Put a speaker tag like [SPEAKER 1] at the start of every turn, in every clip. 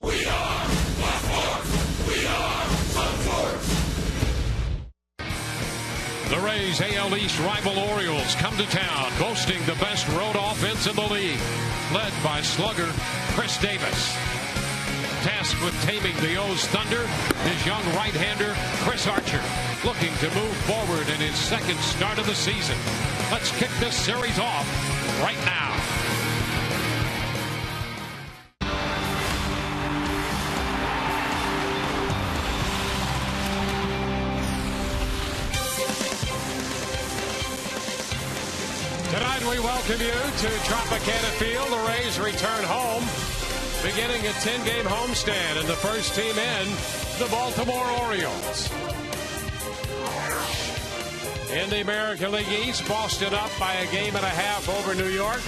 [SPEAKER 1] The Rays' AL East rival Orioles come to town, boasting the best road offense in the league, led by slugger Chris Davis. Tasked with taming the O's thunder, his young right-hander Chris Archer, looking to move forward in his second start of the season. Let's kick this series off right now. Tonight we welcome you to Tropicana Field. The Rays return home, beginning a 10-game homestand, and the first team in, the Baltimore Orioles. In the American League East, Boston up by a game and a half over New York.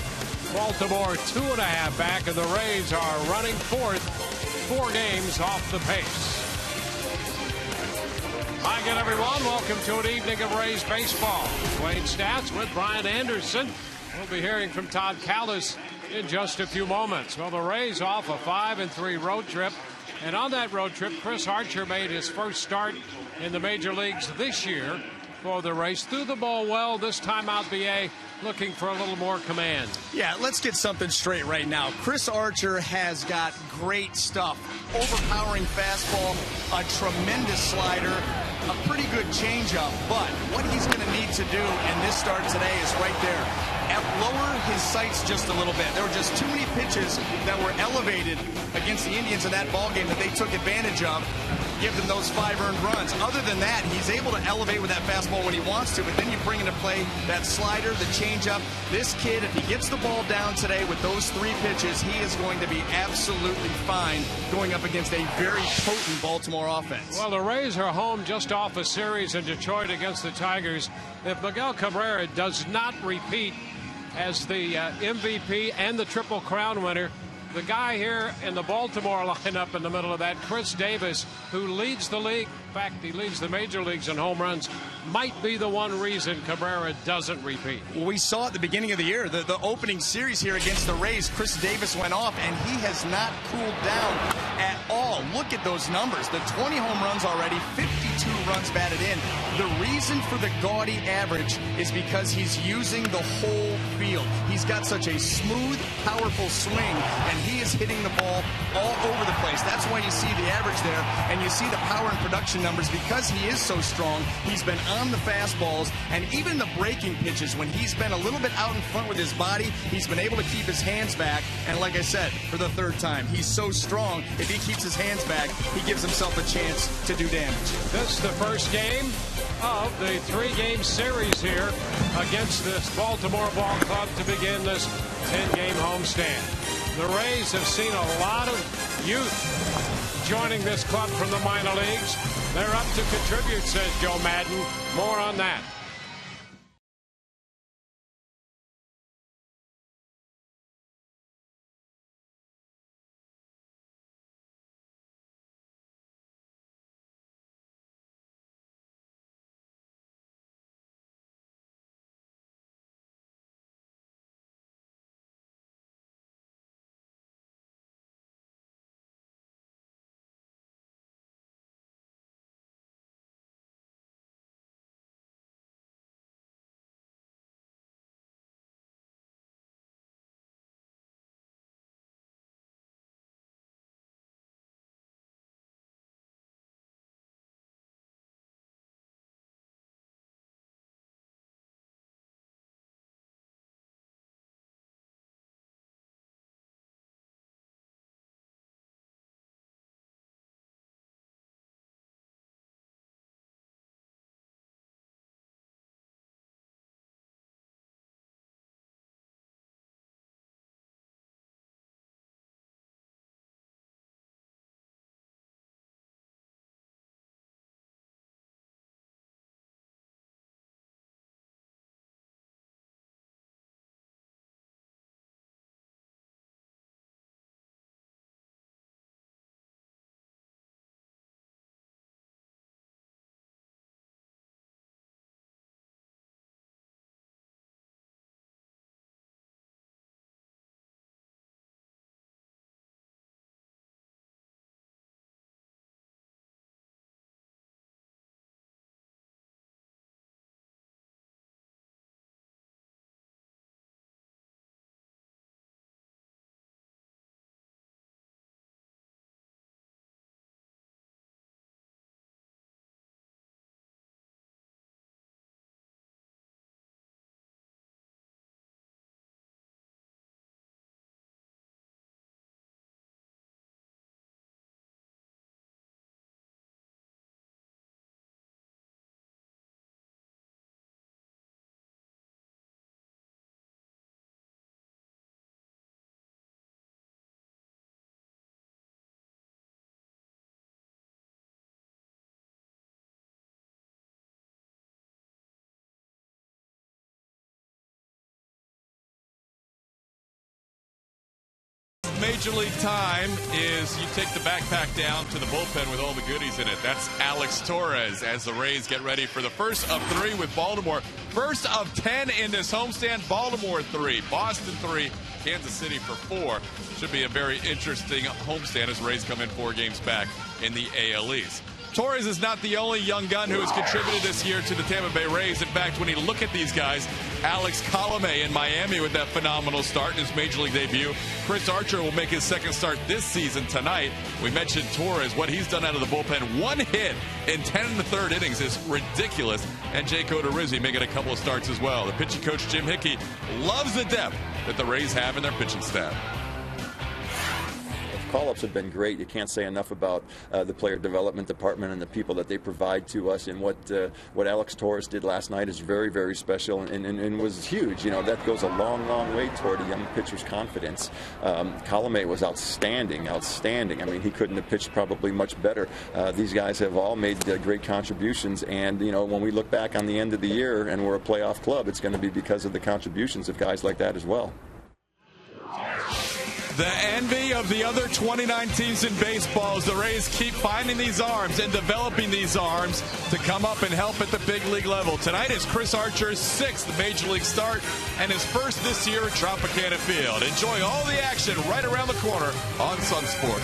[SPEAKER 1] Baltimore 2.5 back, and the Rays are running fourth, 4 games off the pace. Hi again, everyone. Welcome to an evening of Rays baseball. Wayne Stats with Brian Anderson. We'll be hearing from Todd Callis in just a few moments. Well, the Rays off a 5-3 road trip. And on that road trip, Chris Archer made his first start in the major leagues this year for the Rays. Threw the ball well this time out, BA, looking for a little more command.
[SPEAKER 2] Yeah, let's get something straight right now. Chris Archer has got great stuff. Overpowering fastball, a tremendous slider, a pretty good changeup. But what he's going to need to do in this start today is right there. Lower his sights just a little bit. There were just too many pitches that were elevated against the Indians in that ball game that they took advantage of, give them those 5 earned runs. Other than that, he's able to elevate with that fastball when he wants to, but then you bring into play that slider, the changeup. This kid, if he gets the ball down today with those 3 pitches, he is going to be absolutely fine going up against a very potent Baltimore offense.
[SPEAKER 1] Well, the Rays are home just off a series in Detroit against the Tigers. If Miguel Cabrera does not repeat as the MVP and the Triple Crown winner, the guy here in the Baltimore lineup in the middle of that, Chris Davis, who leads the league, in fact, he leads the major leagues in home runs, might be the one reason Cabrera doesn't repeat.
[SPEAKER 2] Well, we saw at the beginning of the year, the opening series here against the Rays, Chris Davis went off, and he has not cooled down at all. Look at those numbers. The 20 home runs already, 52 runs batted in. The reason for the gaudy average is because he's using the whole field. He's got such a smooth, powerful swing, and he is hitting the ball all over the place. That's why you see the average there, and you see the power and production numbers. Because he is so strong, he's been on the fastballs, and even the breaking pitches, when he's been a little bit out in front with his body, he's been able to keep his hands back. And like I said, for the 3rd time, he's so strong, if he keeps his hands back, he gives himself a chance to do damage.
[SPEAKER 1] This is the first game of the 3-game series here against this Baltimore Ball Club to begin this 10-game homestand. The Rays have seen a lot of youth joining this club from the minor leagues. They're up to contribute, says Joe Madden. More on that.
[SPEAKER 3] Major League time is you take the backpack down to the bullpen with all the goodies in it. That's Alex Torres as the Rays get ready for the first of 3 with Baltimore. First of 10 in this homestand. Baltimore 3, Boston 3, Kansas City for 4. Should be a very interesting homestand as Rays come in 4 games back in the AL East. Torres is not the only young gun who has contributed this year to the Tampa Bay Rays. In fact, when you look at these guys, Alex Colomé in Miami with that phenomenal start in his Major League debut. Chris Archer will make his second start this season tonight. We mentioned Torres. What he's done out of the bullpen, 1 hit in 10 1/3 innings is ridiculous. And Jake Odorizzi making a couple of starts as well. The pitching coach, Jim Hickey, loves the depth that the Rays have in their pitching staff.
[SPEAKER 4] Call-ups have been great. You can't say enough about the player development department and the people that they provide to us. And what Alex Torres did last night is very, very special and was huge. You know, that goes a long, long way toward a young pitcher's confidence. Colomé was outstanding. I mean, he couldn't have pitched probably much better. These guys have all made great contributions. And, you know, when we look back on the end of the year and we're a playoff club, it's going to be because of the contributions of guys like that as well.
[SPEAKER 3] The envy of the other 29 teams in baseball is the Rays keep finding these arms and developing these arms to come up and help at the big league level. Tonight is Chris Archer's 6th Major League start and his first this year at Tropicana Field. Enjoy all the action right around the corner on Sun Sport.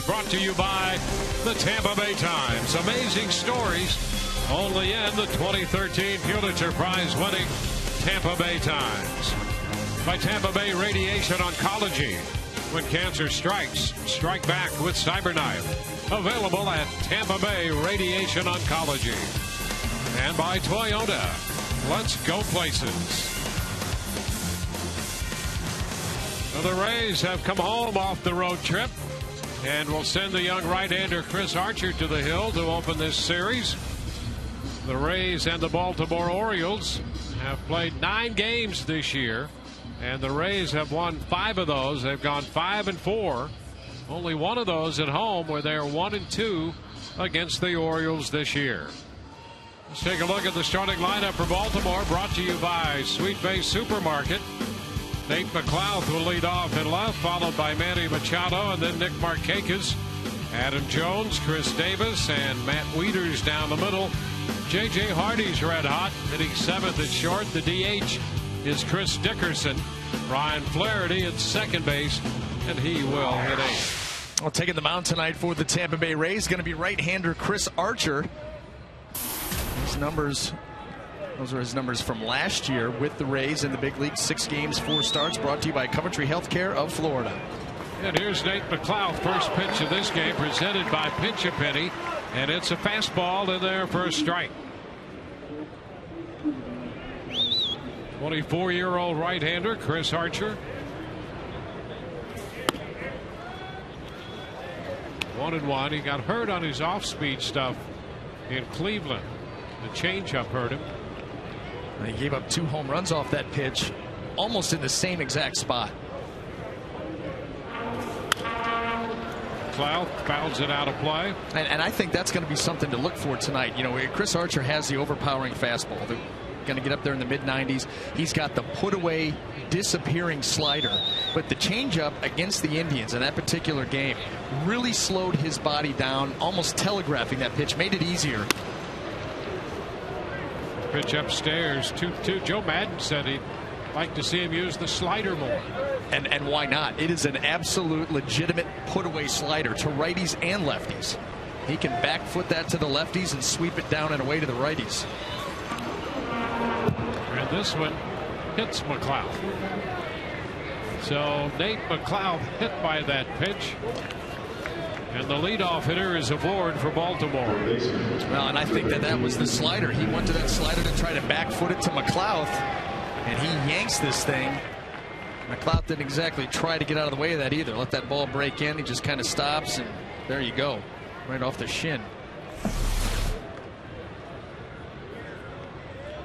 [SPEAKER 1] Brought to you by the Tampa Bay Times. Amazing stories only in the 2013 Pulitzer Prize winning Tampa Bay Times. By Tampa Bay Radiation Oncology. When cancer strikes, strike back with CyberKnife. Available at Tampa Bay Radiation Oncology. And by Toyota. Let's go places. So the Rays have come home off the road trip and will send the young right-hander Chris Archer to the hill to open this series. The Rays and the Baltimore Orioles have played 9 games this year, and the Rays have won 5 of those. They've gone 5-4. Only one of those at home, where they're 1-2 against the Orioles this year. Let's take a look at the starting lineup for Baltimore, brought to you by Sweet Bay Supermarket. Nate McLeod will lead off in left, followed by Manny Machado and then Nick Markakis. Adam Jones, Chris Davis, and Matt Wieters down the middle. J.J. Hardy's red hot, hitting 7th at short. The DH is Chris Dickerson. Ryan Flaherty at second base, and he will hit 8th.
[SPEAKER 2] Well, taking the mound tonight for the Tampa Bay Rays, going to be right-hander Chris Archer. His numbers, those are his numbers from last year with the Rays in the big league. 6 games, 4 starts, brought to you by Coventry Healthcare of Florida.
[SPEAKER 1] And here's Nate McLeod, first pitch of this game, presented by Pinch a Penny, and it's a fastball in there for a strike. 24-year-old right-hander Chris Archer. 1-1. He got hurt on his off-speed stuff in Cleveland. The changeup hurt him.
[SPEAKER 2] And he gave up 2 home runs off that pitch, almost in the same exact spot.
[SPEAKER 1] McLeod fouls it out of play.
[SPEAKER 2] And I think that's going to be something to look for tonight. You know, Chris Archer has the overpowering fastball. They're going to get up there in the mid-90s. He's got the put-away, disappearing slider. But the changeup against the Indians in that particular game really slowed his body down, almost telegraphing that pitch, made it easier.
[SPEAKER 1] Pitch upstairs, 2-2. Joe Madden said he'd like to see him use the slider more.
[SPEAKER 2] And why not? It is an absolute legitimate put-away slider to righties and lefties. He can back foot that to the lefties and sweep it down and away to the righties.
[SPEAKER 1] And this one hits McLeod. So Nate McLeod hit by that pitch. And the leadoff hitter is aboard for Baltimore.
[SPEAKER 2] Well, and I think that was the slider. He went to that slider to try to back foot it to McLeod, and he yanks this thing. McLeod didn't exactly try to get out of the way of that either. Let that ball break in. He just kind of stops, and there you go. Right off the shin.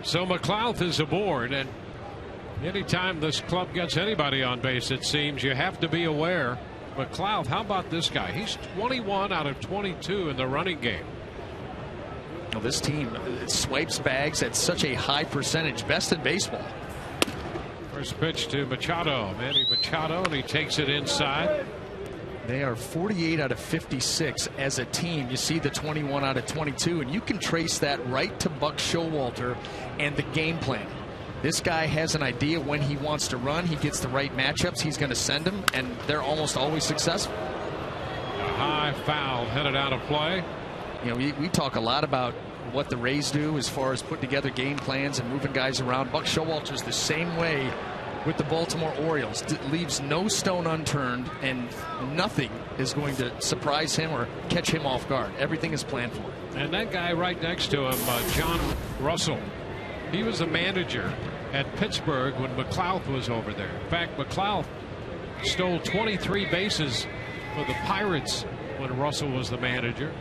[SPEAKER 1] So McLeod is aboard, and anytime this club gets anybody on base, it seems you have to be aware. McLeod, how about this guy? He's 21 out of 22 in the running game.
[SPEAKER 2] Well, this team swipes bags at such a high percentage, best in baseball.
[SPEAKER 1] First pitch to Machado, Manny Machado, and he takes it inside.
[SPEAKER 2] They are 48 out of 56 as a team. You see the 21 out of 22, and you can trace that right to Buck Showalter and the game plan. This guy has an idea when he wants to run. He gets the right matchups. He's going to send them, and they're almost always successful.
[SPEAKER 1] A high foul headed out of play.
[SPEAKER 2] You know, we talk a lot about what the Rays do as far as putting together game plans and moving guys around. Buck Showalter's the same way with the Baltimore Orioles. Leaves no stone unturned, and nothing is going to surprise him or catch him off guard. Everything is planned for.
[SPEAKER 1] And that guy right next to him, John Russell, he was the manager at Pittsburgh when McLeod was over there. In fact, McLeod stole 23 bases for the Pirates when Russell was the manager.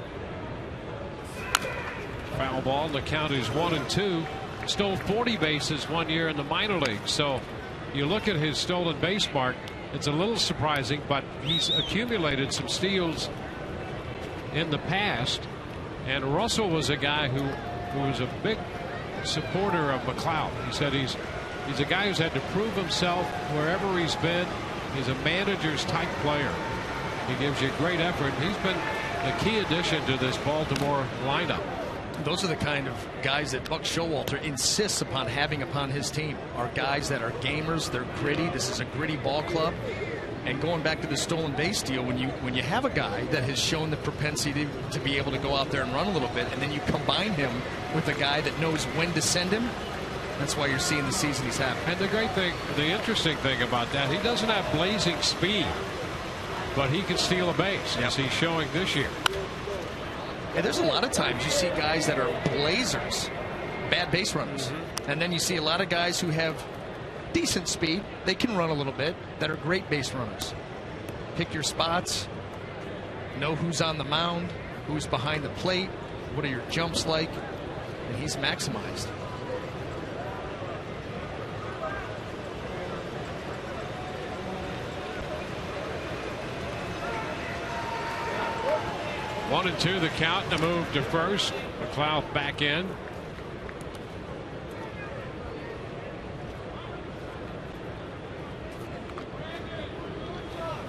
[SPEAKER 1] Foul ball. The count is 1-2. Stole 40 bases one year in the minor league. So you look at his stolen base mark, it's a little surprising, but he's accumulated some steals in the past. And Russell was a guy who was a big supporter of McLeod. He said he's a guy who's had to prove himself wherever he's been. He's a manager's type player. He gives you great effort. He's been a key addition to this Baltimore lineup.
[SPEAKER 2] Those are the kind of guys that Buck Showalter insists upon having upon his team. Are guys that are gamers. They're gritty. This is a gritty ball club. And going back to the stolen base deal, when you have a guy that has shown the propensity to be able to go out there and run a little bit, and then you combine him with a guy that knows when to send him, that's why you're seeing the season he's having.
[SPEAKER 1] And the great thing, the interesting thing about that, he doesn't have blazing speed, but he can steal a base, as he's showing this year.
[SPEAKER 2] And there's a lot of times you see guys that are blazers, bad base runners. And then you see a lot of guys who have decent speed, they can run a little bit, that are great base runners. Pick your spots, know who's on the mound, who's behind the plate, what are your jumps like, and he's maximized.
[SPEAKER 1] One and two, the count, and a move to first. McLeod back in.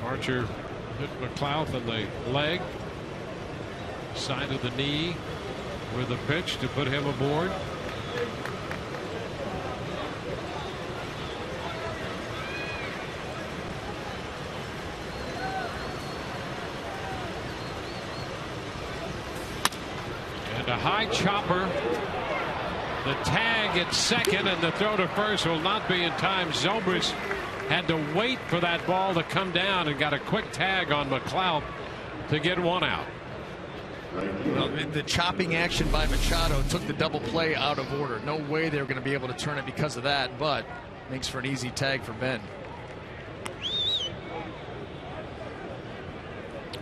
[SPEAKER 1] Archer hit McLeod in the leg, side of the knee, with a pitch to put him aboard. The high chopper. The tag at second, and the throw to first will not be in time. Zobrist had to wait for that ball to come down and got a quick tag on McLeod to get one out.
[SPEAKER 2] Well, the chopping action by Machado took the double play out of order. No way they were going to be able to turn it because of that, but makes for an easy tag for Ben.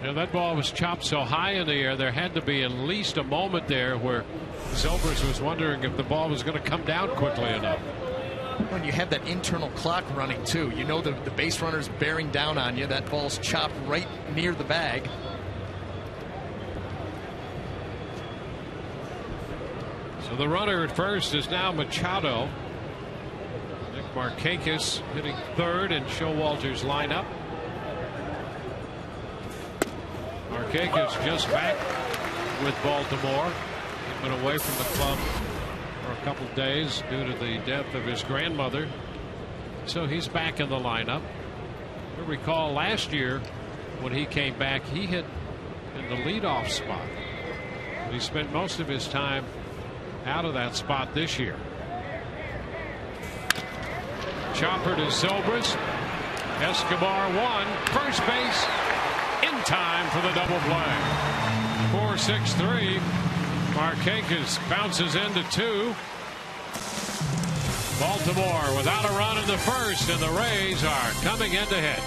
[SPEAKER 1] And that ball was chopped so high in the air, there had to be at least a moment there where Zobrist was wondering if the ball was going to come down quickly enough.
[SPEAKER 2] When you have that internal clock running too, you know the base runner's bearing down on you. That ball's chopped right near the bag.
[SPEAKER 1] So the runner at first is now Machado. Nick Markakis hitting third, and Showalter's lineup. Markakis just back with Baltimore. He's been away from the club for a couple days due to the death of his grandmother. So he's back in the lineup. You'll recall last year when he came back, he hit in the leadoff spot. But he spent most of his time out of that spot this year. Chopper to Zobrist. Escobar won first base in time for the double play. 4-6-3. Markakis bounces into two. Baltimore without a run in the first, and the Rays are coming in to hit.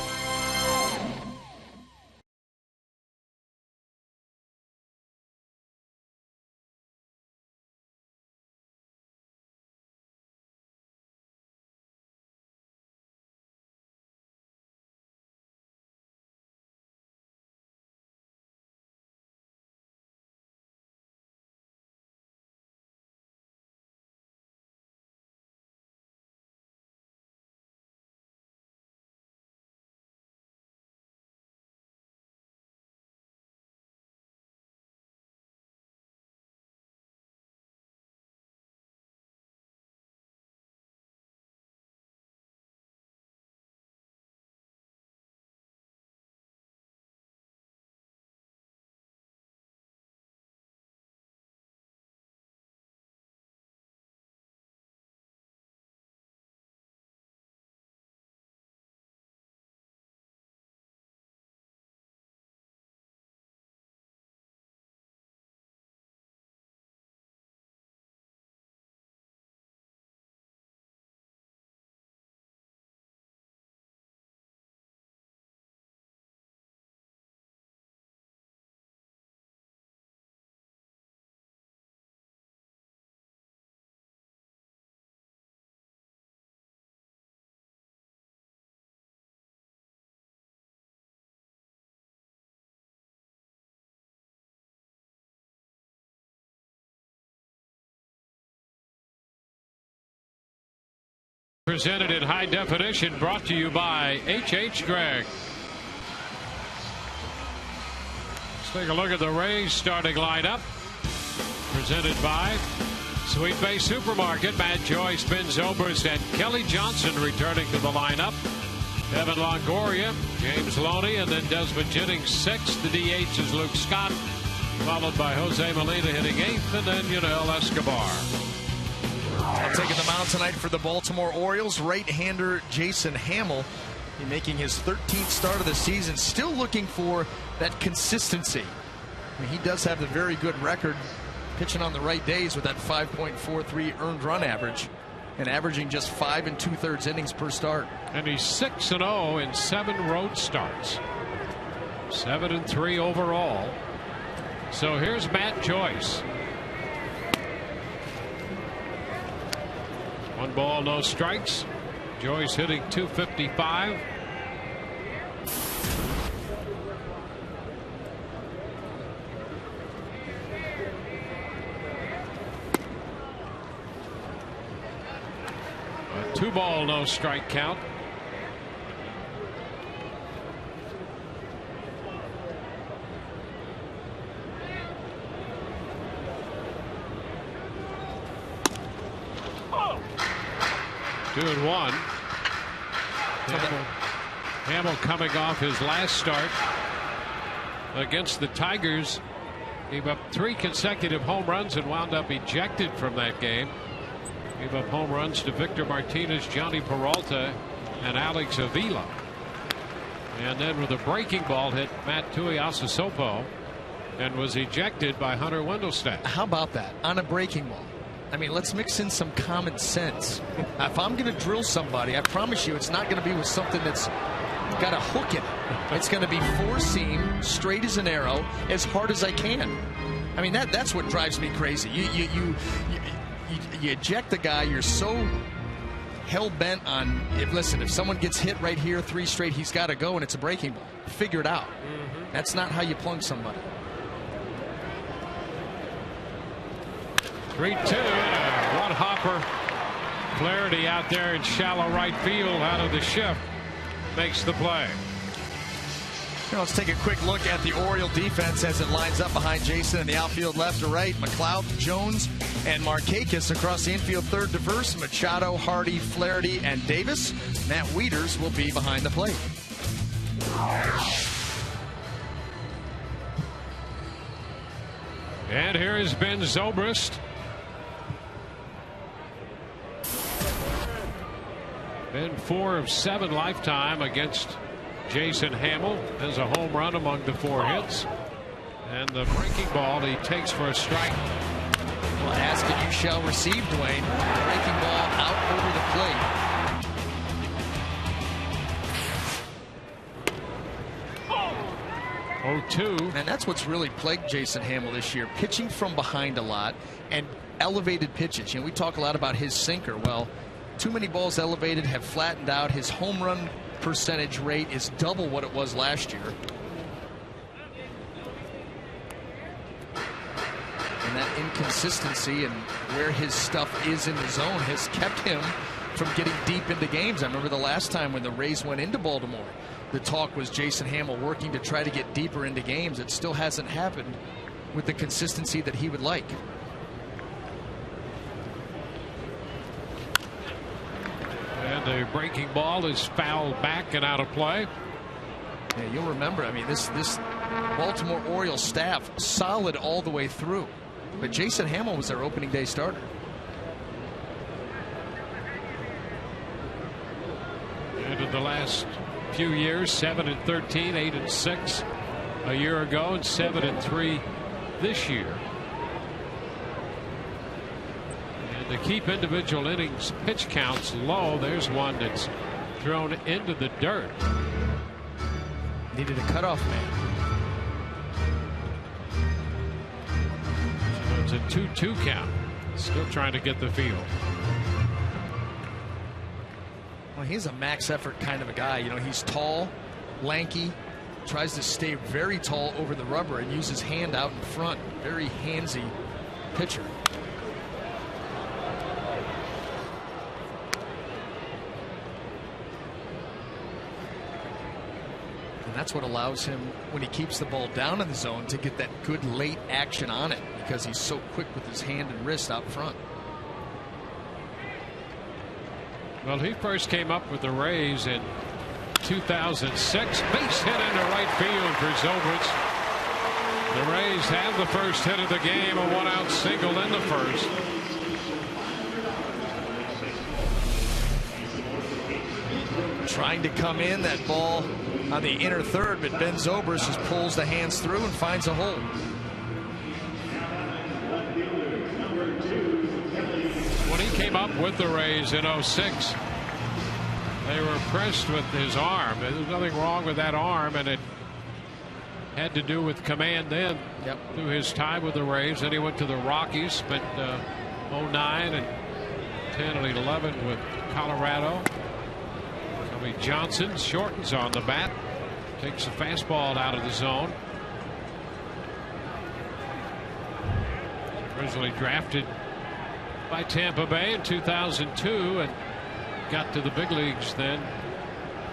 [SPEAKER 1] Presented in high definition, brought to you by H.H. Gregg. Let's take a look at the Rays starting lineup. Presented by Sweet Bay Supermarket. Matt Joyce, Ben Zobrist, and Kelly Johnson returning to the lineup. Evan Longoria, James Loney, and then Desmond Jennings sixth. The DH is Luke Scott, followed by Jose Molina hitting eighth, and then Yunel Escobar.
[SPEAKER 2] Taking the mound tonight for the Baltimore Orioles, right-hander Jason Hamill. Making his 13th start of the season, still looking for that consistency. I mean, he does have a very good record pitching on the right days with that 5.43 earned run average and averaging just 5 2/3 innings per start.
[SPEAKER 1] And he's 6-0 in 7 road starts. 7-3 overall. So here's Matt Joyce. 1 ball, no strikes. Joyce hitting .255. A 2 ball, no strike count. Two and one. Hamill coming off his last start against the Tigers Gave up 3 consecutive home runs and wound up ejected from that game. Gave up home runs to Victor Martinez, Johnny Peralta, and Alex Avila. And then with a breaking ball hit Matt Tuiasosopo and was ejected by Hunter Wendelstedt.
[SPEAKER 5] How about that on a breaking ball? I mean, let's mix in some common sense. If I'm going to drill somebody, I promise you it's not going to be with something that's got a hook in it. It's going to be 4-seam, straight as an arrow, as hard as I can. I mean, that's what drives me crazy. You eject the guy. You're so hell-bent on, if someone gets hit right here 3 straight, he's got to go, and it's a breaking ball. Figure it out. That's not how you plunk somebody.
[SPEAKER 1] 3-2, one hopper. Flaherty out there in shallow right field out of the shift makes the play.
[SPEAKER 2] Now let's take a quick look at the Oriole defense as it lines up behind Jason in the outfield left to right. McLeod, Jones, and Markakis across the infield third to first. Machado, Hardy, Flaherty, and Davis. Matt Wieters will be behind the plate.
[SPEAKER 1] And here is Ben Zobrist. Been 4 of 7 lifetime against Jason Hamill. Has a home run among the 4 hits. And the breaking ball he takes for a strike.
[SPEAKER 5] Well, ask and you shall receive, Dwayne. Breaking ball out over the plate. And that's what's really plagued Jason Hamill this year. Pitching from behind a lot and elevated pitches. You know, we talk a lot about his sinker. Well, too many balls elevated have flattened out. His home run percentage rate is double what it was last year. And that inconsistency and where his stuff is in the zone has kept him from getting deep into games. I remember the last time when the Rays went into Baltimore, the talk was Jason Hamill working to try to get deeper into games. It still hasn't happened with the consistency that he would like.
[SPEAKER 1] And the breaking ball is fouled back and out of play.
[SPEAKER 5] Yeah, you'll remember, I mean, this Baltimore Orioles staff solid all the way through. But Jason Hamill was their opening day starter.
[SPEAKER 1] And in the last few years, 7-13, 8-6 a year ago, and 7-3 this year. And to keep individual innings pitch counts low, there's one that's thrown into the dirt.
[SPEAKER 5] Needed a cutoff man.
[SPEAKER 1] So it's a 2-2 count. Still trying to get the field.
[SPEAKER 5] Well, he's a max effort kind of a guy. You know, he's tall, lanky, tries to stay very tall over the rubber and use his hand out in front. Very handsy pitcher. And that's what allows him, when he keeps the ball down in the zone, to get that good late action on it, because he's so quick with his hand and wrist out front.
[SPEAKER 1] Well, he first came up with the Rays in 2006. Base hit into right field for Zobrist. The Rays have the first hit of the game, a 1-out single in the first.
[SPEAKER 5] Trying to come in, that ball on the inner third, but Ben Zobrist just pulls the hands through and finds a hole.
[SPEAKER 1] When he came up with the Rays in 06, they were impressed with his arm. There was nothing wrong with that arm, and it had to do with command then.
[SPEAKER 5] Yep.
[SPEAKER 1] Through his time with the Rays. Then he went to the Rockies, spent 09 and 10 and 11 with Colorado. Tommy Johnson shortens on the bat, takes the fastball out of the zone. Originally drafted by Tampa Bay in 2002 and got to the big leagues then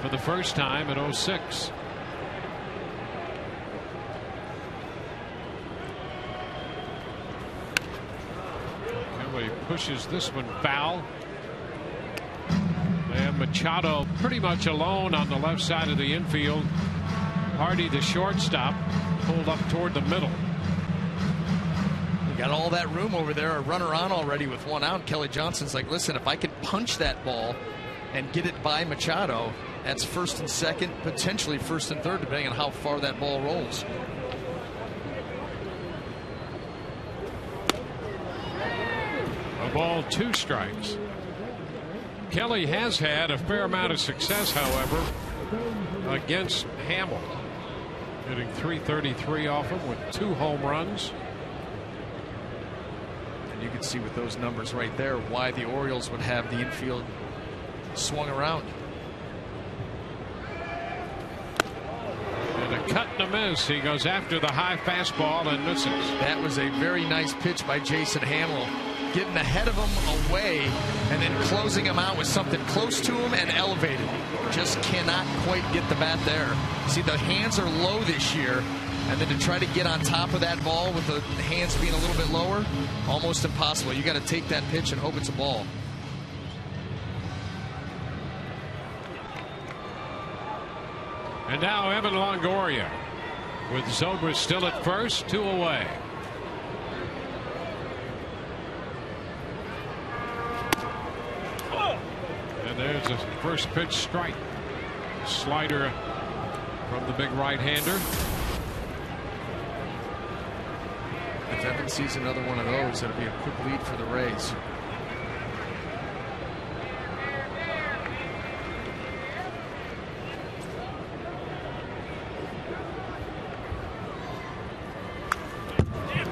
[SPEAKER 1] for the first time in 06. He pushes this one foul. And Machado pretty much alone on the left side of the infield. Hardy, the shortstop, pulled up toward the middle.
[SPEAKER 5] got all that room over there, a runner on already with one out. Kelly Johnson's like, listen, if I can punch that ball and get it by Machado, that's first and second, potentially first and third, depending on how far that ball rolls.
[SPEAKER 1] A ball, 2 strikes. Kelly has had a fair amount of success, however, against Hamill, hitting .333 off him with 2 home runs.
[SPEAKER 5] And you can see with those numbers right there why the Orioles would have the infield swung around.
[SPEAKER 1] And a cut and a miss. He goes after the high fastball and misses.
[SPEAKER 5] That was a very nice pitch by Jason Hamill, getting ahead of him away and then closing him out with something close to him and elevated. Just cannot quite get the bat there. See, the hands are low this year, and then to try to get on top of that ball with the hands being a little bit lower, almost impossible. You got to take that pitch and hope it's a ball.
[SPEAKER 1] And now Evan Longoria with Zobrist still at first, 2 away. And there's a first pitch strike. Slider from the big right-hander.
[SPEAKER 5] If Evan sees another one of those, it'll be a quick lead for the Rays.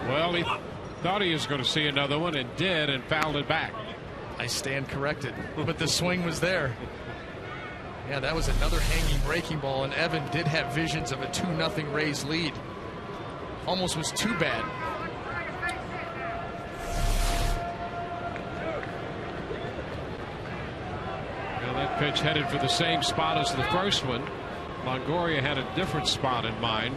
[SPEAKER 1] Well, he thought he was going to see another one and did, and fouled it back.
[SPEAKER 5] I stand corrected, but the swing was there. Yeah, that was another hanging breaking ball, and Evan did have visions of a 2-0 Rays lead. Almost was too bad.
[SPEAKER 1] Well, that pitch headed for the same spot as the first one. Longoria had a different spot in mind.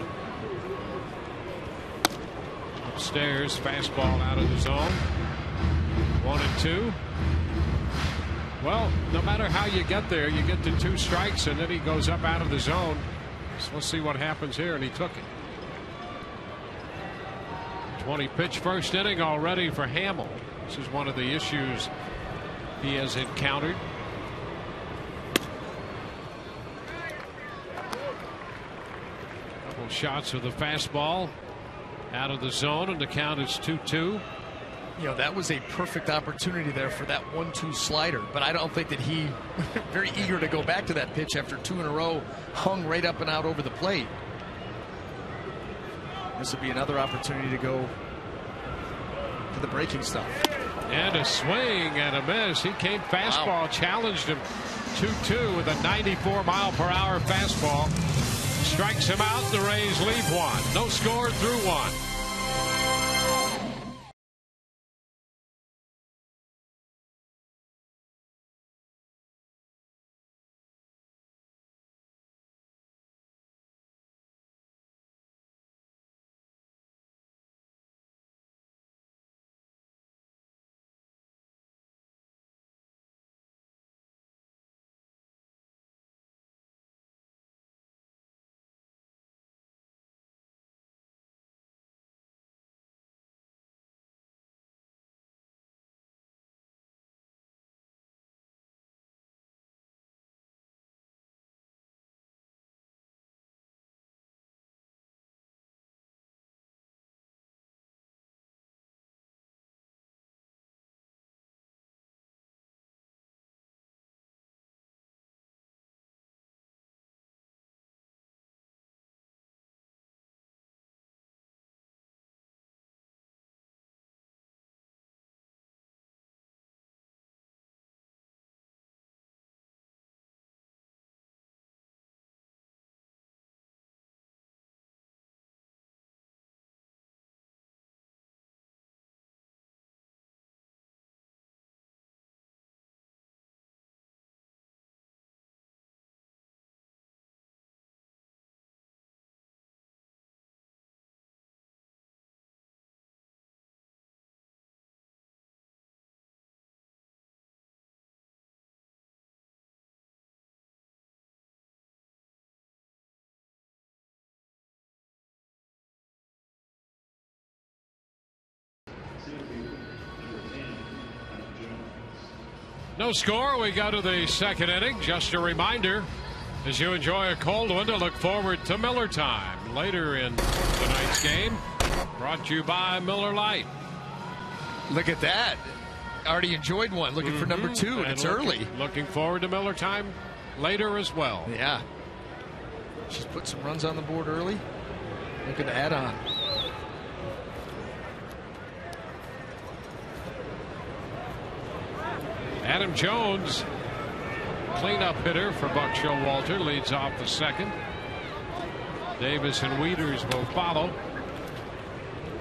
[SPEAKER 1] Upstairs, fastball out of the zone. 1-2. Well, no matter how you get there, you get to 2 strikes, and then he goes up out of the zone. So we'll see what happens here, and he took it. 20-pitch first inning already for Hamill. This is one of the issues he has encountered. Couple shots with the fastball out of the zone, and the count is 2-2.
[SPEAKER 5] You know, that was a perfect opportunity there for that 1-2 slider, but I don't think that he very eager to go back to that pitch after 2 in a row, hung right up and out over the plate. This would be another opportunity to go to the breaking stuff.
[SPEAKER 1] And a swing and a miss. He came fastball,
[SPEAKER 5] wow.
[SPEAKER 1] Challenged him 2-2 with a 94-mile-per-hour fastball. Strikes him out. The Rays leave 1. No score through 1. No score. We go to the second inning. Just a reminder, as you enjoy a cold one, to look forward to Miller Time later in tonight's game. Brought to you by Miller Lite.
[SPEAKER 5] Look at that. Already enjoyed one. Looking for number 2, and it's early.
[SPEAKER 1] Looking forward to Miller Time later as well.
[SPEAKER 5] Yeah. She's put some runs on the board early. Looking to add on.
[SPEAKER 1] Adam Jones, cleanup hitter for Buck Showalter, leads off the second. Davis and Wieters will follow.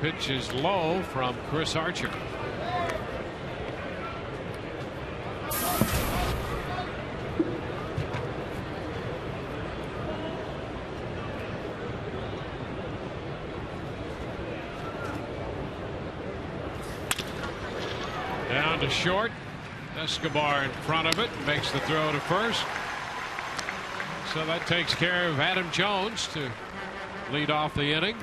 [SPEAKER 1] Pitch is low from Chris Archer. Down to short. Escobar in front of it, makes the throw to first. So that takes care of Adam Jones to lead off the inning.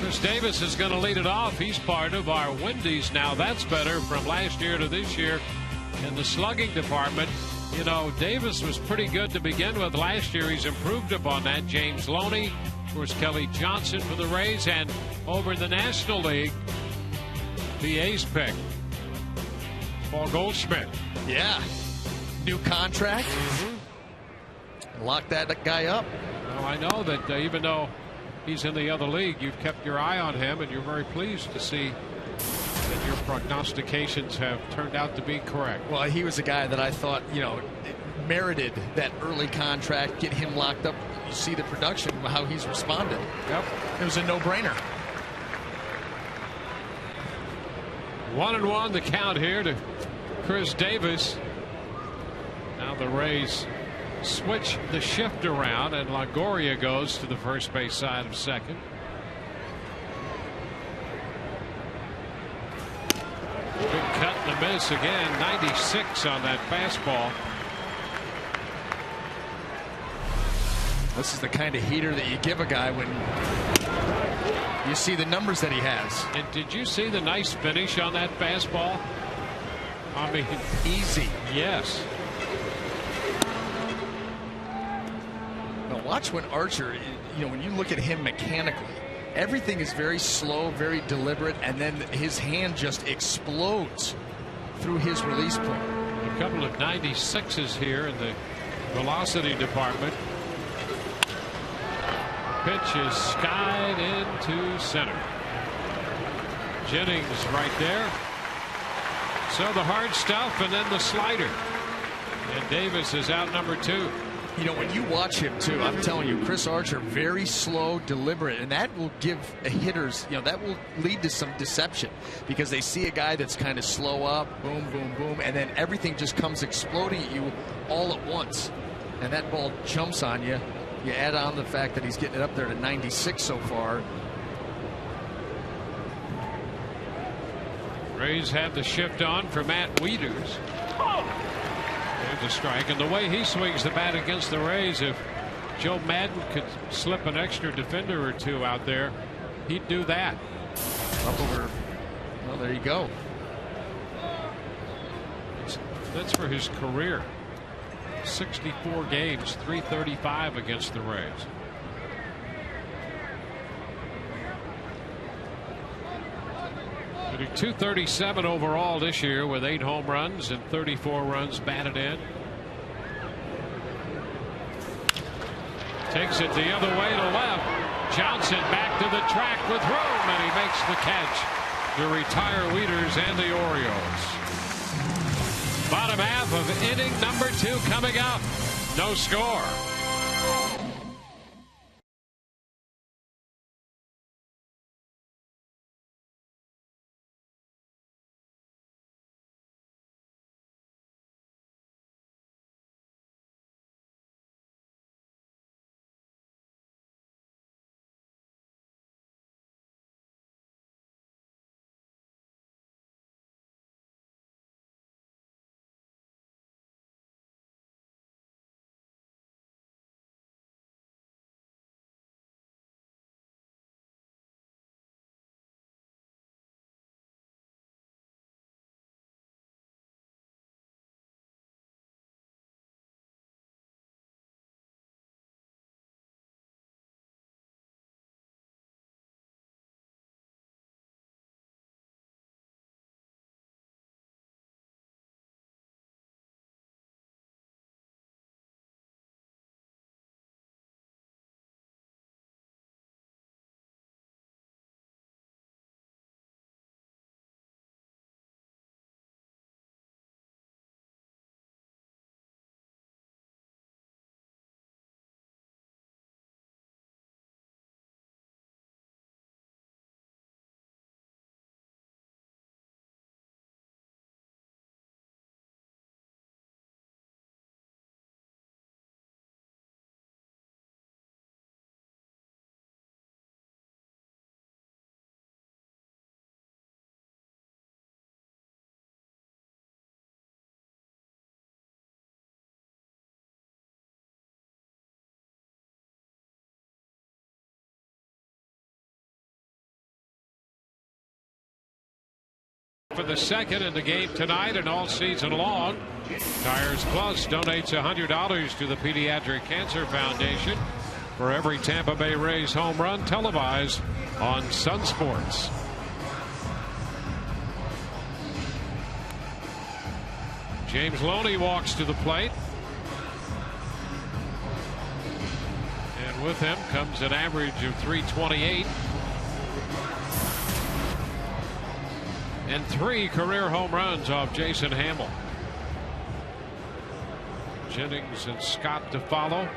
[SPEAKER 1] Chris Davis is going to lead it off. He's part of our Wendy's now. That's better from last year to this year in the slugging department. You know, Davis was pretty good to begin with last year. He's improved upon that. James Loney, of course, Kelly Johnson for the Rays, and over in the National League, the A's pick, Paul Goldschmidt.
[SPEAKER 5] Yeah. New contract. Lock that guy up.
[SPEAKER 1] Well, I know that even though he's in the other league, you've kept your eye on him, and you're very pleased to see that your prognostications have turned out to be correct.
[SPEAKER 5] Well, he was a guy that I thought, you know, merited that early contract, get him locked up. You see the production, how he's responded.
[SPEAKER 1] Yep.
[SPEAKER 5] It was a no-brainer.
[SPEAKER 1] 1-1 the count here to Chris Davis. Now the Rays switch the shift around, and Longoria goes to the first base side of second. Big cut and a miss again. 96 on that fastball.
[SPEAKER 5] This is the kind of heater that you give a guy when you see the numbers that he has.
[SPEAKER 1] And did you see the nice finish on that fastball? I mean,
[SPEAKER 5] Easy.
[SPEAKER 1] yes.
[SPEAKER 5] Now watch when Archer, you know, when you look at him mechanically, everything is very slow, very deliberate, and then his hand just explodes through his release point.
[SPEAKER 1] A couple of 96s here in the velocity department. Pitch is skied into center. Jennings right there. So the hard stuff, and then the slider. And Davis is out number 2.
[SPEAKER 5] You know, when you watch him too, I'm telling you, Chris Archer, very slow, deliberate, and that will give hitters, you know, that will lead to some deception because they see a guy that's kind of slow up, boom, boom, boom, and then everything just comes exploding at you all at once. And that ball jumps on you. You add on the fact that he's getting it up there to 96 so far.
[SPEAKER 1] Rays have the shift on for Matt Wieters. There's a strike, and the way he swings the bat against the Rays, if Joe Madden could slip an extra defender or two out there, he'd do that.
[SPEAKER 5] Up over. Well, there you go.
[SPEAKER 1] That's for his career. 64 games, 335 against the Rays. Hitting .237 overall this year with 8 home runs and 34 runs batted in. Takes it the other way to left. Johnson back to the track with room, and he makes the catch to retire Wieters and the Orioles. Bottom half of inning number 2 coming up. No score. For the second in the game tonight and all season long. Tires Plus donates $100 to the Pediatric Cancer Foundation for every Tampa Bay Rays home run televised on Sun Sports. James Loney walks to the plate. And with him comes an average of .328. And 3 career home runs off Jason Hamill. Jennings and Scott to follow.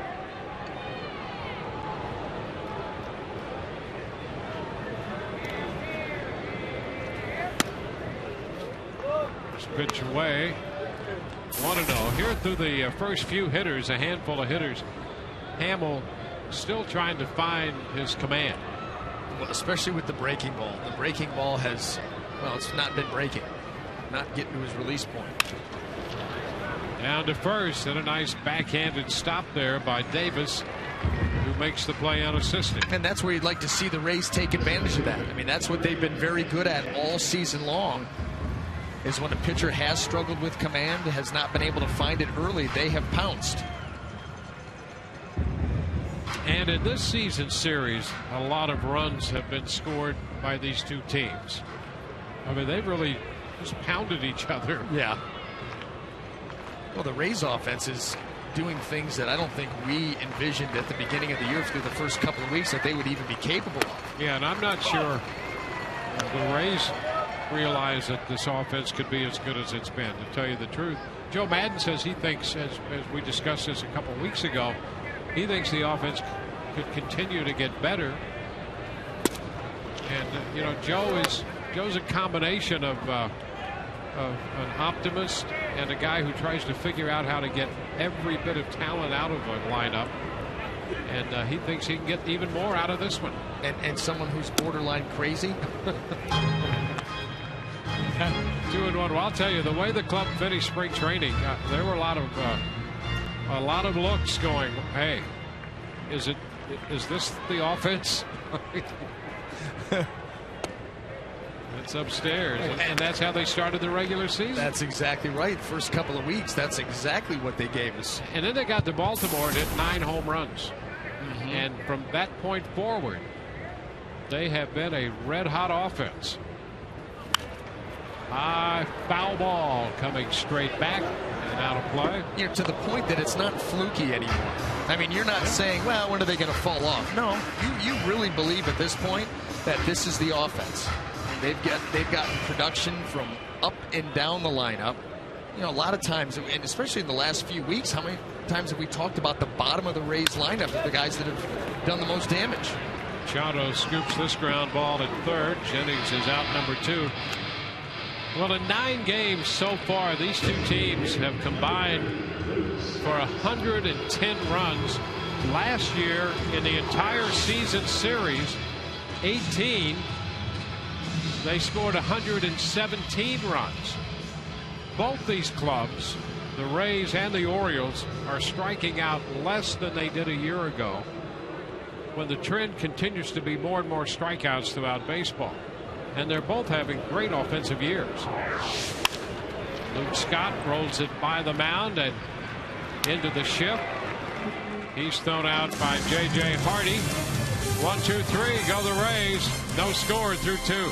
[SPEAKER 1] First pitch away. 1-0. Here through the first few hitters, a handful of hitters, Hamill still trying to find his command.
[SPEAKER 5] Well, especially with the breaking ball. The breaking ball has, well, it's not been breaking. Not getting to his release point.
[SPEAKER 1] Down to first, and a nice backhanded stop there by Davis, who makes the play unassisted.
[SPEAKER 5] And that's where you'd like to see the Rays take advantage of that. I mean, that's what they've been very good at all season long, is when a pitcher has struggled with command, has not been able to find it early, they have pounced.
[SPEAKER 1] And in this season series, a lot of runs have been scored by these two teams. I mean, they've really just pounded each other.
[SPEAKER 5] Yeah. Well, the Rays offense is doing things that I don't think we envisioned at the beginning of the year through the first couple of weeks that they would even be capable of.
[SPEAKER 1] Yeah, and I'm not sure the Rays realize that this offense could be as good as it's been, to tell you the truth. Joe Madden says he thinks, as we discussed this a couple of weeks ago, he thinks the offense could continue to get better. And you know, Joe's a combination of an optimist and a guy who tries to figure out how to get every bit of talent out of a lineup. And he thinks he can get even more out of this one.
[SPEAKER 5] And someone who's borderline crazy.
[SPEAKER 1] 2-1. Well, I'll tell you, the way the club finished spring training, there were a lot of looks going, hey, is this the offense? It's upstairs, and that's how they started the regular season.
[SPEAKER 5] That's exactly right. First couple of weeks, that's exactly what they gave us.
[SPEAKER 1] And then they got to Baltimore and hit 9 home runs. And from that point forward, they have been a red-hot offense. High foul ball coming straight back and out of play.
[SPEAKER 5] You know, to the point that it's not fluky anymore. I mean, you're not saying, well, when are they going to fall off? No, you really believe at this point that this is the offense. They've gotten production from up and down the lineup. You know, a lot of times, and especially in the last few weeks, how many times have we talked about the bottom of the Rays lineup, the guys that have done the most damage?
[SPEAKER 1] Machado scoops this ground ball at third. Jennings is out number 2. Well, in 9 games so far, these two teams have combined for 110 runs. Last year, in the entire season series, 18, they scored 117 runs. Both these clubs, the Rays and the Orioles, are striking out less than they did a year ago, when the trend continues to be more and more strikeouts throughout baseball. And they're both having great offensive years. Luke Scott rolls it by the mound and into the shift. He's thrown out by J.J. Hardy. 1, 2, 3, go the Rays. No score through 2.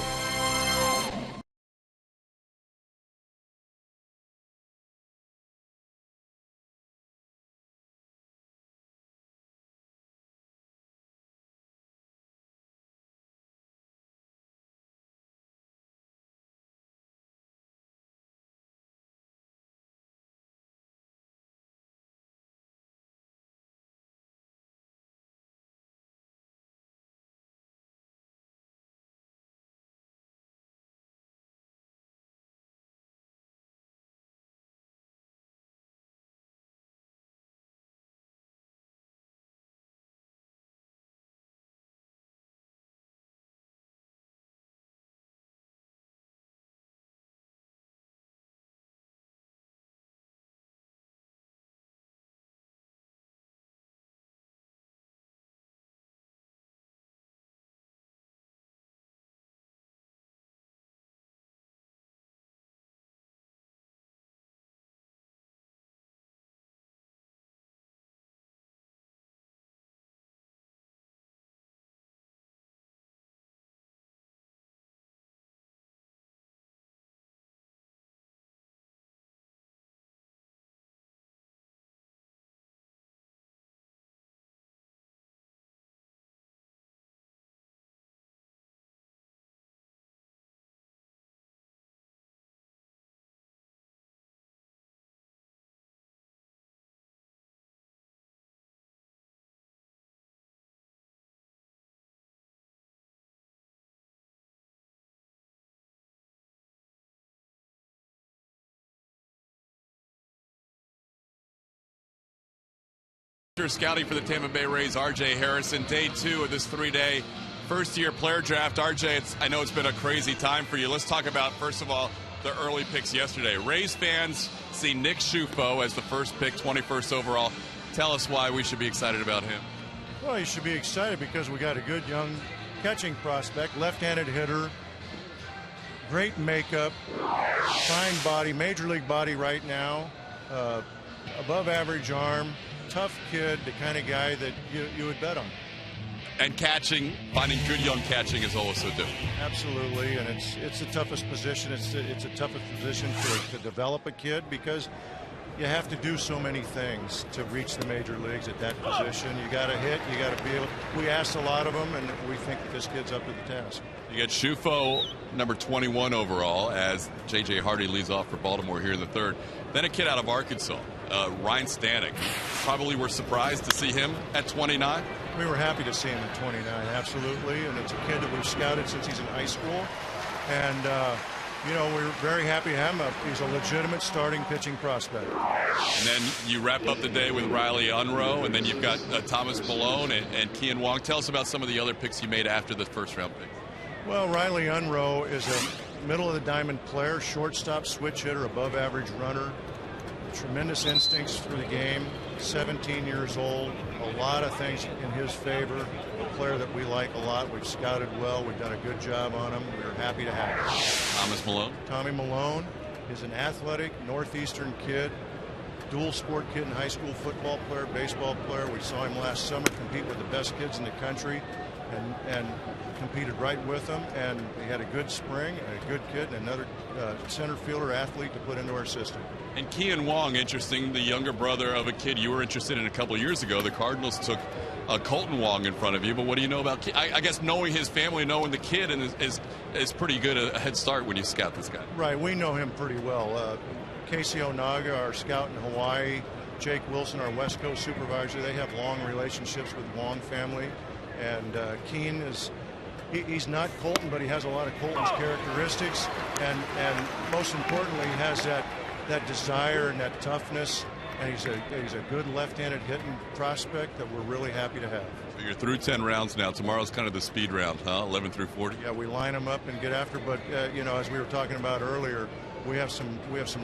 [SPEAKER 3] Scouting for the Tampa Bay Rays, R.J. Harrison. Day 2 of this 3-day first-year player draft. R.J., I know it's been a crazy time for you. Let's talk about, first of all, the early picks yesterday. Rays fans see Nick Schufo as the first pick, 21st overall. Tell us why we should be excited about him.
[SPEAKER 6] Well, you should be excited because we got a good young catching prospect, left-handed hitter, great makeup, fine body, major league body right now, above average arm, tough kid, the kind of guy that you would bet on.
[SPEAKER 3] And catching, finding good young catching is also different.
[SPEAKER 6] Absolutely, and it's the toughest position. It's the toughest position to develop a kid because you have to do so many things to reach the major leagues at that position. You got to hit, you got to be able. We asked a lot of them, and we think that this kid's up to the task.
[SPEAKER 3] You get Schufo, number 21 overall, as J.J. Hardy leads off for Baltimore here in the 3rd. Then a kid out of Arkansas, Ryan Stanek. Probably were surprised to see him at 29.
[SPEAKER 6] We were happy to see him at 29, absolutely. And it's a kid that we've scouted since he's in high school. And, we're very happy to have him. He's a legitimate starting pitching prospect.
[SPEAKER 3] And then you wrap up the day with Riley Unroe, and then you've got Thomas Malone and Kian Wong. Tell us about some of the other picks you made after the first-round pick.
[SPEAKER 6] Well, Riley Unroe is a middle-of-the-diamond player, shortstop, switch hitter, above-average runner. Tremendous instincts for the game, 17 years old, a lot of things in his favor, a player that we like a lot. We've scouted well, we've done a good job on him. We're happy to have him.
[SPEAKER 3] Thomas Malone.
[SPEAKER 6] Tommy Malone is an athletic northeastern kid, dual sport kid in high school, football player, baseball player. We saw him last summer compete with the best kids in the country and competed right with them, and he had a good spring, a good kid, and another center fielder athlete to put into our system.
[SPEAKER 3] And Kian Wong, interesting, the younger brother of a kid you were interested in a couple of years ago. The Cardinals took Colton Wong in front of you, but what do you know about I guess knowing his family, knowing the kid, and is pretty good a head start when you scout this guy.
[SPEAKER 6] Right, we know him pretty well. Casey Onaga, our scout in Hawaii, Jake Wilson, our West Coast supervisor, they have long relationships with Wong family. And Keen is, he's not Colton, but he has a lot of Colton's characteristics, and most importantly, he has that desire and that toughness, and he's a good left-handed hitting prospect that we're really happy to have.
[SPEAKER 3] So you're through 10 rounds now. Tomorrow's kind of the speed round, huh? 11 through 40.
[SPEAKER 6] Yeah, we line them up and get after, but as we were talking about earlier, we have some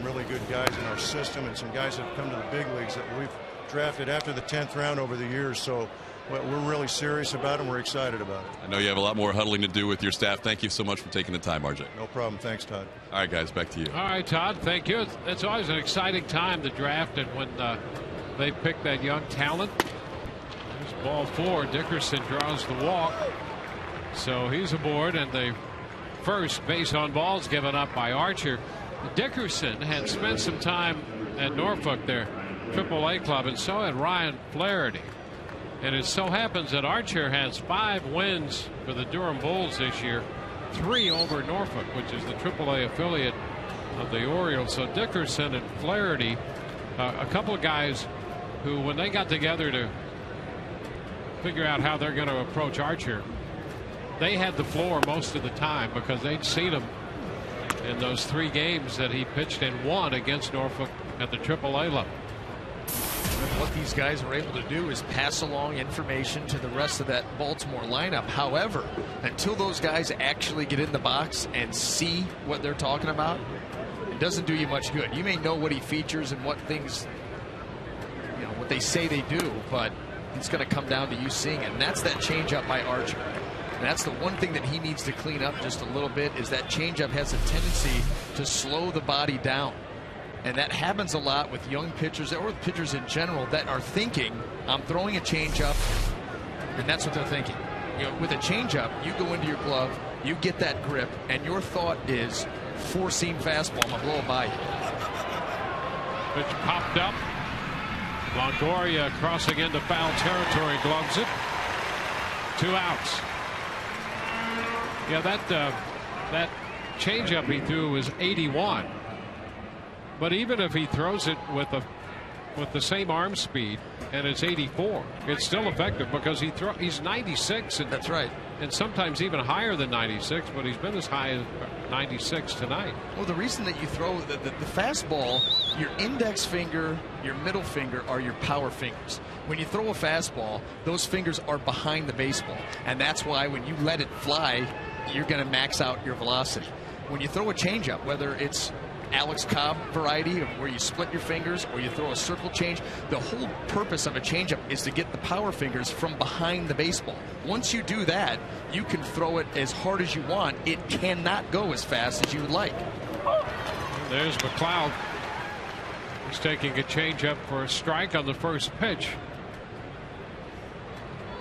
[SPEAKER 6] really good guys in our system, and some guys that have come to the big leagues that we've drafted after the 10th round over the years. So we're really serious about it, and we're excited about it.
[SPEAKER 3] I know you have a lot more huddling to do with your staff. Thank you so much for taking the time, RJ.
[SPEAKER 6] No problem. Thanks, Todd.
[SPEAKER 3] All right, guys, back to you.
[SPEAKER 1] All right, Todd, thank you. It's always an exciting time to draft, and when they pick that young talent. There's ball 4. Dickerson draws the walk, so he's aboard, and the first base on balls given up by Archer. Dickerson had spent some time at Norfolk, their AAA club, and so had Ryan Flaherty. And it so happens that Archer has 5 wins for the Durham Bulls this year, 3 over Norfolk, which is the AAA affiliate of the Orioles. So Dickerson and Flaherty, a couple of guys who, when they got together to figure out how they're going to approach Archer, they had the floor most of the time because they'd seen him in those 3 games that he pitched and won against Norfolk at the AAA level.
[SPEAKER 5] What these guys are able to do is pass along information to the rest of that Baltimore lineup. However, until those guys actually get in the box and see what they're talking about, it doesn't do you much good. You may know what he features and what things, what they say they do, but it's going to come down to you seeing it. And that's that changeup by Archer. And that's the one thing that he needs to clean up just a little bit, is that changeup has a tendency to slow the body down. And that happens a lot with young pitchers, or with pitchers in general, that are thinking, I'm throwing a changeup, and that's what they're thinking. With a changeup, you go into your glove, you get that grip, and your thought is 4-seam fastball, I'm going to blow it by you.
[SPEAKER 1] Pitch popped up. Longoria crossing into foul territory, gloves it. 2 outs. Yeah, that changeup he threw was 81. But even if he throws it with a with the same arm speed and it's 84. It's still effective because he's 96. And,
[SPEAKER 5] that's right.
[SPEAKER 1] And sometimes even higher than 96, but he's been as high as 96 tonight.
[SPEAKER 5] Well, the reason that you throw the fastball, your index finger, your middle finger are your power fingers. When you throw a fastball, those fingers are behind the baseball. And that's why when you let it fly, you're going to max out your velocity. When you throw a changeup, whether it's Alex Cobb variety where you split your fingers or you throw a circle change, the whole purpose of a changeup is to get the power fingers from behind the baseball. Once you do that, you can throw it as hard as you want. It cannot go as fast as you would like.
[SPEAKER 1] There's McLeod. He's taking a changeup for a strike on the first pitch.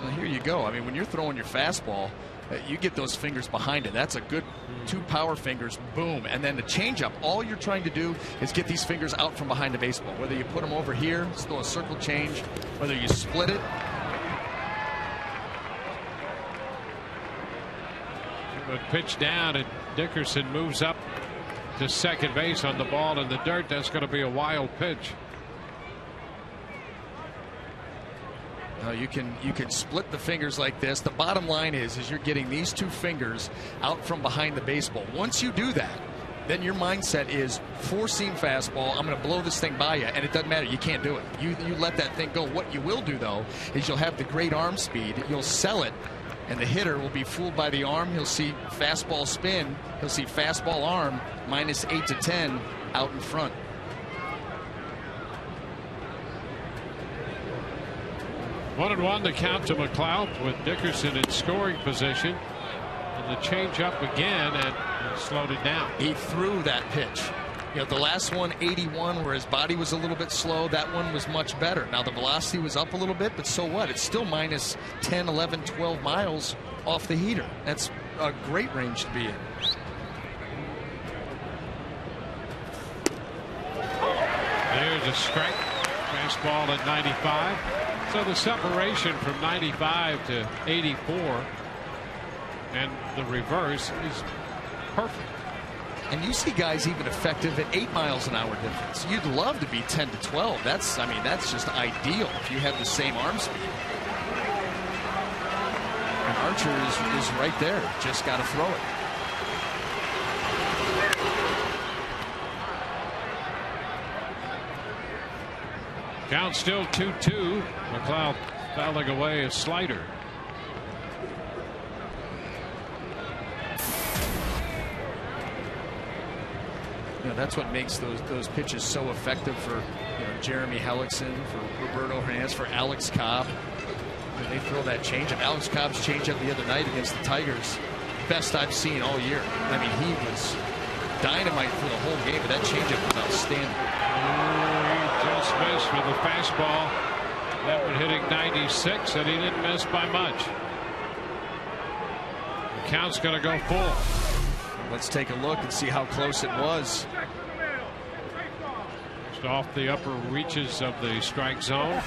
[SPEAKER 5] Well, here you go. I mean, when you're throwing your fastball, you get those fingers behind it. That's a good 2 power fingers, boom. And then the changeup, all you're trying to do is get these fingers out from behind the baseball. Whether you put them over here, throw a circle change, whether you split it.
[SPEAKER 1] But pitch down, and Dickerson moves up to second base on the ball in the dirt. That's going to be a wild pitch.
[SPEAKER 5] You can split the fingers like this. The bottom line is you're getting these 2 fingers out from behind the baseball. Once you do that, then your mindset is 4-seam fastball. I'm going to blow this thing by you, and it doesn't matter. You can't do it. You let that thing go. What you will do, though, is you'll have the great arm speed. You'll sell it, and the hitter will be fooled by the arm. He'll see fastball spin. He'll see fastball arm -8 to 10 out in front.
[SPEAKER 1] 1-1 to count to McLeod with Dickerson in scoring position. And the change up again and slowed it down.
[SPEAKER 5] He threw that pitch. You know, the last one, 81, where his body was a little bit slow, that one was much better. Now the velocity was up a little bit, but so what? It's still -10, 11, 12 miles off the heater. That's a great range to be in.
[SPEAKER 1] There's a strike. Fastball at 95. So the separation from 95 to 84 and the reverse is perfect.
[SPEAKER 5] And you see guys even effective at 8 miles an hour difference. You'd love to be 10 to 12. That's just ideal if you have the same arm speed. And Archer is right there. Just got to throw it.
[SPEAKER 1] Count still 2-2. McLeod fouling away a slider.
[SPEAKER 5] You know, that's what makes those pitches so effective for Jeremy Hellickson, for Roberto Hernandez, for Alex Cobb. When they throw that changeup. Alex Cobb's changeup the other night against the Tigers, best I've seen all year. I mean, he was dynamite for the whole game, but that changeup was outstanding.
[SPEAKER 1] He just missed with the fastball. That one hitting 96, and he didn't miss by much. The count's going to go full.
[SPEAKER 5] Let's take a look and see how close it was.
[SPEAKER 1] Just off the upper reaches of the strike zone.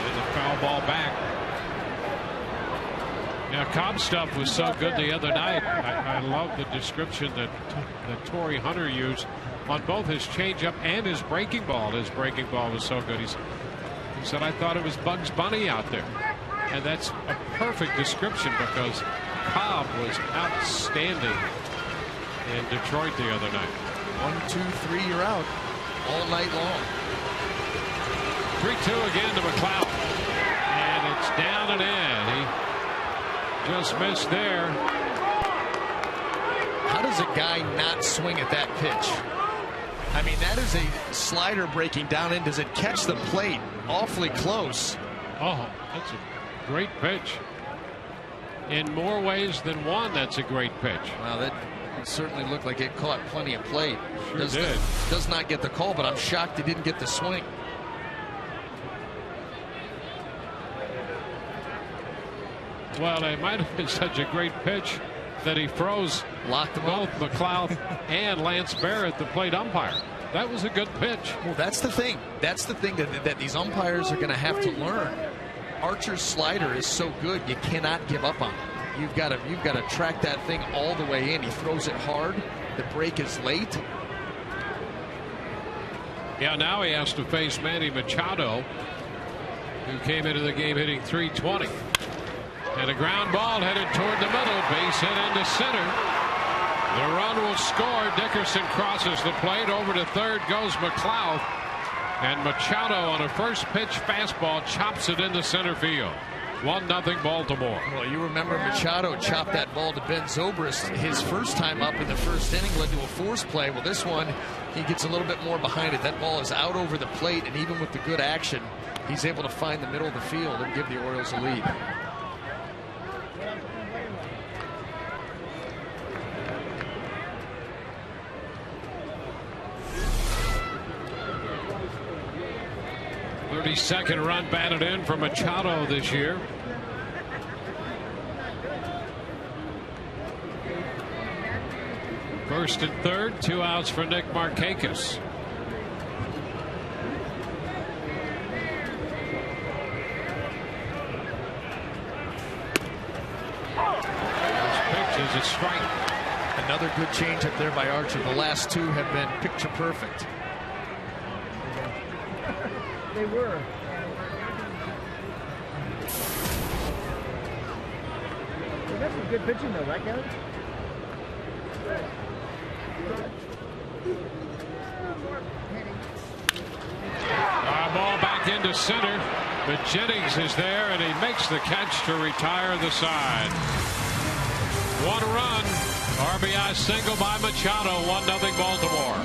[SPEAKER 1] And the foul ball back. Now, Cobb's stuff was so good the other night. I love the description that Torrey Hunter used on both his changeup and his breaking ball. His breaking ball was so good. He said, I thought it was Bugs Bunny out there. And that's a perfect description because Cobb was outstanding in Detroit the other night.
[SPEAKER 5] 1, 2, 3, you're out all night long.
[SPEAKER 1] 3-2 again to McLeod. And it's down and in. He just missed there.
[SPEAKER 5] How does a guy not swing at that pitch? I mean, that is a slider breaking down in. Does it catch the plate? Awfully close.
[SPEAKER 1] Oh, that's a great pitch. In more ways than one, that's a great pitch.
[SPEAKER 5] Wow, that certainly looked like it caught plenty of plate.
[SPEAKER 1] Sure did.
[SPEAKER 5] Does not get the call, but I'm shocked he didn't get the swing.
[SPEAKER 1] Well, it might have been such a great pitch that he froze
[SPEAKER 5] Locked them
[SPEAKER 1] both
[SPEAKER 5] up.
[SPEAKER 1] McLeod and Lance Barrett, the plate umpire. That was a good pitch.
[SPEAKER 5] Well, that's the thing. That's the thing that these umpires are going to have to learn. Archer's slider is so good, you cannot give up on it. You've got to track that thing all the way in. He throws it hard. The break is late.
[SPEAKER 1] Yeah, now he has to face Manny Machado, who came into the game hitting .320. And a ground ball headed toward the middle, base hit into center. The run will score. Dickerson crosses the plate. Over to third goes McLeod. And Machado on a first pitch fastball chops it into center field. 1-0 Baltimore.
[SPEAKER 5] Well, you remember Machado chopped that ball to Ben Zobrist his first time up in the first inning, led to a force play. Well, this one, he gets a little bit more behind it. That ball is out over the plate, and even with the good action, he's able to find the middle of the field and give the Orioles a lead.
[SPEAKER 1] Second run batted in for Machado this year. First and third, 2 outs for Nick Markakis. This pitch is a strike.
[SPEAKER 5] Another good change up there by Archer. The last two have been picture perfect.
[SPEAKER 7] They were. Well, that's some good pitching, though, right, Kevin?
[SPEAKER 1] Ball back into center, but Jennings is there, and he makes the catch to retire the side. 1 run, RBI single by Machado, 1-0 Baltimore.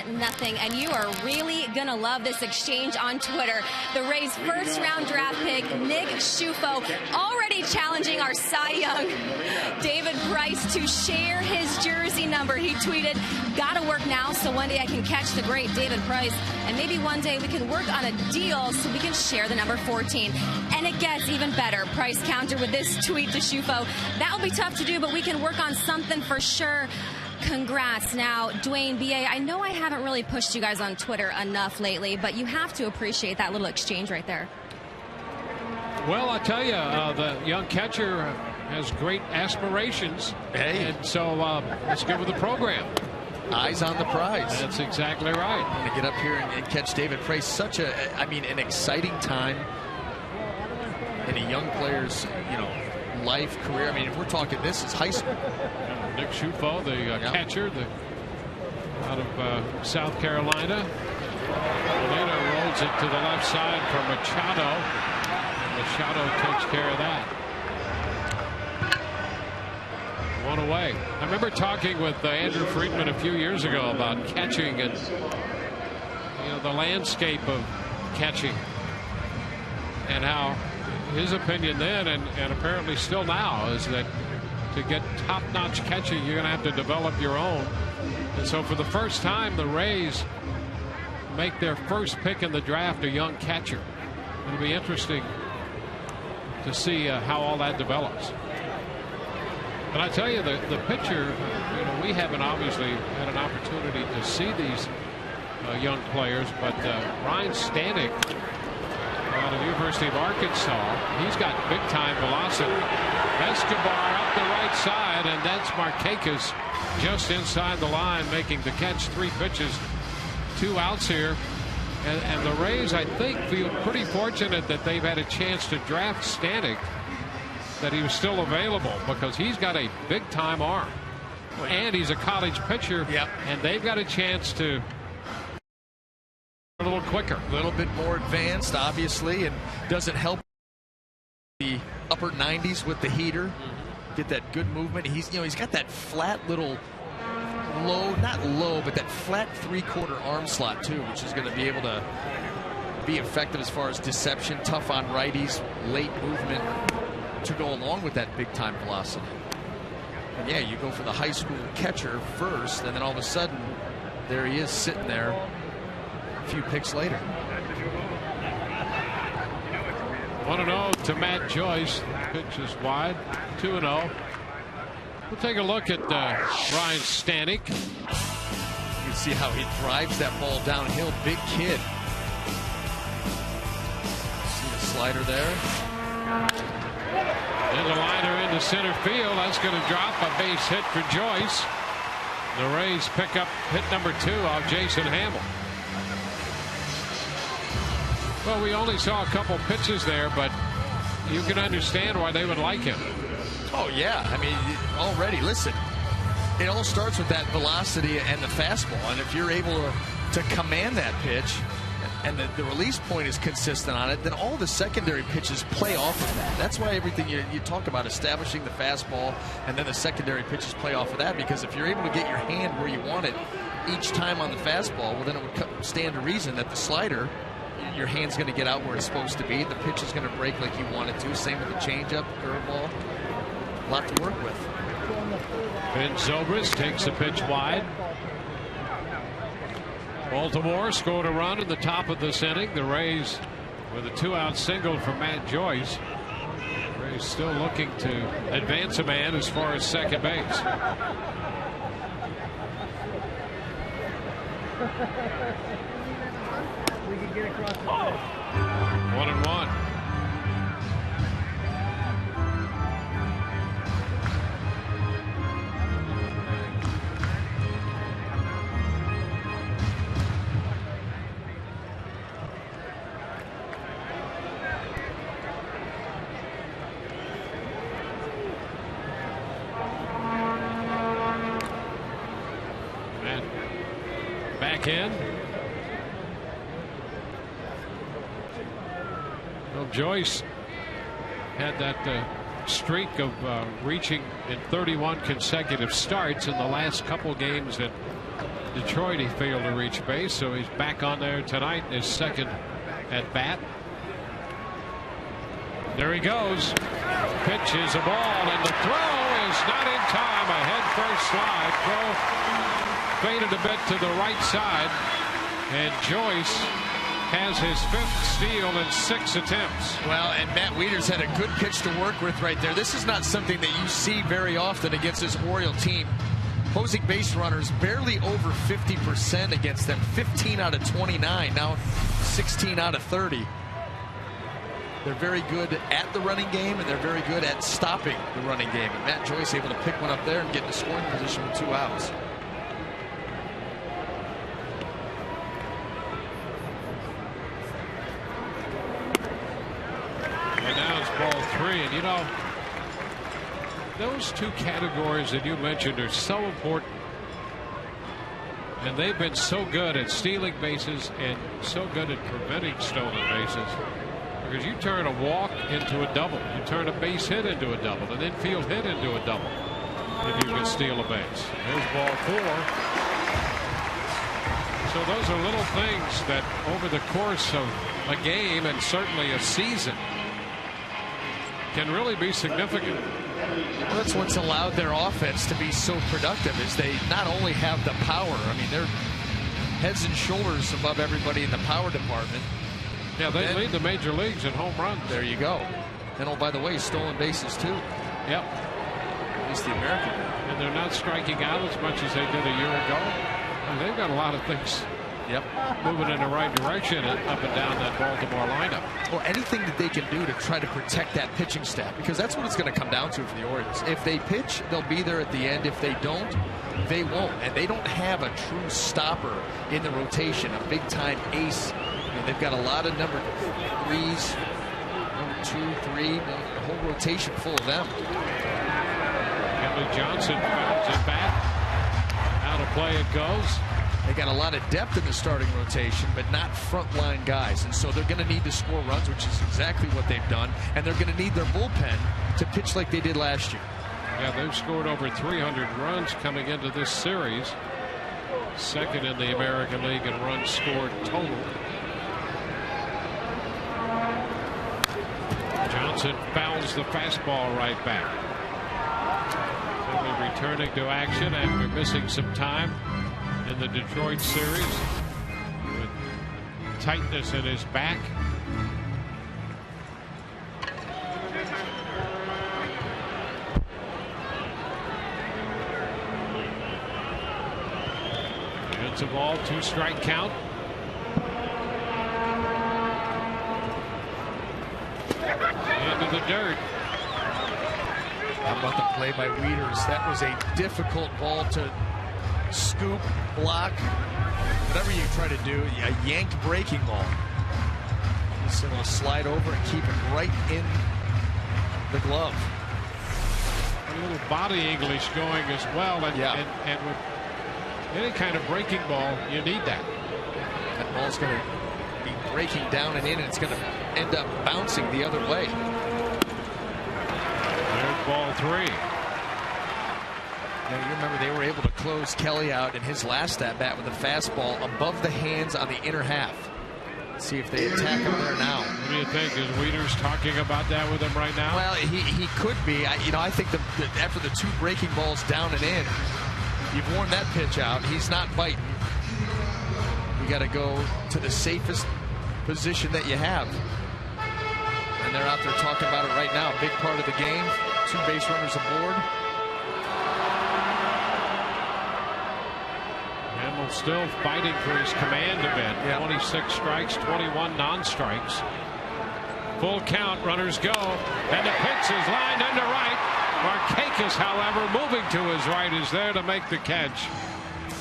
[SPEAKER 8] Nothing, and you are really gonna love this exchange on Twitter. The Rays' first-round draft pick, Nick Schufo, already challenging our Cy Young David Price to share his jersey number. He tweeted, "Gotta work now so one day I can catch the great David Price, and maybe one day we can work on a deal so we can share the number 14." And it gets even better. Price countered with this tweet to Schufo, "That will be tough to do, but we can work on something for sure." Congrats. Now, Dwayne, BA, I know I haven't really pushed you guys on Twitter enough lately, but you have to appreciate that little exchange right there.
[SPEAKER 1] Well, I tell you, the young catcher has great aspirations.
[SPEAKER 5] Hey.
[SPEAKER 1] And so let's get with the program.
[SPEAKER 5] Eyes on the prize.
[SPEAKER 1] That's exactly right.
[SPEAKER 5] To get up here and catch David Price, such an exciting time in a young player's, life, career. I mean, if we're talking, this is high school.
[SPEAKER 1] Nick Schufo, the catcher, out of South Carolina. Molina rolls it to the left side for Machado. Machado takes care of that. 1 away. I remember talking with Andrew Friedman a few years ago about catching and the landscape of catching. and how his opinion then and apparently still now is that to get top-notch catching, you're going to have to develop your own. And so for the first time, the Rays make their first pick in the draft a young catcher. It'll be interesting to see how all that develops. But I tell you, the pitcher, we haven't obviously had an opportunity to see these young players, but Ryan Stanek out of the University of Arkansas, he's got big-time velocity. Escobar up the right side, and that's Markakis just inside the line making the catch. 3 pitches, 2 outs here. And the Rays, I think, feel pretty fortunate that they've had a chance to draft Stanek, that he was still available, because he's got a big-time arm. And he's a college pitcher, and they've got a chance to a little quicker.
[SPEAKER 5] A little bit more advanced, obviously, and doesn't help the upper 90s with the heater. Get that good movement. He's got that flat little low, not low, but that flat 3/4 arm slot too, which is going to be able to be effective as far as deception, tough on righties, late movement to go along with that big time velocity. And yeah, you go for the high school catcher first, and then all of a sudden there he is sitting there a few picks later.
[SPEAKER 1] 1-0 to Matt Joyce. Pitch is wide. 2-0. We'll take a look at Ryan Stanek.
[SPEAKER 5] You can see how he drives that ball downhill. Big kid. See the slider there.
[SPEAKER 1] And the liner into center field. That's going to drop a base hit for Joyce. The Rays pick up hit number 2 off Jason Hamill. Well, we only saw a couple pitches there, but you can understand why they would like him.
[SPEAKER 5] Oh, yeah. I mean, already, listen, it all starts with that velocity and the fastball. And if you're able to command that pitch and the release point is consistent on it, then all the secondary pitches play off of that. That's why everything you talk about, establishing the fastball, and then the secondary pitches play off of that, because if you're able to get your hand where you want it each time on the fastball, well, then it would stand to reason that the slider, your hand's going to get out where it's supposed to be. The pitch is going to break like you want it to. Same with the changeup, curveball. A lot to work with.
[SPEAKER 1] Ben Zobrist takes a pitch wide. Baltimore scored a run in the top of this inning. The Rays with a 2-out single from Matt Joyce. Rays still looking to advance a man as far as second base.
[SPEAKER 7] We can get across the
[SPEAKER 1] 1-1. Back in. Well, Joyce had that streak of reaching in 31 consecutive starts. In the last couple games at Detroit, he failed to reach base, so he's back on there tonight, his second at bat. There he goes. Pitch is a ball, and the throw is not in time. A head-first slide. Throw faded a bit to the right side, and Joyce has his 5th steal in 6 attempts.
[SPEAKER 5] Well, and Matt Wieters had a good pitch to work with right there. This is not something that you see very often against this Oriole team. Opposing base runners barely over 50% against them. 15 out of 29, now 16 out of 30. They're very good at the running game, and they're very good at stopping the running game. And Matt Joyce able to pick one up there and get in a scoring position with 2 outs.
[SPEAKER 1] And now it's ball 3. And you know, those 2 categories that you mentioned are so important. And they've been so good at stealing bases and so good at preventing stolen bases. Because you turn a walk into a double. You turn a base hit into a double. An infield hit into a double. If you can steal a base. There's ball 4. So So those are little things that over the course of a game and certainly a season can really be significant.
[SPEAKER 5] Well, that's what's allowed their offense to be so productive, is they not only have the power, I mean, they're heads and shoulders above everybody in the power department.
[SPEAKER 1] Yeah, they lead the major leagues in home runs.
[SPEAKER 5] There you go. And oh, by the way, stolen bases too.
[SPEAKER 1] Yep.
[SPEAKER 5] At least the American.
[SPEAKER 1] And they're not striking out as much as they did a year ago. And they've got a lot of things moving in the right direction up and down that Baltimore lineup.
[SPEAKER 5] Well, anything that they can do to try to protect that pitching staff, because that's what it's going to come down to for the Orioles. If they pitch, they'll be there at the end. If they don't, they won't. And they don't have a true stopper in the rotation, a big-time ace. I mean, they've got a lot of number 3s, number 2, 3, the whole rotation full of them.
[SPEAKER 1] Henry Johnson fouls it back. Out of play it goes.
[SPEAKER 5] They got a lot of depth in the starting rotation, but not frontline guys. And so they're going to need to score runs, which is exactly what they've done. And they're going to need their bullpen to pitch like they did last year.
[SPEAKER 1] Yeah, they've scored over 300 runs coming into this series. Second in the American League in runs scored total. Johnson fouls the fastball right back. Finally returning to action after missing some time in the Detroit series with tightness in his back. It's a ball, 2-strike count. Into the dirt.
[SPEAKER 5] How about the play by Wieters? That was a difficult ball to scoop, block, whatever you try to do. A yanked breaking ball. Just going to slide over and keep it right in the glove.
[SPEAKER 1] A little body English going as well. And with any kind of breaking ball, you need that.
[SPEAKER 5] That ball's going to be breaking down and in, and it's going to end up bouncing the other way.
[SPEAKER 1] There's ball 3.
[SPEAKER 5] Now, you remember they were able to close Kelly out in his last at-bat with a fastball above the hands on the inner half. Let's see if they attack him there now.
[SPEAKER 1] What do you think? Is Wieters talking about that with him right now?
[SPEAKER 5] Well, he could be. I think after the 2 breaking balls down and in, you've worn that pitch out. He's not biting. You got to go to the safest position that you have. And they're out there talking about it right now. Big part of the game. 2 base runners aboard.
[SPEAKER 1] Hamel still fighting for his command a bit. 26 strikes, 21 non-strikes. Full count, runners go. And the pitch is lined into right. Markakis, however, moving to his right, is there to make the catch.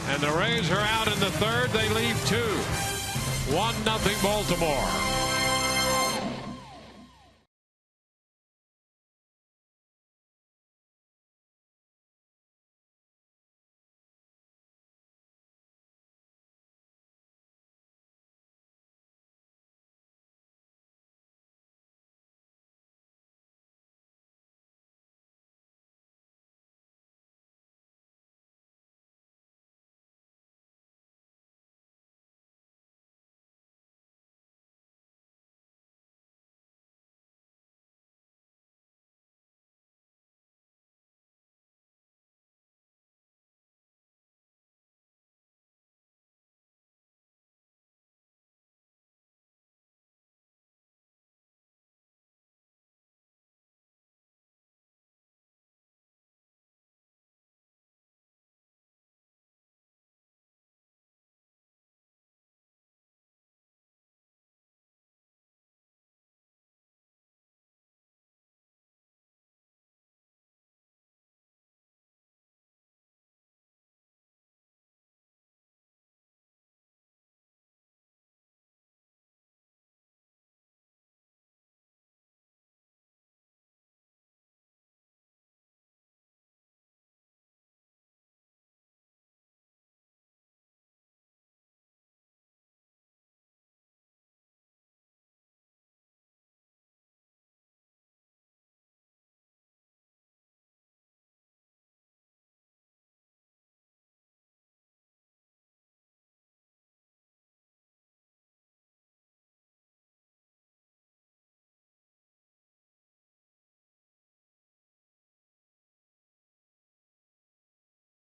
[SPEAKER 1] And the Rays are out in the 3rd. They leave 2. 1-0 Baltimore.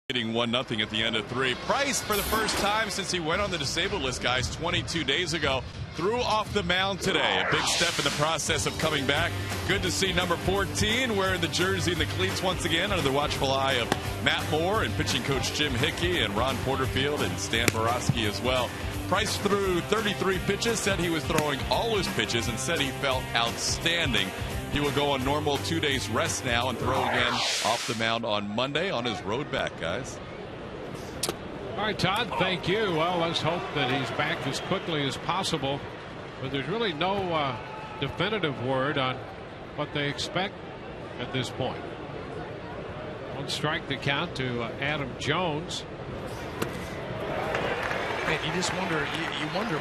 [SPEAKER 3] Hitting 1-0 at the end of 3. Price, for the first time since he went on the disabled list, guys, 22 days ago, threw off the mound today. A big step in the process of coming back. Good to see number 14 wearing the jersey and the cleats once again under the watchful eye of Matt Moore and pitching coach Jim Hickey and Ron Porterfield and Stan Borowski as well. Price threw 33 pitches, said he was throwing all his pitches, and said he felt outstanding. He will go on normal 2 days rest now and throw again off the mound on Monday on his road back, guys.
[SPEAKER 1] All right, Todd, thank you. Well, let's hope that he's back as quickly as possible. But there's really no definitive word on what they expect at this point. One strike to count to Adam Jones.
[SPEAKER 5] Man, you just wonder, you wonder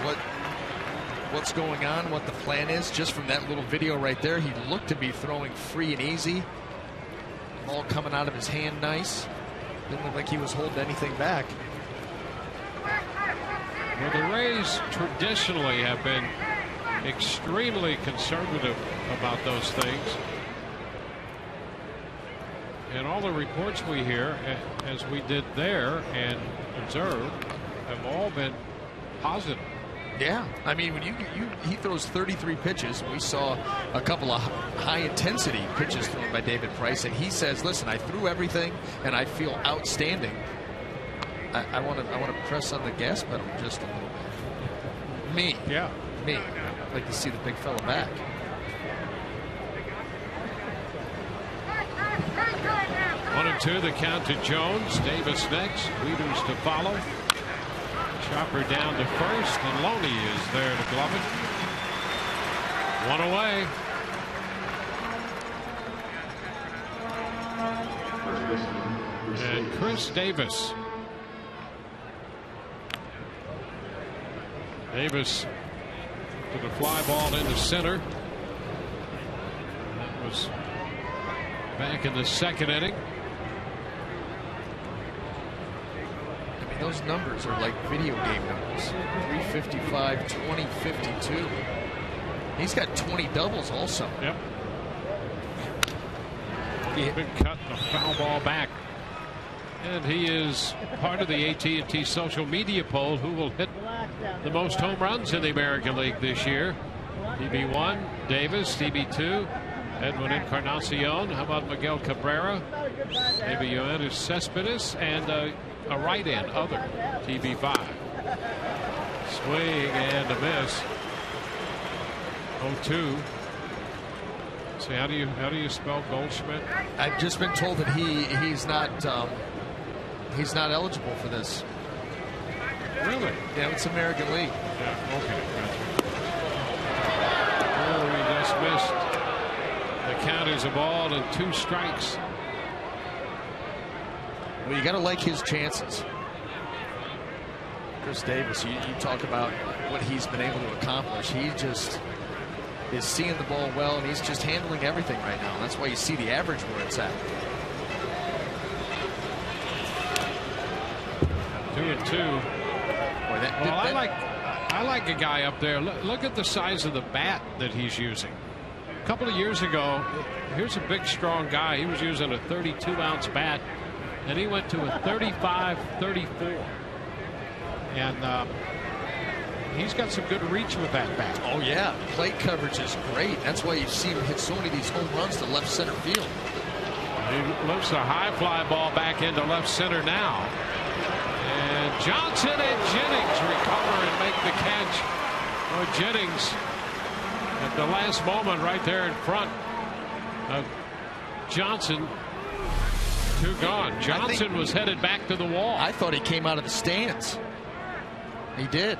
[SPEAKER 5] what's going on, what the plan is. Just from that little video right there, he looked to be throwing free and easy. Ball coming out of his hand nice. Didn't look like he was holding anything back.
[SPEAKER 1] Well, the Rays traditionally have been extremely conservative about those things. And all the reports we hear, as we did there and observed, have all been positive.
[SPEAKER 5] Yeah, I mean, when he throws 33 pitches. We saw a couple of high-intensity pitches thrown by David Price, and he says, "Listen, I threw everything, and I feel outstanding. I want to press on the gas pedal just a little bit." Me, I'd like to see the big fella back.
[SPEAKER 1] One and two, the count to Jones. Davis next. Weeders to follow. Chopper down to first, and Loney is there to glove it. One away. And Chris Davis. Davis to the fly ball into center. That was back in the second inning.
[SPEAKER 5] Those numbers are like video game numbers. 355, 20, 52. He's got 20 doubles also.
[SPEAKER 1] Yep. Big cut and a foul ball back. And he is part of the AT&T social media poll who will hit the most home runs in the American League this year. TB1, Davis, TB2, Edwin Encarnacion. How about Miguel Cabrera? Maybe Yoenis Cespedes, and a right-hand other, TB5. Swing and a miss. 0-2. See, how do you spell Goldschmidt?
[SPEAKER 5] I've just been told that he's not eligible for this.
[SPEAKER 1] Really?
[SPEAKER 5] Yeah, it's American League.
[SPEAKER 1] Yeah. Okay. Gotcha. Oh, we just missed. The count is a ball and 2 strikes.
[SPEAKER 5] Well, you got to like his chances. Chris Davis, you talk about what he's been able to accomplish. He just is seeing the ball well, and he's just handling everything right now. That's why you see the average where it's at.
[SPEAKER 1] 2-2.
[SPEAKER 5] Boy,
[SPEAKER 1] I like a guy up there. Look at the size of the bat that he's using. A couple of years ago, here's a big, strong guy. He was using a 32-ounce bat, and he went to a 35-34. And he's got some good reach with that bat.
[SPEAKER 5] Oh, yeah. Plate coverage is great. That's why you see him hit so many of these home runs to left center field.
[SPEAKER 1] He lifts a high fly ball back into left center now. And Johnson and Jennings recover and make the catch. Well, Jennings at the last moment right there in front of Johnson. 2 gone. Johnson was headed back to the wall.
[SPEAKER 5] I thought he came out of the stands. He did.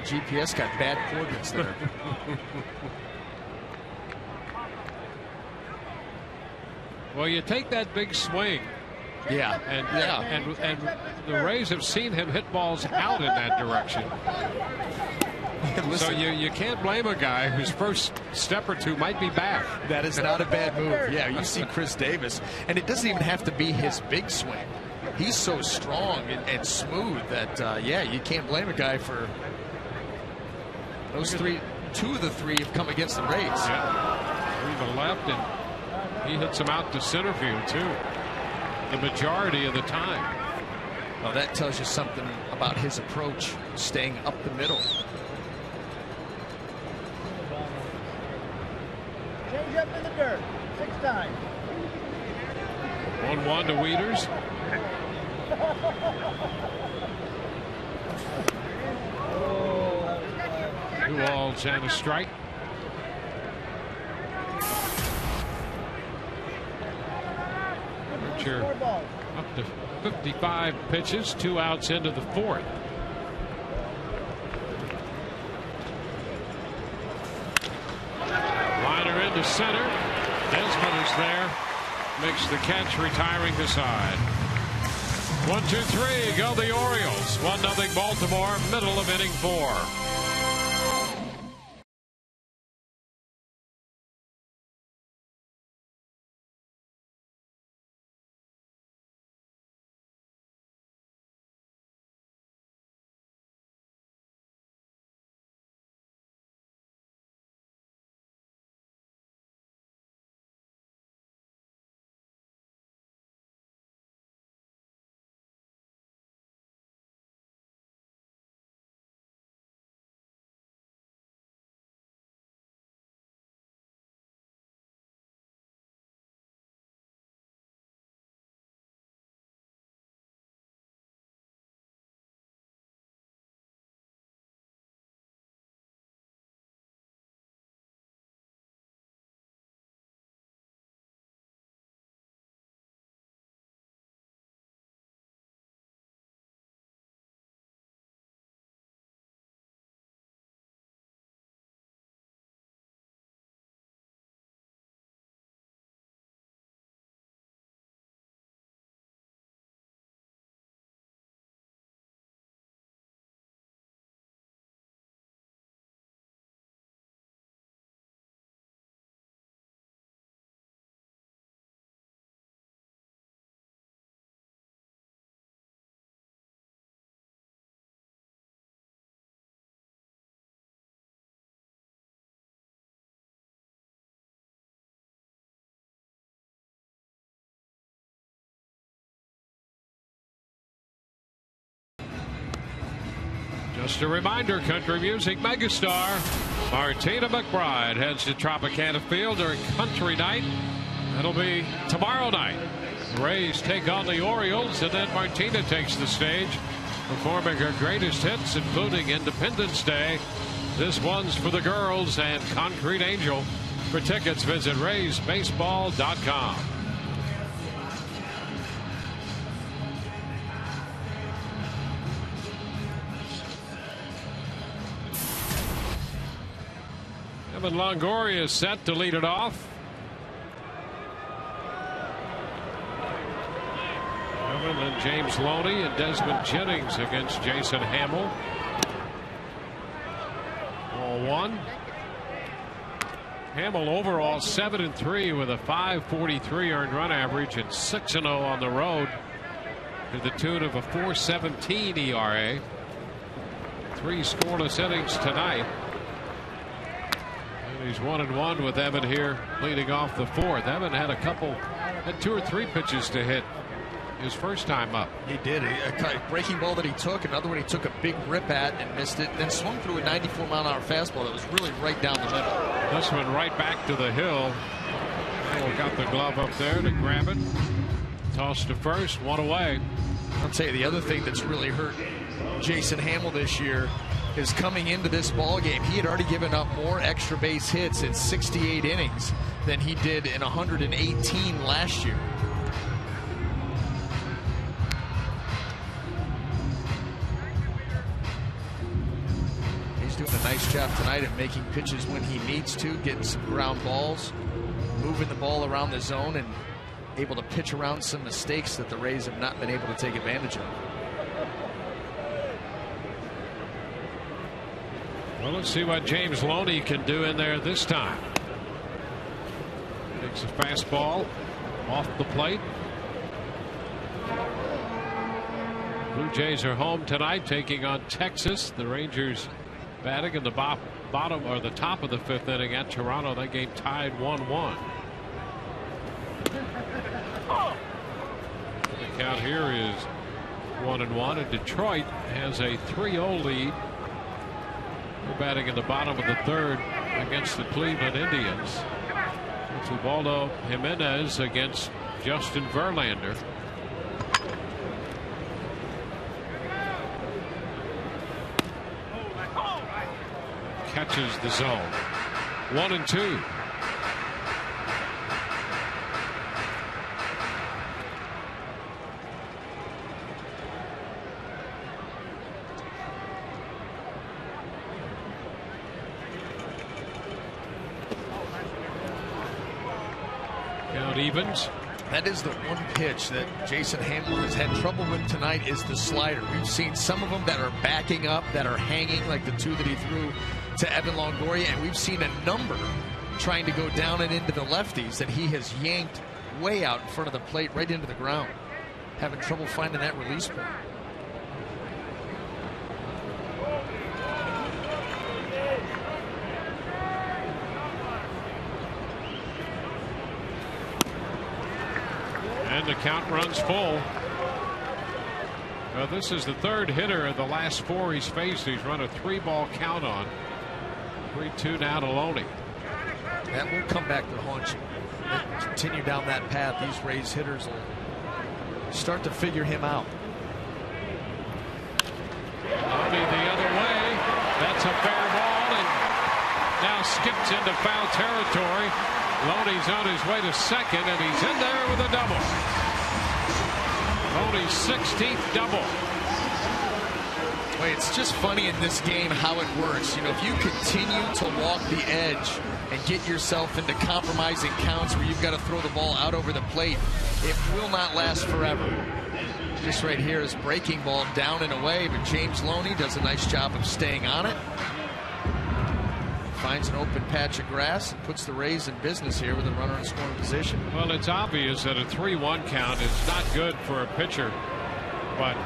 [SPEAKER 5] GPS got bad coordinates there.
[SPEAKER 1] Well, you take that big swing.
[SPEAKER 5] Yeah.
[SPEAKER 1] And the Rays have seen him hit balls out in that direction. So you can't blame a guy whose first step or two might be back.
[SPEAKER 5] That is not a bad move. Yeah, you see Chris Davis, and it doesn't even have to be his big swing. He's so strong and smooth that, yeah, you can't blame a guy for those 3. 2 of the 3 have come against the Rays.
[SPEAKER 1] Yeah. 3 to the left and He hits him out to center field, too, the majority of the time.
[SPEAKER 5] Well, that tells you something about his approach, staying up the middle.
[SPEAKER 7] Change up in the dirt. 6 times.
[SPEAKER 1] 1-1 to Wieters. Two balls and a strike. Archer up to 55 pitches, 2 outs into the 4th. Liner into center. Desmond is there. Makes the catch, retiring the side. 1-2-3, go the Orioles. 1-0 Baltimore, middle of inning 4. Just a reminder, country music megastar Martina McBride heads to Tropicana Field during Country Night. That'll be tomorrow night. The Rays take on the Orioles, and then Martina takes the stage, performing her greatest hits, including Independence Day. This one's for the girls and Concrete Angel. For tickets, visit RaysBaseball.com. Evan Longoria is set to lead it off. Evan and James Loney and Desmond Jennings against Jason Hamill. 0-1. Hamill overall 7-3 with a .543 earned run average and 6-0 on the road, to the tune of a .417 ERA. 3 scoreless innings tonight. He's 1-1 with Evan here leading off the 4th. Evan had 2 or 3 pitches to hit his first time up.
[SPEAKER 5] He did. A breaking ball that he took, another one he took a big rip at and missed it, then swung through a 94-mile-an-hour fastball that was really right down the middle.
[SPEAKER 1] This one right back to the hill. Oh, got the glove up there to grab it. Toss to first, 1 away.
[SPEAKER 5] I'll tell you, the other thing that's really hurt Jason Hamill this year is coming into this ball game, he had already given up more extra base hits in 68 innings than he did in 118 last year. He's doing a nice job tonight at making pitches when he needs to, getting some ground balls, moving the ball around the zone, and able to pitch around some mistakes that the Rays have not been able to take advantage of.
[SPEAKER 1] Well, let's see what James Loney can do in there this time. Takes a fastball off the plate. Blue Jays are home tonight, taking on Texas. The Rangers batting in the bottom or the top of the 5th inning at Toronto. That game tied 1-1. Count here is 1-1, and Detroit has a 3-0 lead. We're batting in the bottom of the third against the Cleveland Indians. It's Ubaldo Jimenez against Justin Verlander. Catches the zone. 1-2. Count evens.
[SPEAKER 5] That is the one pitch that Jason Hammel has had trouble with tonight, is the slider. We've seen some of them that are backing up, that are hanging, like the two that he threw to Evan Longoria, and we've seen a number trying to go down and into the lefties that he has yanked way out in front of the plate, right into the ground. Having trouble finding that release point.
[SPEAKER 1] And the count runs full. Well, this is the third hitter of the last four he's faced. He's run a 3-ball count on. 3-2 now to Loney.
[SPEAKER 5] That will come back to haunt you. They continue down that path. These Rays hitters will start to figure him out.
[SPEAKER 1] Loney the other way. That's a fair ball, and now skips into foul territory. Loney's on his way to second, and he's in there with a double. Loney's 16th double.
[SPEAKER 5] Well, it's just funny in this game how it works. You know, if you continue to walk the edge and get yourself into compromising counts where you've got to throw the ball out over the plate, it will not last forever. This right here is breaking ball down and away, but James Loney does a nice job of staying on it. Finds an open patch of grass and puts the Rays in business here with a runner in scoring position.
[SPEAKER 1] Well, it's obvious that a 3-1 count is not good for a pitcher, but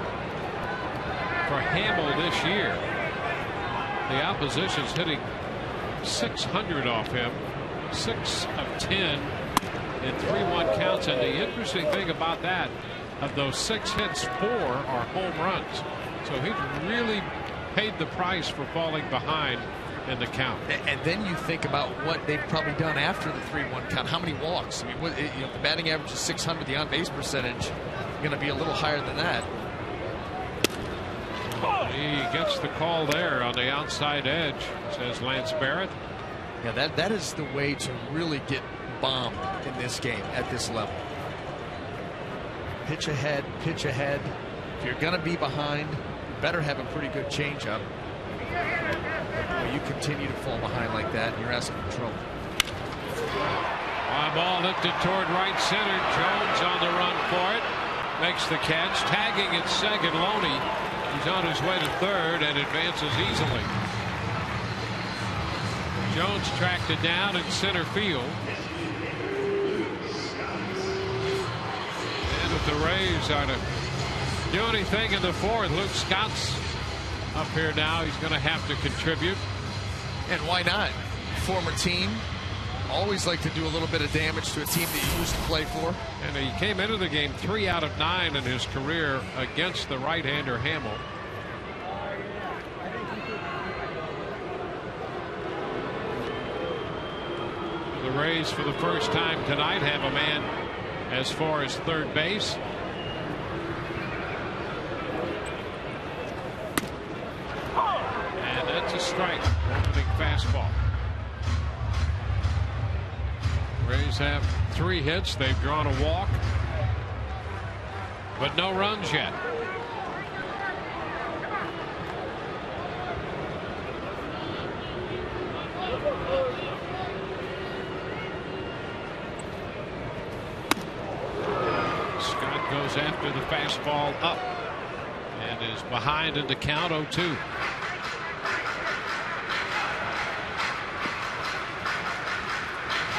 [SPEAKER 1] for Hammel this year, the opposition's hitting .600 off him, 6 of 10 in 3-1 counts. And the interesting thing about that, of those 6 hits, 4 are home runs. So he's really paid the price for falling behind in the count.
[SPEAKER 5] And then you think about what they've probably done after the 3-1 count. How many walks? I mean, you know, the batting average is .600. The on-base percentage going to be a little higher than that.
[SPEAKER 1] He gets the call there on the outside edge, says Lance Barrett.
[SPEAKER 5] Yeah, that is the way to really get bombed in this game at this level. Pitch ahead, pitch ahead. If you're going to be behind, you better have a pretty good changeup. Boy, you continue to fall behind like that, and you're asking for trouble.
[SPEAKER 1] Fly ball lifted toward right center. Jones on the run for it. Makes the catch. Tagging at second, Loney. He's on his way to third and advances easily. Jones tracked it down in center field. And if the Rays are to do anything in the fourth, Luke Scott's up here now. He's going to have to contribute.
[SPEAKER 5] And why not? Former team. Always like to do a little bit of damage to a team that you used to play for.
[SPEAKER 1] And he came into the game 3 out of 9 in his career against the right-hander Hammel. The Rays, for the first time tonight, have a man as far as third base. And that's a strike. Opening fastball. Rays have 3 hits. They've drawn a walk, but no runs yet. Scott goes after the fastball up and is behind in the count. 0-2.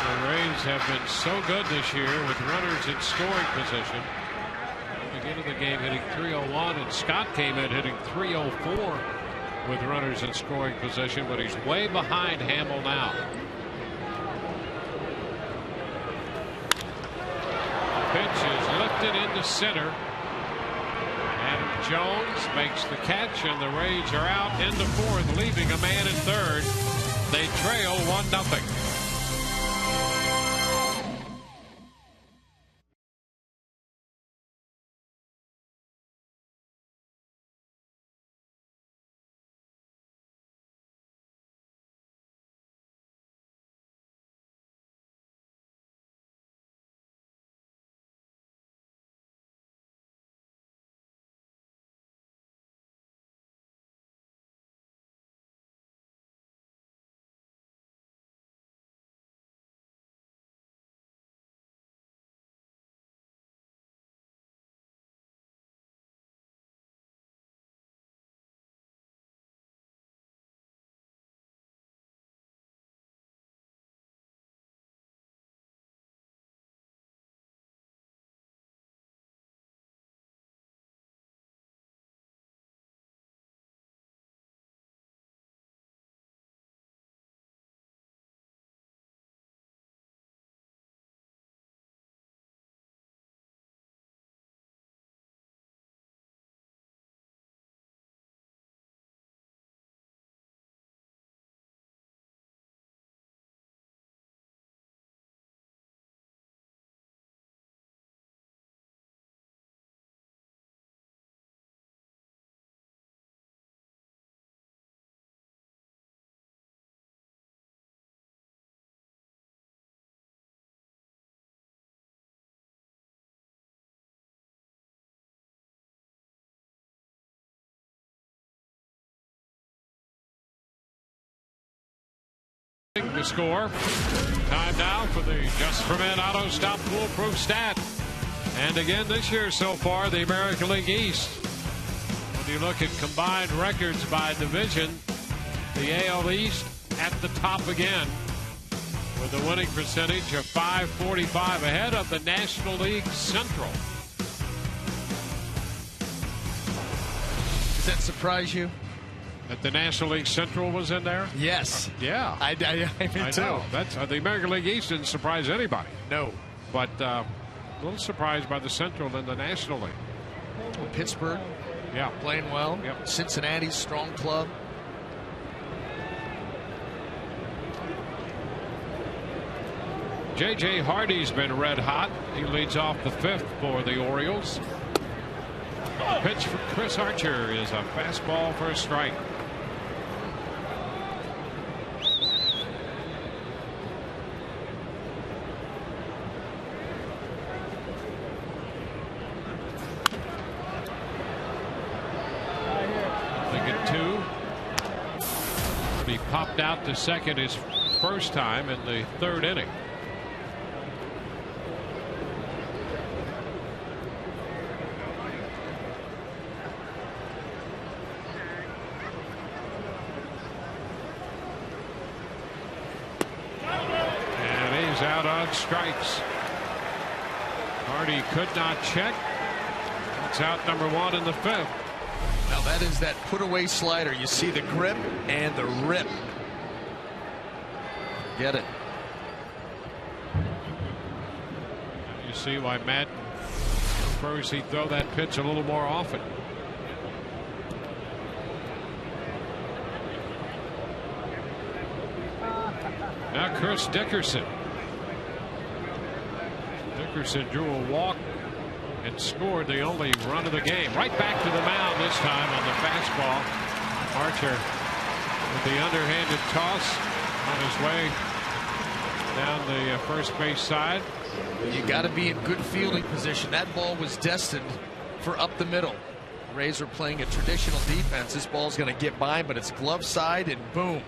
[SPEAKER 1] The Rays have been so good this year with runners in scoring position. At the beginning of the game hitting .301, and Scott came in hitting .304 with runners in scoring position, but he's way behind Hammel now. Pitch is lifted Lifted into center. Adam Jones makes the catch, and the Rays are out into fourth, leaving a man in third. They trail 1-0. The score. Time now for the Just for Men Auto Stop Foolproof Stat. And again this year so far, the American League East. When you look at combined records by division, the AL East at the top again with a winning percentage of .545 ahead of the National League Central.
[SPEAKER 5] Does that surprise you?
[SPEAKER 1] That the National League Central was in there?
[SPEAKER 5] Yes.
[SPEAKER 1] Yeah.
[SPEAKER 5] I
[SPEAKER 1] know. That's the American League East didn't surprise anybody.
[SPEAKER 5] No.
[SPEAKER 1] But a little surprised by the Central and the National League.
[SPEAKER 5] Well, Pittsburgh.
[SPEAKER 1] Yeah.
[SPEAKER 5] Playing well.
[SPEAKER 1] Yep.
[SPEAKER 5] Cincinnati's strong club.
[SPEAKER 1] J.J. Hardy's been red hot. He leads off the fifth for the Orioles. The pitch from Chris Archer is a fastball for a strike. He popped out to second his first time in the third inning. And he's out on strikes. Hardy could not check. That's out number one in the fifth.
[SPEAKER 5] Now that is that put away slider. You see the grip and the rip. Get it.
[SPEAKER 1] You see why Matt prefers he throw that pitch a little more often. Now Chris Dickerson. Dickerson drew a walk and scored the only run of the game. Right back to the mound this time on the fastball. Archer with the underhanded toss on his way down the first base side.
[SPEAKER 5] You got to be in good fielding position. That ball was destined for up the middle. Rays are playing a traditional defense. This ball's going to get by, but it's glove side and boom.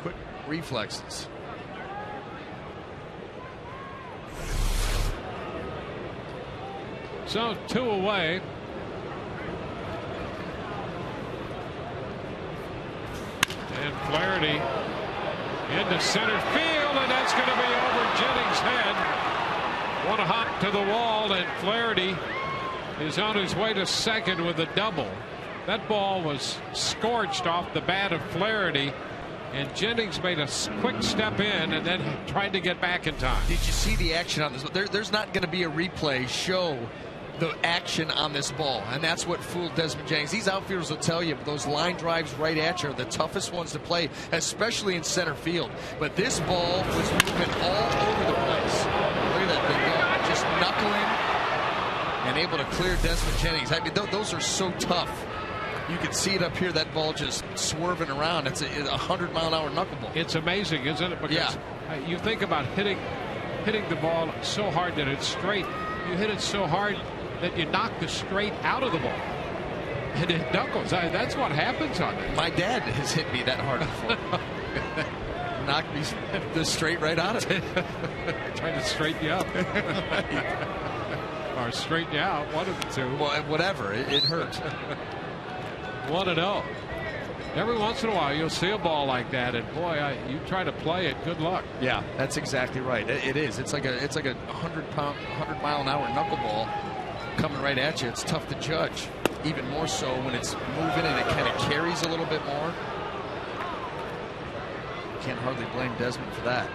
[SPEAKER 5] Quick reflexes.
[SPEAKER 1] So 2 away. And Flaherty into center field, and that's going to be over Jennings' head. One hop to the wall, and Flaherty is on his way to second with a double. That ball was scorched off the bat of Flaherty And Jennings made a quick step in and then tried to get back in time.
[SPEAKER 5] Did you see the action on this? There's not going to be a replay show the action on this ball, and that's what fooled Desmond Jennings. These outfielders will tell you those line drives right at you are the toughest ones to play, especially in center field. But this ball was moving all over the place. Look at that thing going, just knuckling and able to clear Desmond Jennings. I mean, those are so tough. You can see it up here, that ball just swerving around. It's a 100-mile-an-hour knuckleball.
[SPEAKER 1] It's amazing, isn't it? Because you think about hitting the ball so hard that it's straight. You hit it so hard that you knock the straight out of the ball. And it knuckles. That's what happens on it.
[SPEAKER 5] My dad has hit me that hard before. Knocked me the straight right out of it.
[SPEAKER 1] Trying to straighten you up. Or straighten you out. One of the two.
[SPEAKER 5] Well, whatever. It hurts.
[SPEAKER 1] 1-0. Every once in a while you'll see a ball like that, and boy, you try to play it, good luck.
[SPEAKER 5] Yeah, that's exactly right. It is. It's like a 100-mile-an-hour knuckleball coming right at you. It's tough to judge, even more so when it's moving and it kind of carries a little bit more. Can't hardly blame Desmond for that.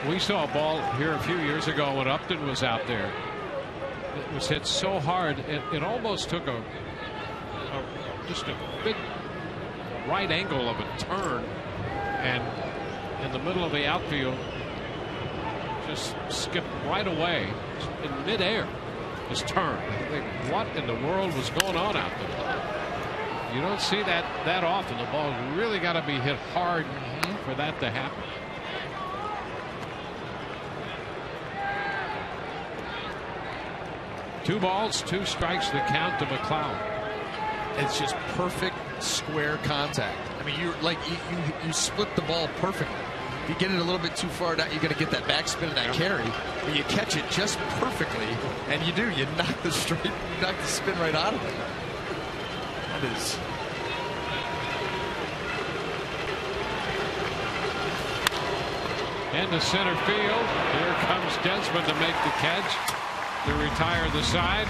[SPEAKER 1] We saw a ball here a few years ago when Upton was out there. It was hit so hard it almost took just a big right angle of a turn, and in the middle of the outfield just skipped right away in midair. Just turned. I think, what in the world was going on out there? You don't see that often. The ball's really got to be hit hard for that to happen. Two balls, 2 strikes, the count to McLeod.
[SPEAKER 5] It's just perfect square contact. I mean, you split the ball perfectly. If you get it a little bit too far down, you're going to get that backspin and that carry. But you catch it just perfectly, and you do. You knock the spin right out of it. That is.
[SPEAKER 1] Into center field. Here comes Desmond to make the catch, to retire the side.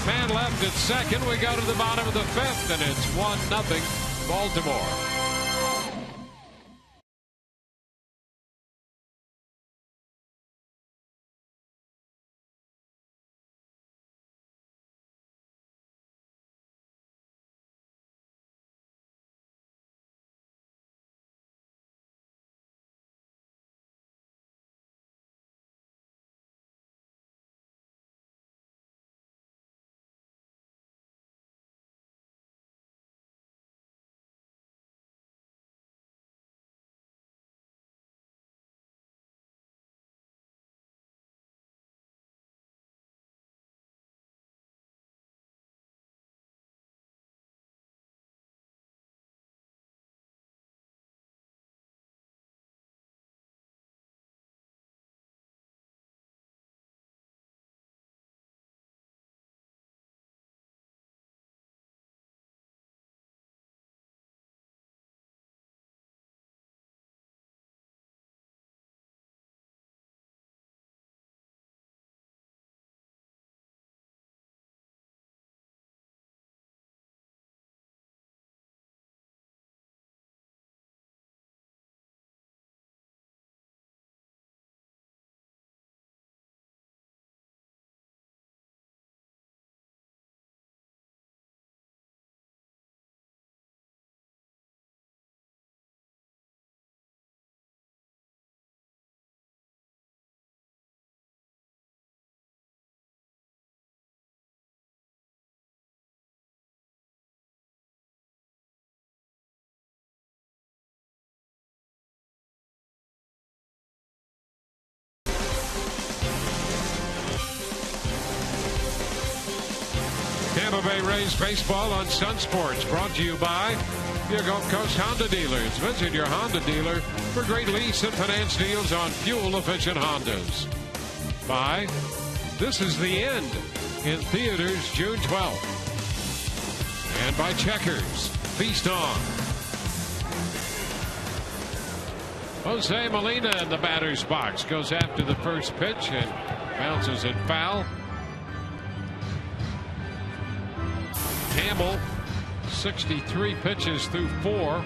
[SPEAKER 1] Man left at second. We go to the bottom of the 5th, and it's 1-0 Baltimore. Tampa Bay Rays baseball on Sun Sports, brought to you by your Gulf Coast Honda dealers. Visit your Honda dealer for great lease and finance deals on fuel-efficient Hondas. By This Is the End in theaters June 12th. And by Checkers. Feast on. Jose Molina in the batter's box goes after the first pitch and bounces it foul. Campbell 63 pitches through 4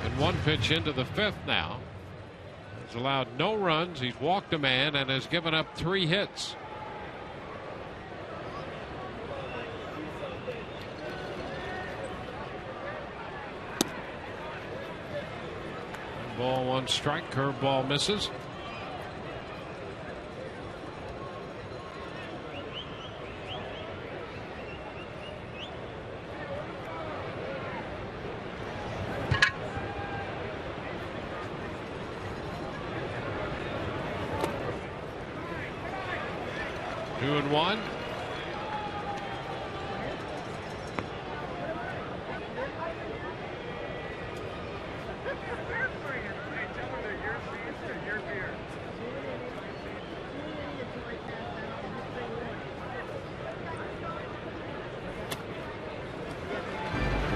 [SPEAKER 1] and 1 pitch into the 5th now. He's allowed no runs. He's walked a man and has given up 3 hits. Ball 1 strike. Curveball misses. Two and one.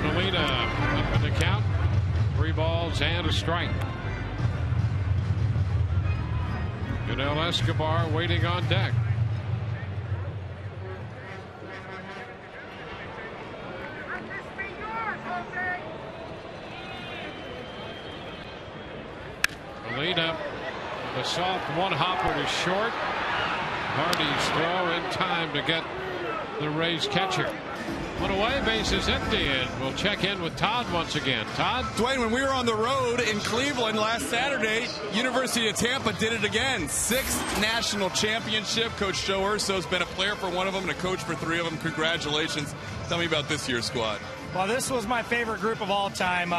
[SPEAKER 1] Molina up in the count. 3 balls and a strike. Fidel Escobar waiting on deck. Molina, the soft 1-hopper to short. Hardy's throw in time to get the Rays catcher. 1 away, bases empty, and we'll check in with Todd once again. Todd?
[SPEAKER 3] Dwayne, when we were on the road in Cleveland last Saturday, University of Tampa did it again. 6th national championship. Coach Joe Urso's been a player for 1 of them and a coach for 3 of them. Congratulations. Tell me about this year's squad.
[SPEAKER 9] Well, this was my favorite group of all time.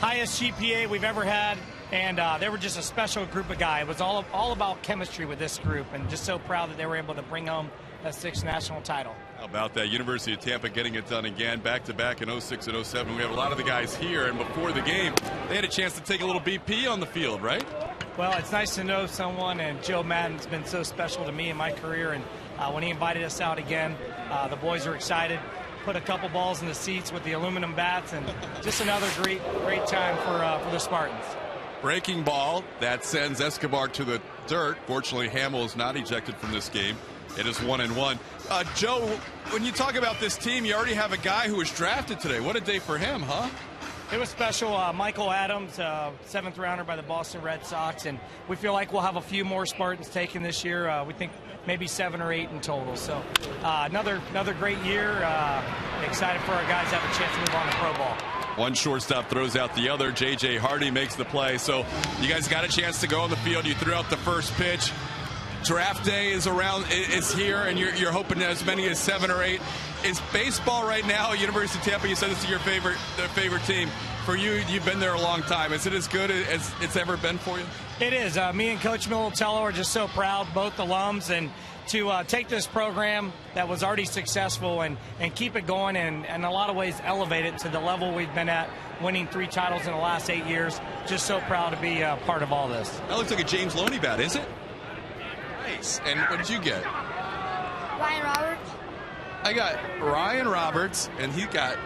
[SPEAKER 9] Highest GPA we've ever had. And they were just a special group of guys. It was all about chemistry with this group, and just so proud that they were able to bring home that 6th national title.
[SPEAKER 3] How about that? University of Tampa getting it done again, back-to-back in 06 and 07. We have a lot of the guys here, and before the game, they had a chance to take a little BP on the field, right?
[SPEAKER 9] Well, it's nice to know someone, and Joe Madden's been so special to me in my career, and when he invited us out again, the boys are excited. Put a couple balls in the seats with the aluminum bats, and just another great time for the Spartans.
[SPEAKER 3] Breaking ball that sends Escobar to the dirt. Fortunately, Hamill is not ejected from this game. It is 1-1. Joe, when you talk about this team, you already have a guy who was drafted today. What a day for him, huh?
[SPEAKER 9] It was special. Michael Adams, 7th rounder by the Boston Red Sox, and we feel like we'll have a few more Spartans taken this year. We think maybe 7 or 8 in total. So another great year. Excited for our guys to have a chance to move on to pro ball.
[SPEAKER 3] One shortstop throws out the other. J.J. Hardy makes the play. So you guys got a chance to go on the field. You threw out the first pitch. Draft day is here, and you're hoping as many as 7 or 8. Is baseball right now, University of Tampa, you said this is your favorite team. For you, you've been there a long time. Is it as good as it's ever been for you?
[SPEAKER 9] It is. Me and Coach Militello are just so proud, both alums, and to take this program that was already successful and keep it going and in a lot of ways elevate it to the level we've been at, winning 3 titles in the last 8 years. Just so proud to be part of all this.
[SPEAKER 3] That looks like a James Loney bat, is it? Nice. And what did you get?
[SPEAKER 10] Ryan Roberts.
[SPEAKER 3] I got Ryan Roberts, and he got...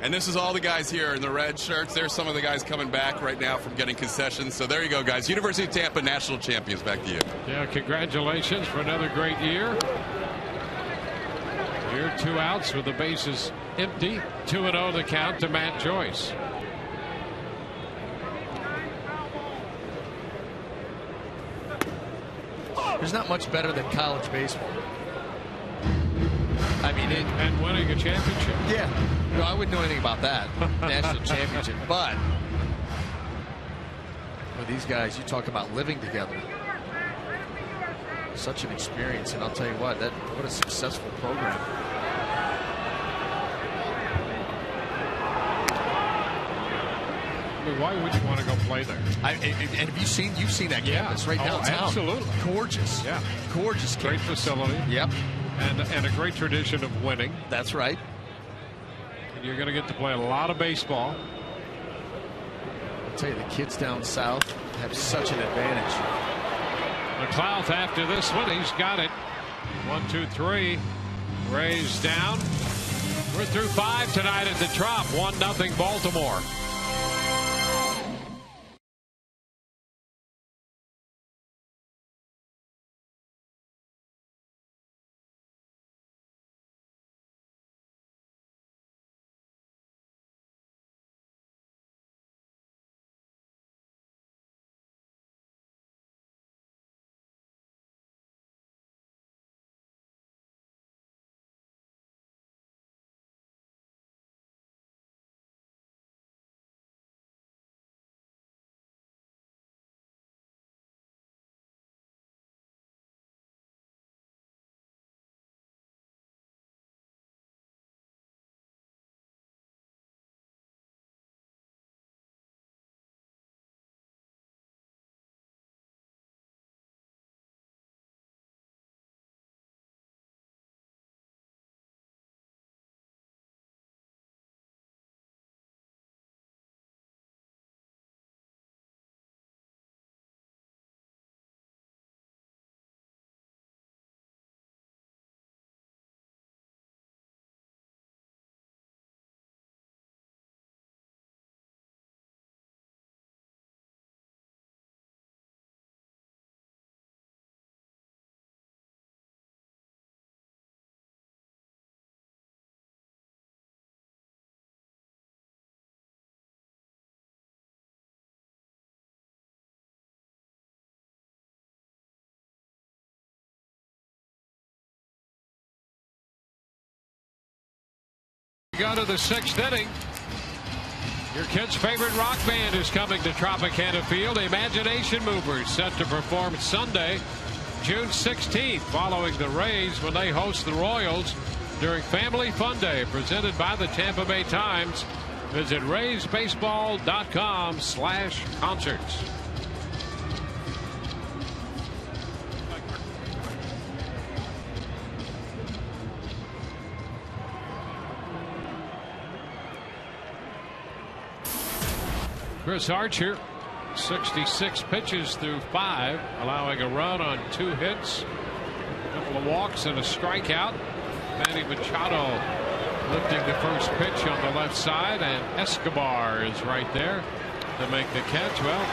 [SPEAKER 3] And this is all the guys here in the red shirts. There's some of the guys coming back right now from getting concessions. So there you go, guys. University of Tampa national champions. Back to you.
[SPEAKER 1] Yeah, congratulations for another great year. Here, 2 outs with the bases empty. 2-0 the count to Matt Joyce.
[SPEAKER 5] There's not much better than college baseball. I mean,
[SPEAKER 1] and winning a championship.
[SPEAKER 5] Yeah. No, I wouldn't know anything about that. National championship. But with these guys, you talk about living together. Such an experience. And I'll tell you what a successful program.
[SPEAKER 1] I mean, why would you want to go play there?
[SPEAKER 5] And have you've seen that campus right downtown?
[SPEAKER 1] Absolutely.
[SPEAKER 5] Gorgeous.
[SPEAKER 1] Yeah.
[SPEAKER 5] Gorgeous
[SPEAKER 1] Great
[SPEAKER 5] campus.
[SPEAKER 1] facility.
[SPEAKER 5] Yep.
[SPEAKER 1] And a great tradition of winning.
[SPEAKER 5] That's right.
[SPEAKER 1] And you're going to get to play a lot of baseball.
[SPEAKER 5] I'll tell you, the kids down south have such an advantage.
[SPEAKER 1] McLeod after this one, he's got it. 1, 2, 3. Rays down. We're through 5 tonight at the Trop. 1-0 Baltimore. Go to the 6th inning. Your kid's favorite rock band is coming to Tropicana Field. Imagination Movers set to perform Sunday, June 16th, following the Rays when they host the Royals during Family Fun Day, presented by the Tampa Bay Times. Visit RaysBaseball.com/concerts. Chris Archer, 66 pitches through 5, allowing a run on 2 hits, a couple of walks and a strikeout. Manny Machado lifting the first pitch on the left side, and Escobar is right there to make the catch. Well,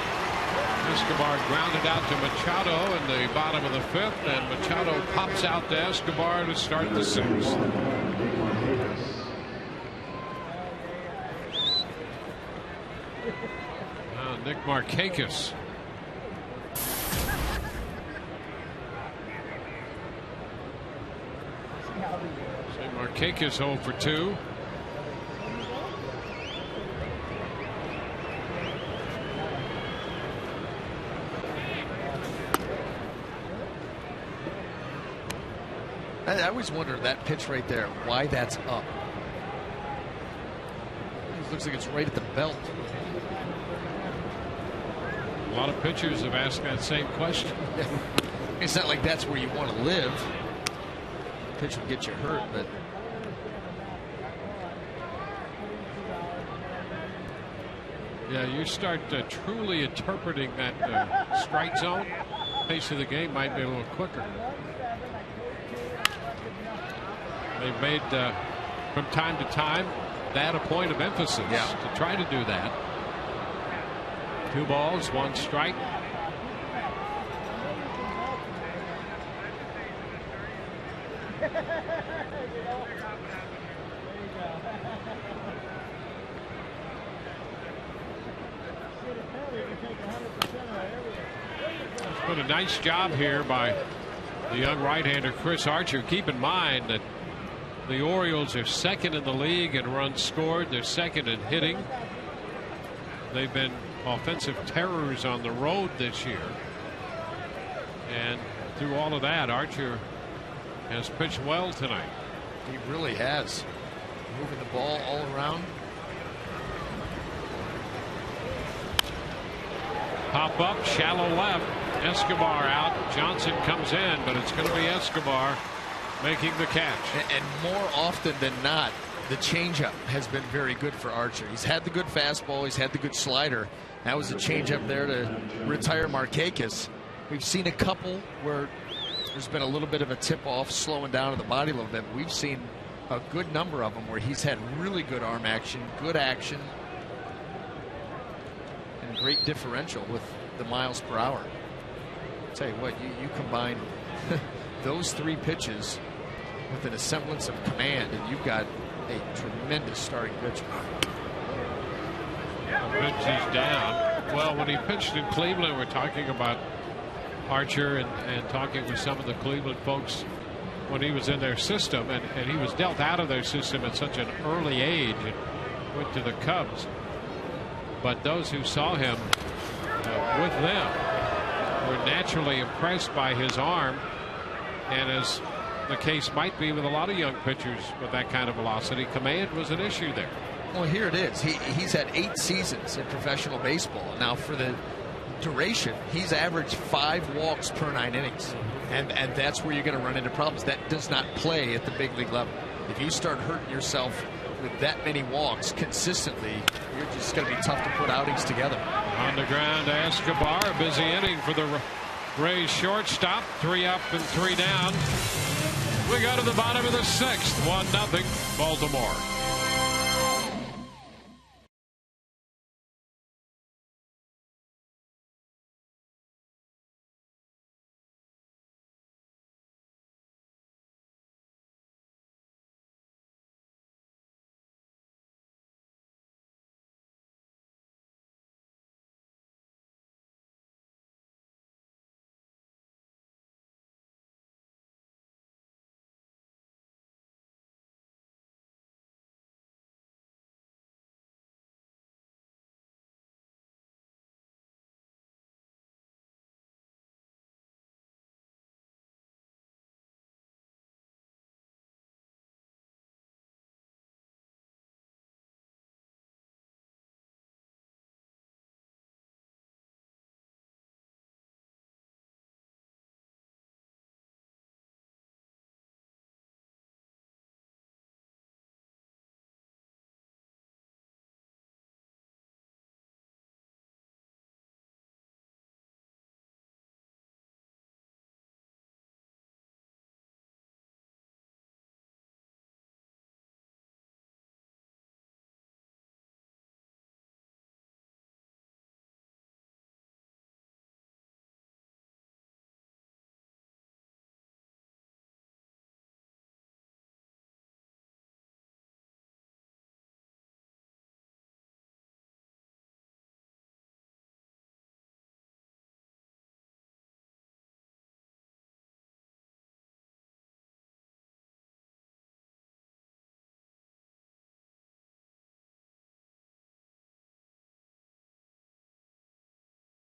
[SPEAKER 1] Escobar grounded out to Machado in the bottom of the 5th, and Machado pops out to Escobar to start the 6th. Nick Markakis. Markakis 0 for 2.
[SPEAKER 5] I always wonder that pitch right there, why that's up. It looks like it's right at the belt.
[SPEAKER 1] A lot of pitchers have asked that same question.
[SPEAKER 5] It's not like that's where you want to live. Pitch will get you hurt, but
[SPEAKER 1] yeah, you start truly interpreting that strike zone. Pace of the game might be a little quicker. They've made from time to time that a point of emphasis to try to do that. 2 balls, 1 strike. It's been a nice job here by the young right-hander Chris Archer. Keep in mind that the Orioles are 2nd in the league in runs scored. They're 2nd in hitting. They've been offensive terrors on the road this year, and through all of that, Archer has pitched well tonight.
[SPEAKER 5] He really has, moving the ball all around.
[SPEAKER 1] Pop up, shallow left. Escobar out. Johnson comes in, but it's going to be Escobar making the catch.
[SPEAKER 5] And more often than not, the changeup has been very good for Archer. He's had the good fastball. He's had the good slider. That was a changeup there to retire Markakis. We've seen a couple where there's been a little bit of a tip-off, slowing down of the body a little bit. We've seen a good number of them where he's had really good arm action, good action, and great differential with the miles per hour. I'll tell you what, you combine those 3 pitches with a semblance of command, and you've got a tremendous starting pitcher.
[SPEAKER 1] Pitch is down. Well, when he pitched in Cleveland, we're talking about Archer and talking with some of the Cleveland folks when he was in their system, and he was dealt out of their system at such an early age and went to the Cubs. But those who saw him with them were naturally impressed by his arm, and as the case might be with a lot of young pitchers with that kind of velocity, command was an issue there.
[SPEAKER 5] Well, here it is. He's had 8 seasons in professional baseball. Now, for the duration, he's averaged 5 walks per 9 innings. And that's where you're going to run into problems. That does not play at the big league level. If you start hurting yourself with that many walks consistently, you're just going to be tough to put outings together.
[SPEAKER 1] On the ground, Escobar, a busy inning for the Rays shortstop. 3 up and 3 down. We go to the bottom of the 6th. 1-0 Baltimore.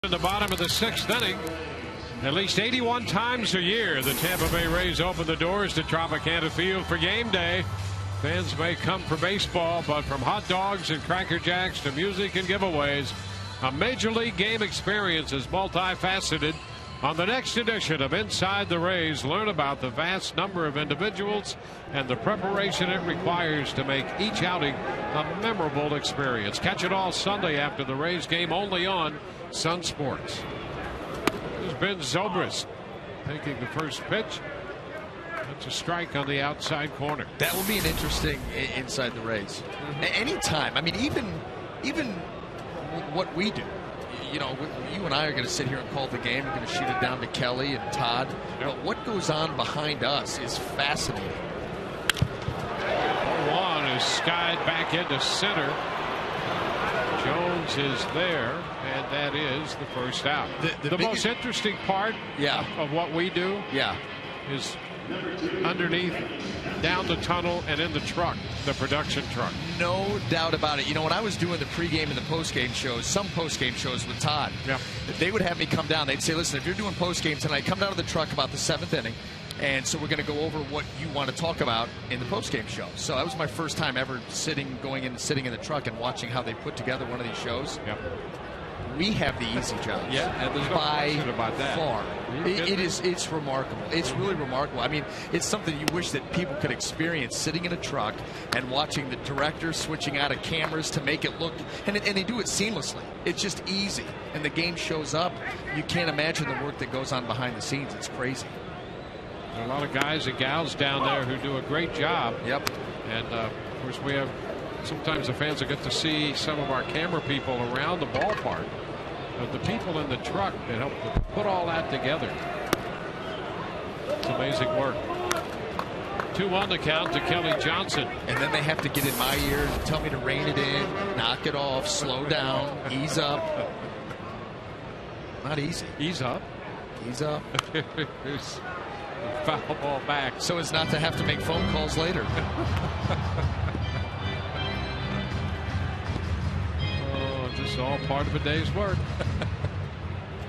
[SPEAKER 1] In the bottom of the 6th inning, at least 81 times a year, the Tampa Bay Rays open the doors to Tropicana Field for game day. Fans may come for baseball, but from hot dogs and Cracker Jacks to music and giveaways, a Major League game experience is multifaceted. On the next edition of Inside the Rays, learn about the vast number of individuals and the preparation it requires to make each outing a memorable experience. Catch it all Sunday after the Rays game, only on Sun Sports. There's Ben Zobrist taking the first pitch. That's a strike on the outside corner.
[SPEAKER 5] That will be an interesting Inside the Rays. Anytime. I mean, even what we do. You know, you and I are going to sit here and call the game. We're going to shoot it down to Kelly and Todd. Yep. But what goes on behind us is fascinating.
[SPEAKER 1] 0-1 is skied back into center. Jones is there, and that is the first out. The most interesting part of what we do is underneath, down the tunnel, and in the truck, the production truck.
[SPEAKER 5] No doubt about it. You know, when I was doing the pregame and the postgame shows, some postgame shows with Todd, they would have me come down. They'd say, listen, if you're doing postgame tonight, come down to the truck about the 7th inning. And so we're going to go over what you want to talk about in the postgame show. So that was my first time ever sitting in the truck and watching how they put together one of these shows.
[SPEAKER 1] Yep.
[SPEAKER 5] We have the easy job.
[SPEAKER 1] Yeah, and there's no question about that.
[SPEAKER 5] Far. It's remarkable. It's really remarkable. I mean, it's something you wish that people could experience, sitting in a truck and watching the director switching out of cameras to make it look, and they do it seamlessly. It's just easy. And the game shows up. You can't imagine the work that goes on behind the scenes. It's crazy.
[SPEAKER 1] There are a lot of guys and gals down there who do a great job.
[SPEAKER 5] Yep.
[SPEAKER 1] And of course, we have sometimes the fans will get to see some of our camera people around the ballpark. But the people in the truck that help to put all that together. It's amazing work. 2-1 the count to Kelly Johnson.
[SPEAKER 5] And then they have to get in my ear and tell me to rein it in, knock it off, slow down, ease up. Not easy.
[SPEAKER 1] Ease up.
[SPEAKER 5] Ease up.
[SPEAKER 1] There's a foul ball back.
[SPEAKER 5] So as not to have to make phone calls later.
[SPEAKER 1] Just all part of a day's work.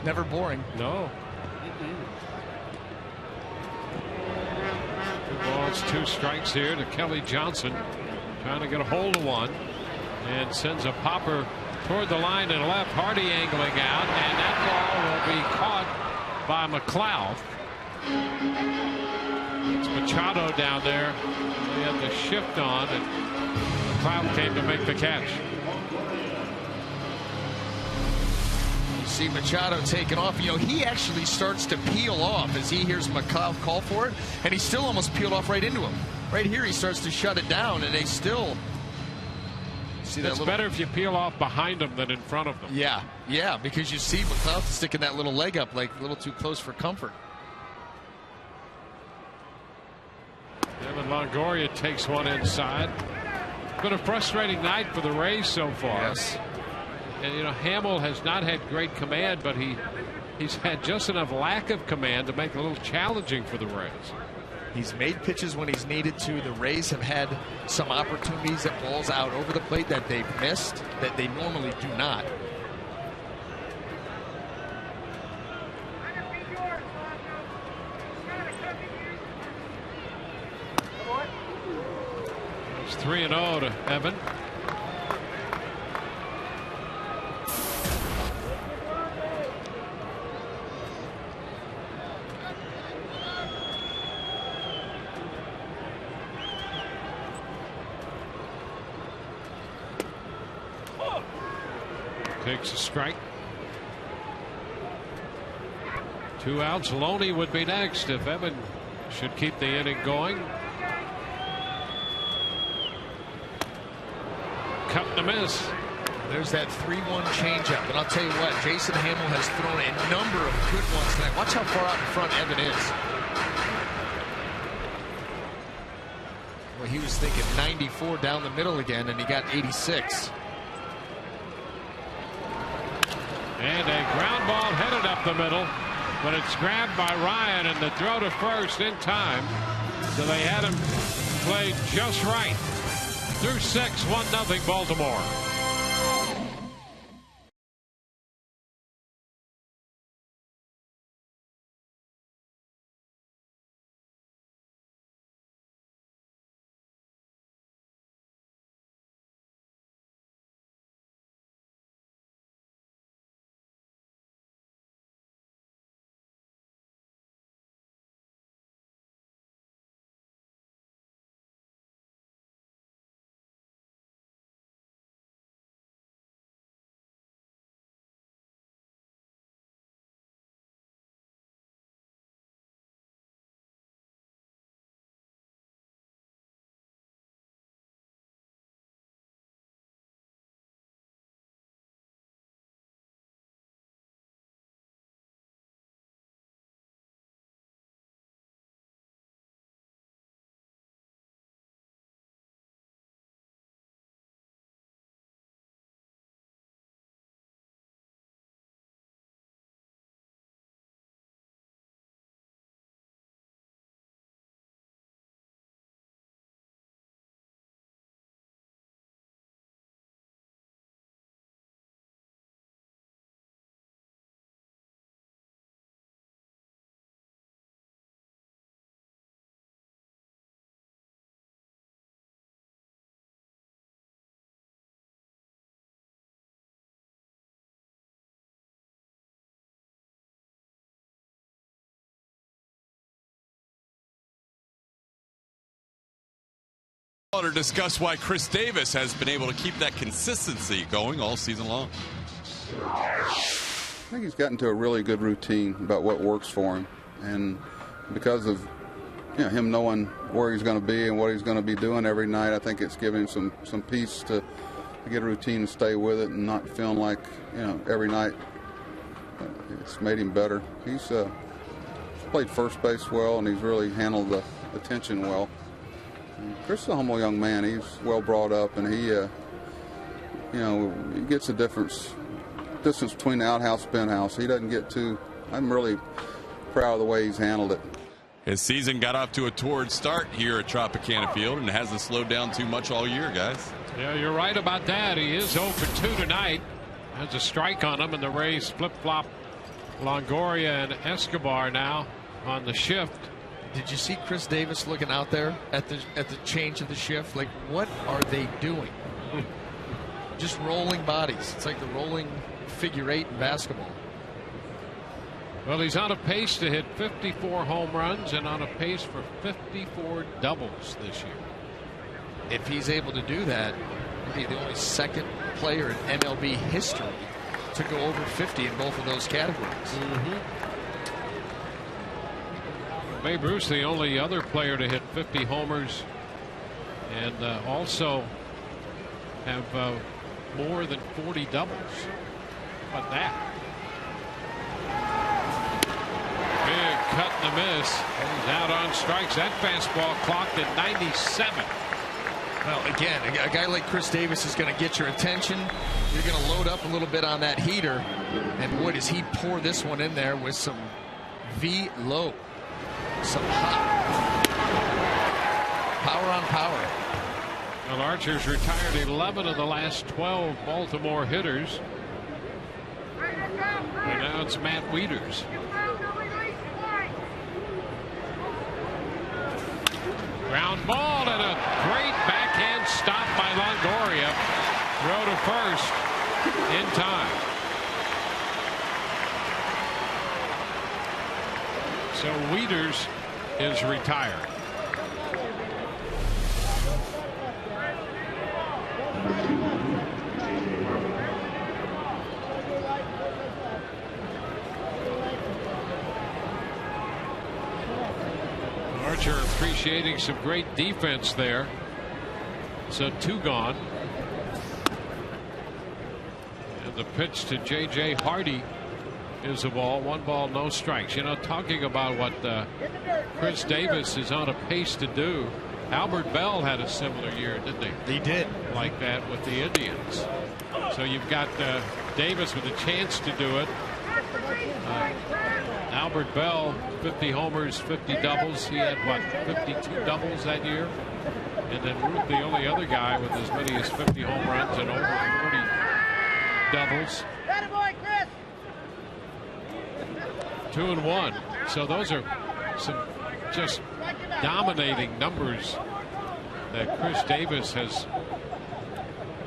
[SPEAKER 5] Never boring.
[SPEAKER 1] No. 2 balls, 2 strikes here to Kelly Johnson, trying to get a hold of one, and sends a popper toward the line and left. Hardy angling out, and that ball will be caught by McLeod. It's Machado down there. They had the shift on, and McLeod came to make the catch.
[SPEAKER 5] See Machado taking off. You know, he actually starts to peel off as he hears McLeod call for it, and he still almost peeled off right into him. Right here, he starts to shut it down, and they still see that.
[SPEAKER 1] It's better if you peel off behind them than in front of them.
[SPEAKER 5] Yeah, because you see McLeod sticking that little leg up like a little too close for comfort.
[SPEAKER 1] Evan Longoria takes one inside. Been a frustrating night for the Rays so far.
[SPEAKER 5] Yes.
[SPEAKER 1] And, you know, Hamill has not had great command, but he's had just enough lack of command to make it a little challenging for the Rays.
[SPEAKER 5] He's made pitches when he's needed to. The Rays have had some opportunities at balls out over the plate that they've missed that they normally do not.
[SPEAKER 1] It's 3-0 to Evan. Takes a strike. 2 outs. Loney would be next if Evan should keep the inning going. Cut and a miss.
[SPEAKER 5] There's that 3-1 changeup, and I'll tell you what, Jason Hamill has thrown a number of good ones tonight. Watch how far out in front Evan is. Well, he was thinking 94 down the middle again, and he got 86.
[SPEAKER 1] And a ground ball headed up the middle, but it's grabbed by Ryan, and the throw to first in time. So they had him played just right. Through 6, 1-0 Baltimore.
[SPEAKER 3] To discuss why Chris Davis has been able to keep that consistency going all season long.
[SPEAKER 11] I think he's gotten to a really good routine about what works for him, and because of him knowing where he's going to be and what he's going to be doing every night, I think it's given him some peace to get a routine and stay with it and not feeling like every night. It's made him better. He's played first base well, and he's really handled the attention well. Chris is a humble young man. He's well brought up, and he gets a distance between the outhouse and penthouse. He doesn't get too. I'm really proud of the way he's handled it.
[SPEAKER 3] His season got off to a torrid start here at Tropicana Field, and hasn't slowed down too much all year, guys.
[SPEAKER 1] Yeah, you're right about that. He is 0 for 2 tonight. Has a strike on him, and the Rays flip-flop Longoria and Escobar now on the shift.
[SPEAKER 5] Did you see Chris Davis looking out there at the change of the shift? Like, what are they doing? Just rolling bodies. It's like the rolling figure 8 in basketball.
[SPEAKER 1] Well, he's on a pace to hit 54 home runs and on a pace for 54 doubles this year.
[SPEAKER 5] If he's able to do that, he'll be the only second player in MLB history to go over 50 in both of those categories.
[SPEAKER 1] Babe Ruth, the only other player to hit 50 homers and also have more than 40 doubles. But that big cut and a miss. He's out on strikes. That fastball clocked at 97.
[SPEAKER 5] Well, again, a guy like Chris Davis is going to get your attention. You're going to load up a little bit on that heater, and boy, does he pour this one in there with some V-low. Some hot power on power.
[SPEAKER 1] Well, Archer's retired 11 of the last 12 Baltimore hitters. And now it's Matt Wieters. Ground ball and a great backhand stop by Longoria. Throw to first in time. So Wieters is retired. Archer appreciating some great defense there. So 2 gone. And the pitch to J.J. Hardy is a ball. 1 ball, no strikes. Talking about what Chris Davis is on a pace to do. Albert Bell had a similar year, didn't he?
[SPEAKER 5] He did.
[SPEAKER 1] Like that with the Indians. So you've got Davis with a chance to do it. Albert Bell, 50 homers, 50 doubles. He had, 52 doubles that year? And then Ruth, the only other guy with as many as 50 home runs and over 40 doubles. 2 and 1. So those are some just dominating numbers that Chris Davis has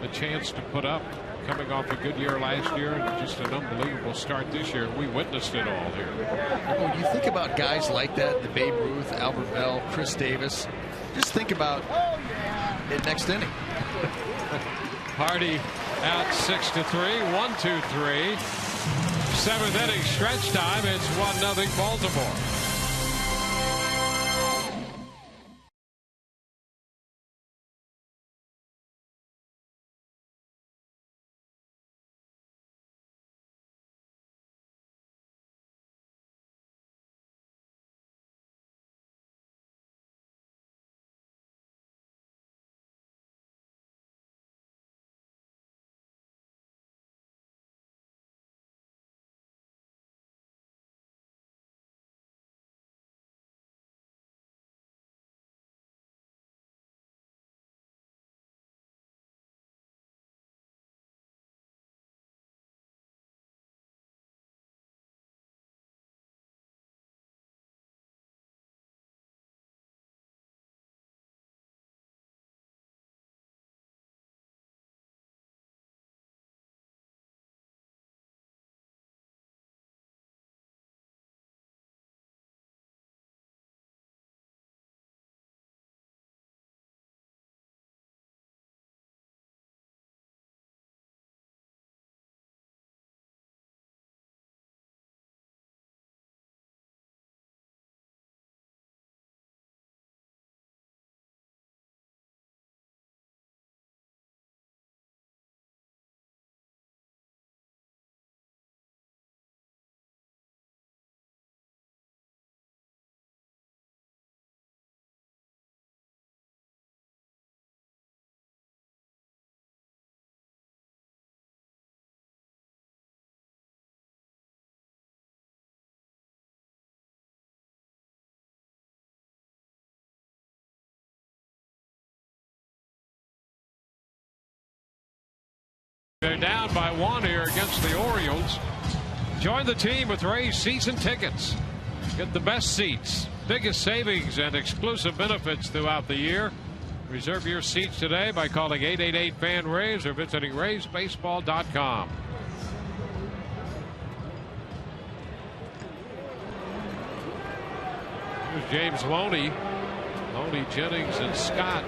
[SPEAKER 1] a chance to put up, coming off a good year last year and just an unbelievable start this year. We witnessed it all here.
[SPEAKER 5] When you think about guys like that, the Babe Ruth, Albert Bell, Chris Davis, just think about it next inning.
[SPEAKER 1] Hardy out 6-3, 1-2-3. 7th inning stretch time. It's 1-0 Baltimore. They're down by 1 here against the Orioles. Join the team with Rays season tickets. Get the best seats, biggest savings, and exclusive benefits throughout the year. Reserve your seats today by calling 888-FAN-RAYS or visiting RaysBaseball.com. Here's James Loney, Jennings, and Scott.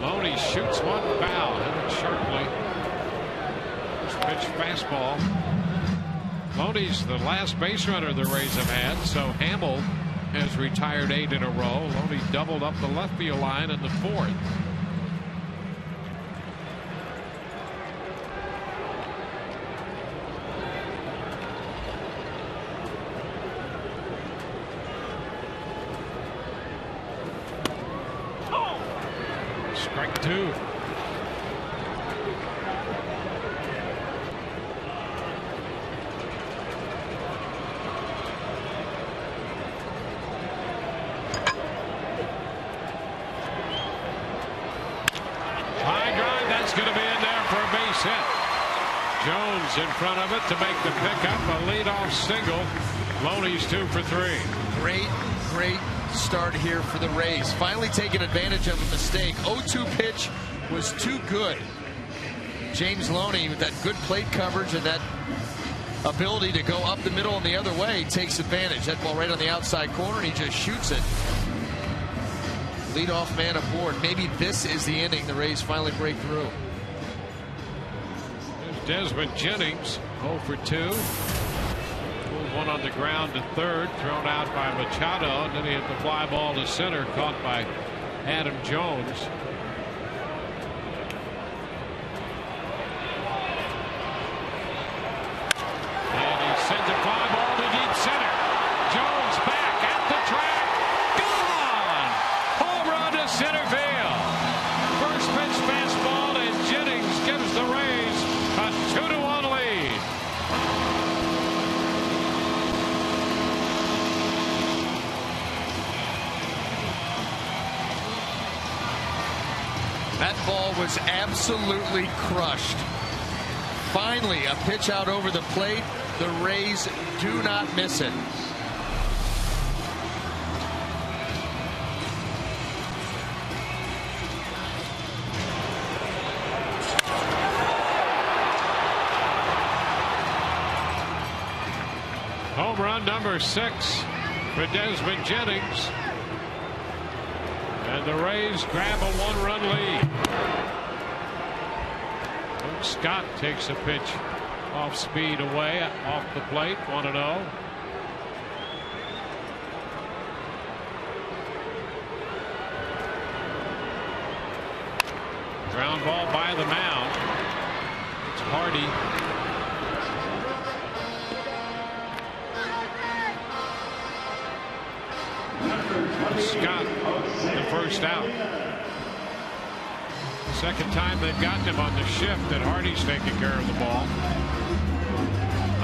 [SPEAKER 1] Loney shoots one foul, hit it sharply. First pitch fastball. Loney's the last base runner the Rays have had, so Hamill has retired 8 in a row. Loney doubled up the left field line in the 4th. Strike 2. Jones in front of it to make the pickup, a leadoff single. Loney's 2 for 3.
[SPEAKER 5] Great start here for the Rays. Finally taking advantage of a mistake. 0-2 pitch was too good. James Loney, with that good plate coverage and that ability to go up the middle and the other way, takes advantage. That ball right on the outside corner, and he just shoots it. Leadoff man aboard. Maybe this is the inning the Rays finally break through.
[SPEAKER 1] Desmond Jennings 0 for 2. One on the ground to third, thrown out by Machado, and then he hit the fly ball to center, caught by Adam Jones. And he sends a fly ball to deep center. Jones back at the track. Gone! Home run to center field. First pitch fastball, and Jennings gives the Rays a 2-1 lead.
[SPEAKER 5] That ball was absolutely crushed. Finally, a pitch out over the plate. The Rays do not miss it.
[SPEAKER 1] Home run number 6 for Desmond Jennings. And the Rays grab a 1-run lead. Luke Scott takes a pitch off speed away, off the plate, 1-0. Ground ball by the mound. It's Hardy. Scott, the first out. Second time they've gotten him on the shift, and Hardy's taking care of the ball.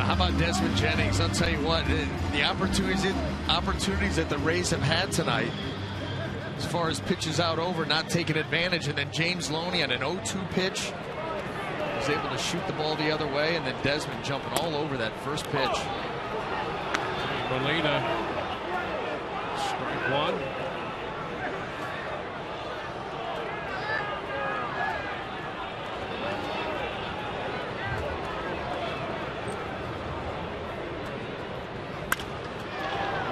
[SPEAKER 5] How about Desmond Jennings? I'll tell you what, the opportunities that the Rays have had tonight, as far as pitches out over, not taking advantage, and then James Loney on an 0-2 pitch was able to shoot the ball the other way, and then Desmond jumping all over that first pitch.
[SPEAKER 1] Molina. Strike 1.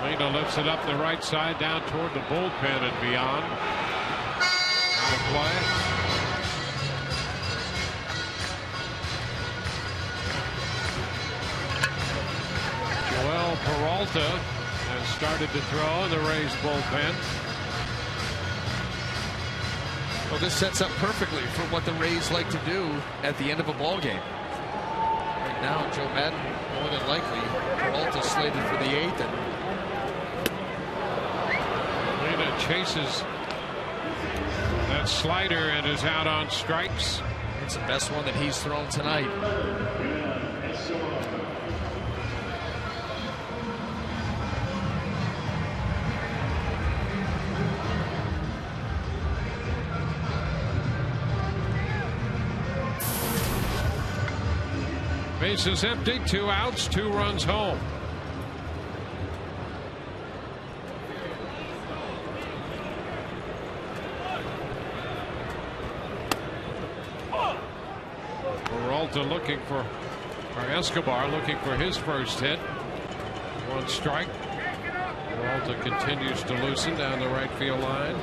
[SPEAKER 1] Molina lifts it up the right side down toward the bullpen and beyond. On the play. Joel Peralta has started to throw in the Rays bullpen.
[SPEAKER 5] Well, this sets up perfectly for what the Rays like to do at the end of a ball game. Right now, Joe Madden, more than likely, Peralta slated for the 8th. And
[SPEAKER 1] Molina chases that slider and is out on strikes.
[SPEAKER 5] It's the best one that he's thrown tonight.
[SPEAKER 1] Bases empty, 2 outs, 2 runs home. Peralta looking for, or Escobar looking for his first hit. 1 strike. Peralta continues to loosen down the right field line.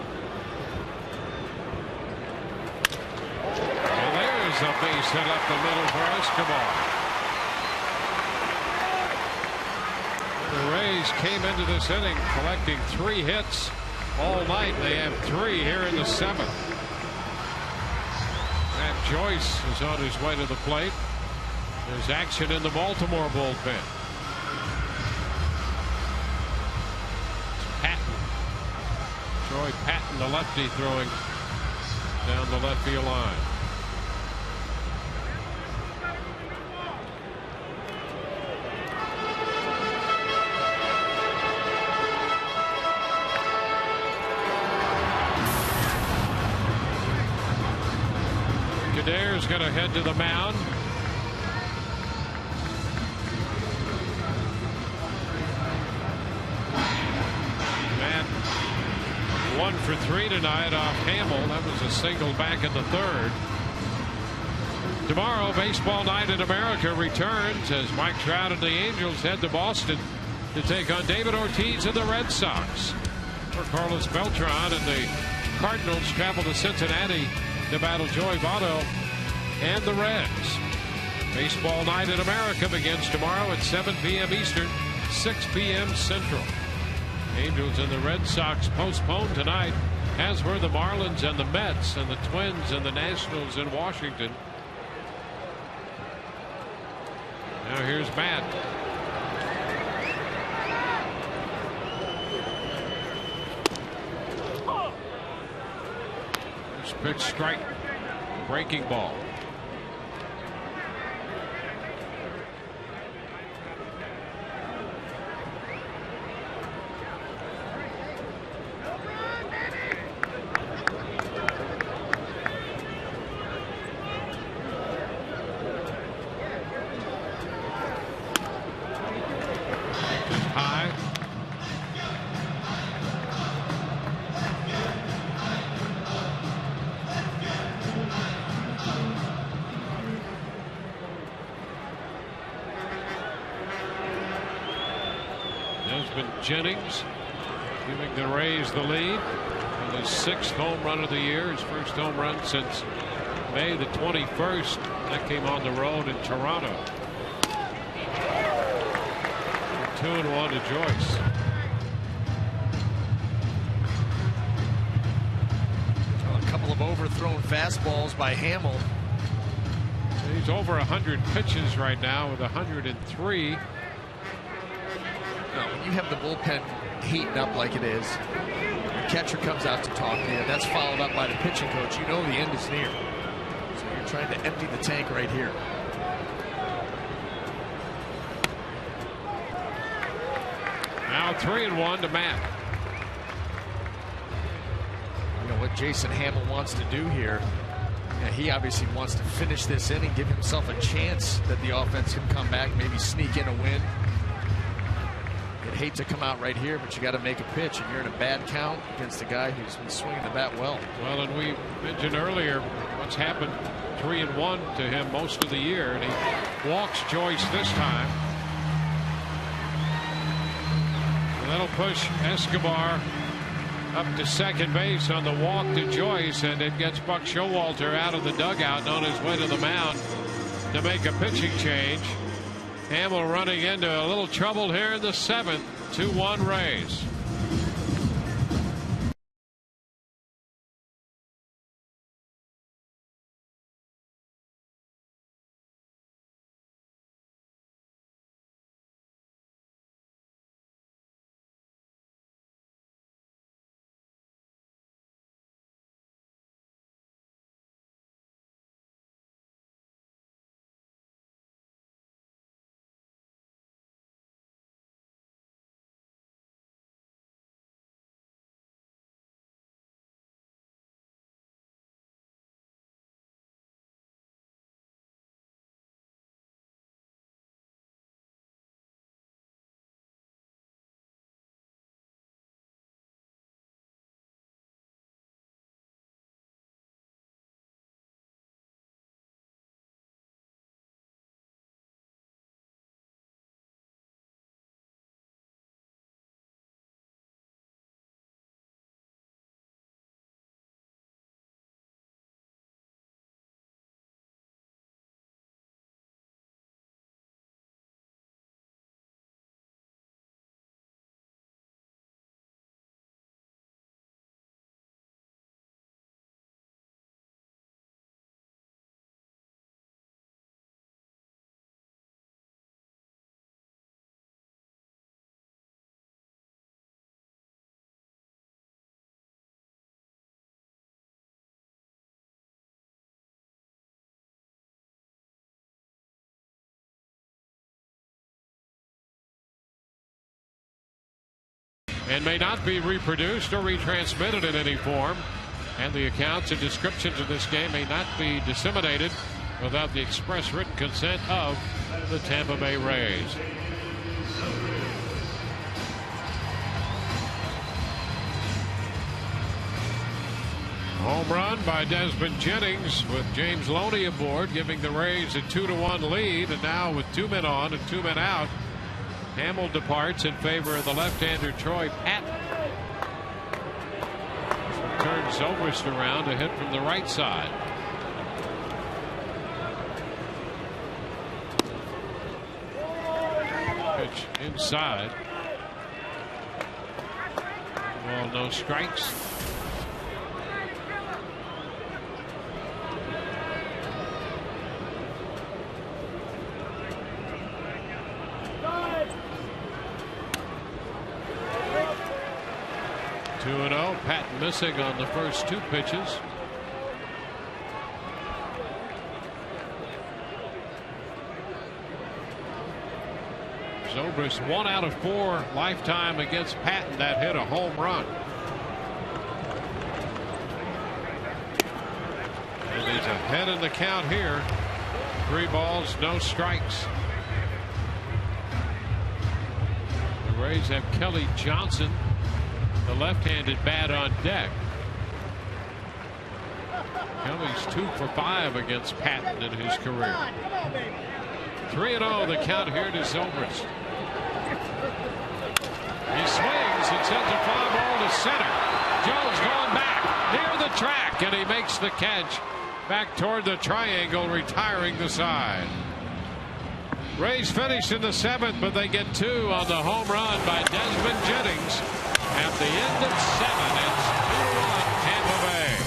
[SPEAKER 1] And there's a base hit up the middle for Escobar. The Rays came into this inning collecting 3 hits all night. They have 3 here in the 7th. Matt Joyce is on his way to the plate. There's action in the Baltimore bullpen. Troy Patton, the lefty, throwing down the left field line. Kader's going to head to the mound. Matt 1 for 3 tonight off Hamill. That was a single back in the 3rd. Tomorrow, baseball night in America returns as Mike Trout and the Angels head to Boston to take on David Ortiz and the Red Sox. For Carlos Beltran and the Cardinals travel to Cincinnati to battle Joey Votto and the Reds. Baseball night in America begins tomorrow at 7 p.m. Eastern, 6 p.m. Central. Angels and the Red Sox postponed tonight, as were the Marlins and the Mets and the Twins and the Nationals in Washington. Now here's Matt. First pitch strike. Breaking ball. Jennings giving the Rays the lead with his 6th home run of the year, his first home run since May the 21st. That came on the road in Toronto. 2-1 to Joyce.
[SPEAKER 5] A couple of overthrown fastballs by Hamill.
[SPEAKER 1] He's over 100 pitches right now with 103.
[SPEAKER 5] When you have the bullpen heating up like it is, the catcher comes out to talk to you, that's followed up by the pitching coach. You know the end is near. So you're trying to empty the tank right here.
[SPEAKER 1] Now 3-1 to Matt.
[SPEAKER 5] You know what Jason Hamill wants to do here. He obviously wants to finish this inning, give himself a chance that the offense can come back, maybe sneak in a win. You'd hate to come out right here, but you got to make a pitch, and you're in a bad count against a guy who's been swinging the bat well.
[SPEAKER 1] Well, and we mentioned earlier what's happened, 3-1 to him most of the year, and he walks Joyce this time. And that'll push Escobar up to second base on the walk to Joyce, and it gets Buck Showalter out of the dugout and on his way to the mound to make a pitching change. Hamill running into a little trouble here in the 7th. 2-1 Rays. and may not be reproduced or retransmitted in any form. And the accounts and descriptions of this game may not be disseminated without the express written consent of the Tampa Bay Rays. Home run by Desmond Jennings with James Loney aboard, giving the Rays a 2-1 lead. And now with 2 men on and 2 men out, Hamill departs in favor of the left-hander Troy Patton. Turns Zobrist around to hit from the right side. Pitch inside. Well, no strikes. Patton missing on the first 2 pitches. Zobrist 1 out of 4 lifetime against Patton that hit a home run. And he's ahead in the count here. 3 balls, no strikes. The Rays have Kelly Johnson, the left-handed bat, on deck. Kelly's 2 for 5 against Patton in his career. 3-0 the count here to Zobrist. He swings and sends a fly ball to center. Jones going back near the track, and he makes the catch back toward the triangle, retiring the side. Rays finish in the 7th, but they get 2 on the home run by Desmond Jennings. At the end of 7, it's 2-1 Tampa Bay.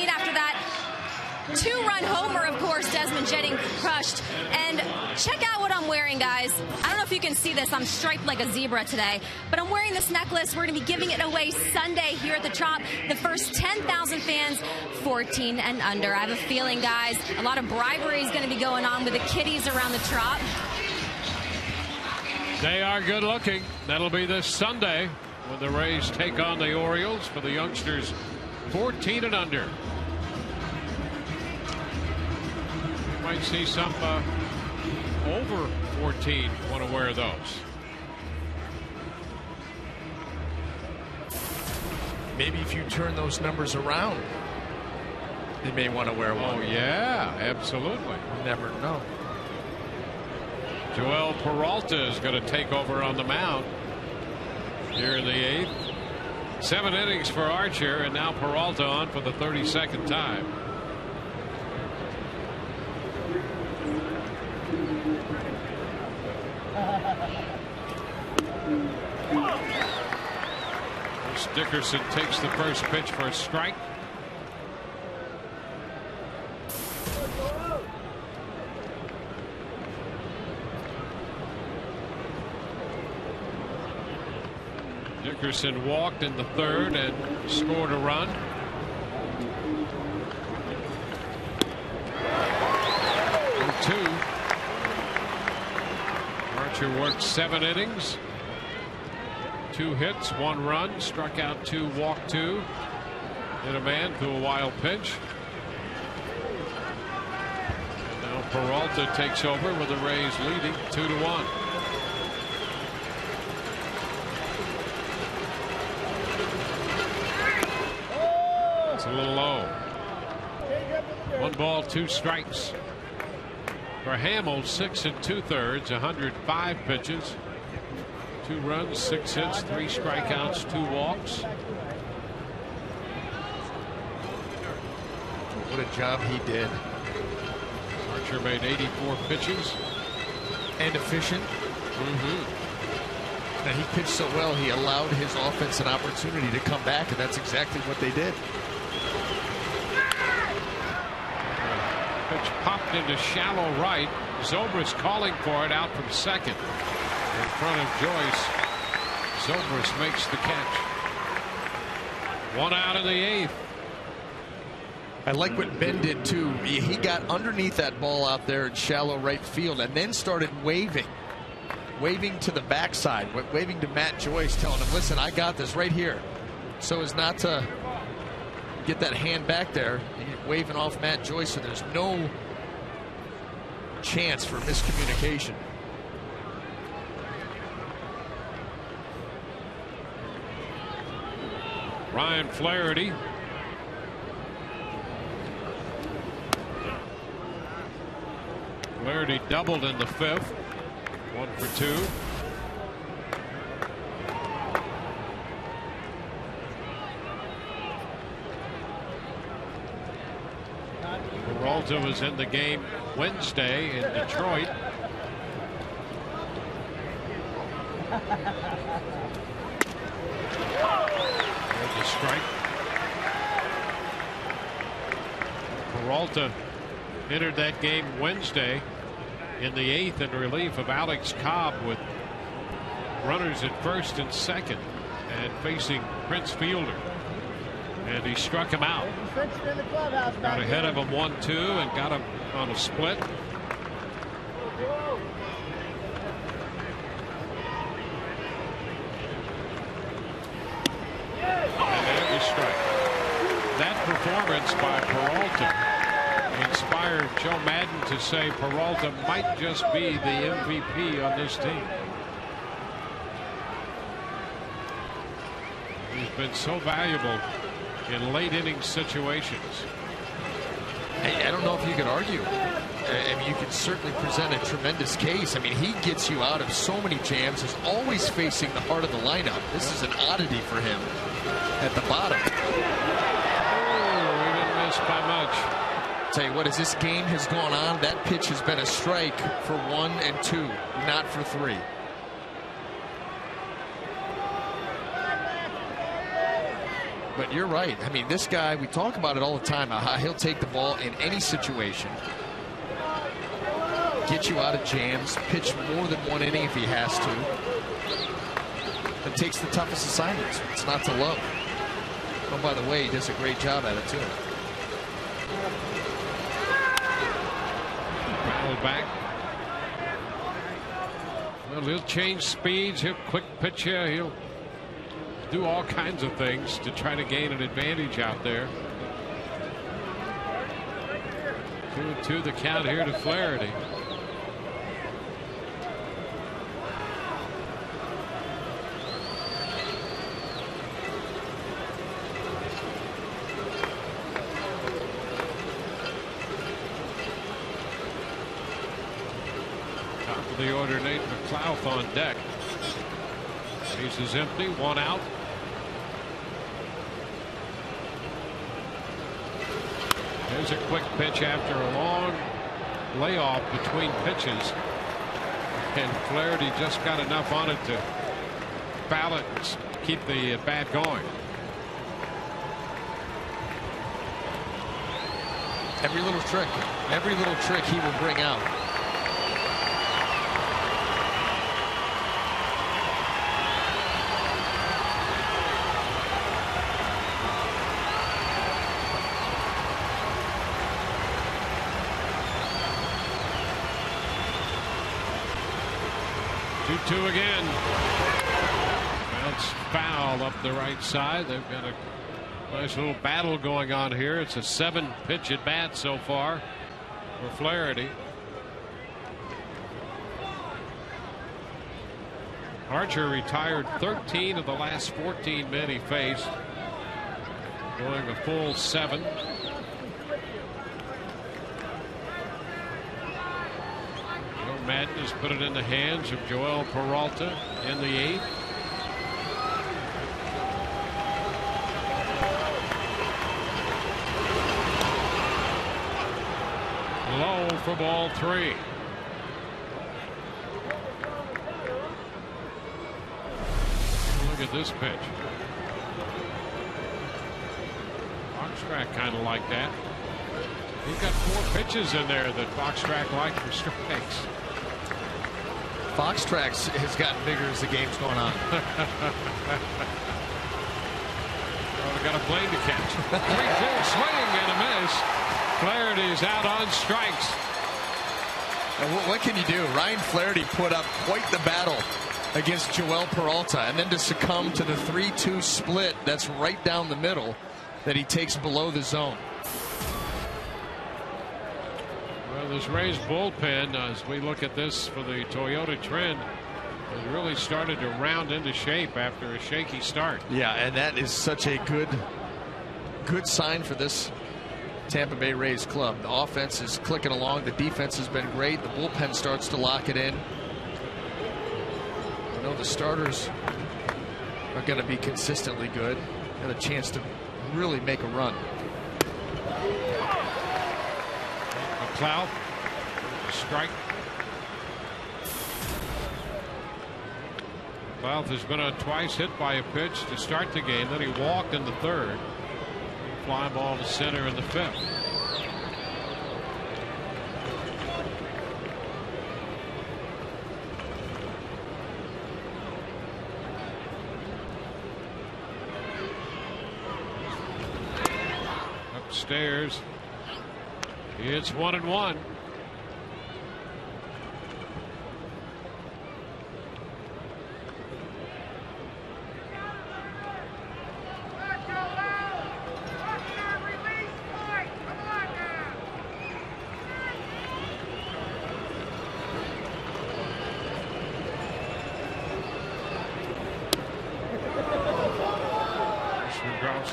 [SPEAKER 8] After that 2-run homer, of course, Desmond Jennings crushed. And check out what I'm wearing, guys. I don't know if you can see this. I'm striped like a zebra today, but I'm wearing this necklace. We're going to be giving it away Sunday here at the Trop. The first 10,000 fans 14 and under. I have a feeling, guys, a lot of bribery is going to be going on with the kiddies around the Trop.
[SPEAKER 1] They are good looking. That'll be this Sunday when the Rays take on the Orioles for the youngsters 14 and under. You might see some over 14 want to wear those.
[SPEAKER 5] Maybe if you turn those numbers around, they may want to wear one.
[SPEAKER 1] Oh, yeah, absolutely.
[SPEAKER 5] You never know.
[SPEAKER 1] Joel Peralta is going to take over on the mound here in the 8th. 7 innings for Archer, and now Peralta on for the 32nd time. Dickerson takes the first pitch for a strike. Dickerson walked in the third and scored a run. Two. Archer worked 7 innings. 2 hits, 1 run, struck out 2, walked 2. Hit a man through a wild pitch. And now Peralta takes over with the Rays leading 2-1. It's a little low. 1 ball, 2 strikes. For Hamill, 6 2/3, 105 pitches, 2 runs, 6 hits, 3 strikeouts, 2 walks.
[SPEAKER 5] What a job he did.
[SPEAKER 1] Archer made 84 pitches.
[SPEAKER 5] And efficient. And he pitched so well, he allowed his offense an opportunity to come back, and that's exactly what they did.
[SPEAKER 1] Pitch popped into shallow right. Zobrist calling for it out from second. In front of Joyce. Zobrist makes the catch. 1 out in the 8th.
[SPEAKER 5] I like what Ben did too. He got underneath that ball out there in shallow right field and then started waving to the backside, waving to Matt Joyce, telling him, listen, I got this right here. So as not to get that hand back there, waving off Matt Joyce, so there's no chance for miscommunication.
[SPEAKER 1] Ryan Flaherty. Flaherty doubled in the 5th. 1 for 2. Peralta was in the game Wednesday in Detroit. There's a strike. Peralta entered that game Wednesday in the 8th in relief of Alex Cobb with runners at first and second and facing Prince Fielder. And he struck him out. Got ahead of him 1-2 and got him on a split. And there's a strike. That performance by Peralta inspired Joe Madden to say Peralta might just be the MVP on this team. He's been so valuable in late inning situations.
[SPEAKER 5] Hey, I don't know if you could argue. I mean, you could certainly present a tremendous case. I mean, he gets you out of so many jams. He's always facing the heart of the lineup. This is an oddity for him at the bottom.
[SPEAKER 1] Oh, he didn't miss by much.
[SPEAKER 5] Tell you what, as this game has gone on, that pitch has been a strike for 1 and 2, not for 3. But you're right. I mean, this guy, we talk about it all the time, how he'll take the ball in any situation, get you out of jams, pitch more than 1 inning if he has to, and takes the toughest assignments. It's not to love. Oh, by the way, he does a great job at it, too.
[SPEAKER 1] Battle back. Well, he'll change speeds. He'll quick pitch you. He'll do all kinds of things to try to gain an advantage out there. 2-2 the count here to Flaherty. Top of the order, Nate McLouth on deck. Base is empty, 1 out. There's a quick pitch after a long layoff between pitches. And Flaherty just got enough on it to foul it and keep the bat going.
[SPEAKER 5] Every little trick he will bring out.
[SPEAKER 1] 2-2 again. Bounce foul up the right side. They've got a nice little battle going on here. It's a 7-pitch at bat so far for Flaherty. Archer retired 13 of the last 14 men he faced, going a full 7. Joe Madden has put it in the hands of Joel Peralta in the 8th. Low for ball 3. Look at this pitch. Foxtrack kind of like that. He's got 4 pitches in there that Foxtrack liked for strikes.
[SPEAKER 5] Foxtrack has gotten bigger as the game's going on.
[SPEAKER 1] Well, we got a plane to catch. 3-2 swing and a miss. Flaherty's out on strikes.
[SPEAKER 5] What can you do? Ryan Flaherty put up quite the battle against Joel Peralta, and then to succumb to the 3-2 split that's right down the middle that he takes below the zone.
[SPEAKER 1] Well, this Rays bullpen, as we look at this for the Toyota trend, has really started to round into shape after a shaky start.
[SPEAKER 5] Yeah, and that is such a good sign for this Tampa Bay Rays club. The offense is clicking along. The defense has been great. The bullpen starts to lock it in. I know the starters are going to be consistently good and a chance to really make a run.
[SPEAKER 1] McLeod, strike. McLeod has been twice hit by a pitch to start the game. Then he walked in the 3rd. Fly ball to center in the 5th. Upstairs, it's 1-1.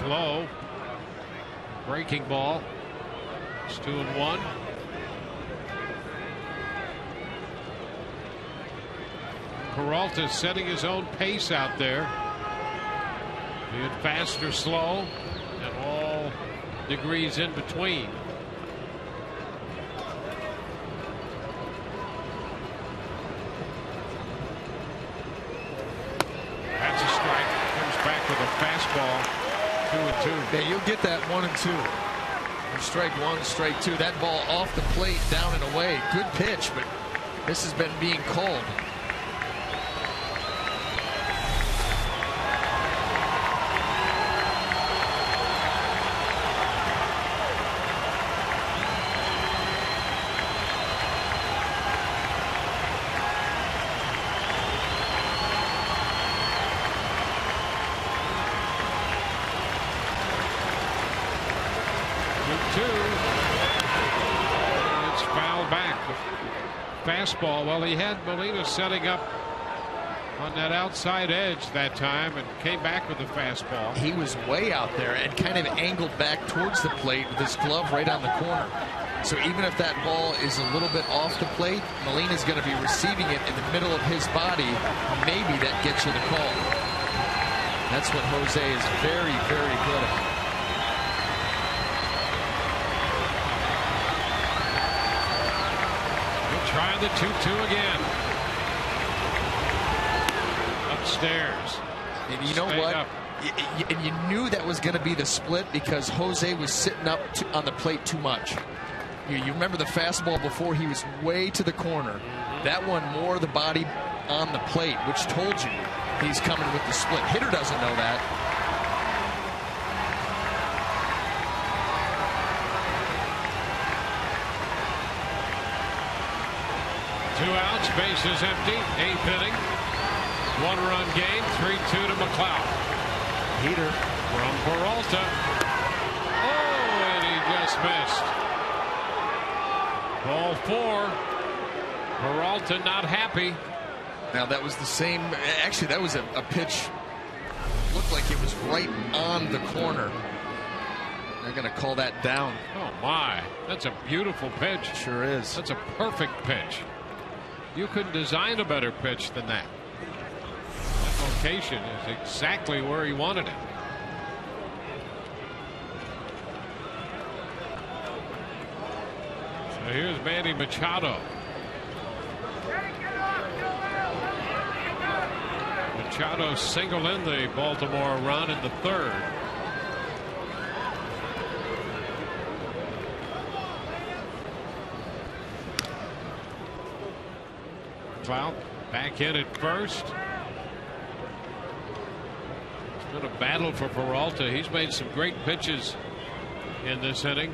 [SPEAKER 1] Low. Breaking ball. It's 2-1. Peralta setting his own pace out there. Be it fast or slow, and all degrees in between. That's a strike. Comes back with a fastball. 2-2.
[SPEAKER 5] Yeah, you'll get that 1-2. And strike 1, strike 2. That ball off the plate, down and away. Good pitch, but this has been being called.
[SPEAKER 1] It's fouled back. Fastball. Well, he had Molina setting up on that outside edge that time and came back with a fastball.
[SPEAKER 5] He was way out there and kind of angled back towards the plate with his glove right on the corner. So even if that ball is a little bit off the plate, Molina's going to be receiving it in the middle of his body. Maybe that gets you the call. That's what Jose is very, very good at.
[SPEAKER 1] Try the 2-2 again. Upstairs.
[SPEAKER 5] And you know what? And you knew that was going to be the split because Jose was sitting up on the plate too much. You remember the fastball before, he was way to the corner. That one more the body on the plate, which told you he's coming with the split. Hitter doesn't know that.
[SPEAKER 1] 2 outs, bases empty, 8th inning. 1-run game, 3-2 to McLeod.
[SPEAKER 5] Heater
[SPEAKER 1] from Peralta. Oh, and he just missed. Ball 4. Peralta not happy.
[SPEAKER 5] Now that was the same. Actually, that was a pitch. Looked like it was right on the corner. They're going to call that down.
[SPEAKER 1] Oh my, that's a beautiful pitch.
[SPEAKER 5] Sure is.
[SPEAKER 1] That's a perfect pitch. You couldn't design a better pitch than that. That location is exactly where he wanted it. So here's Manny Machado. Machado singled in the Baltimore run in the 3rd. Cloud back in at first. It's been a battle for Peralta. He's made some great pitches in this inning.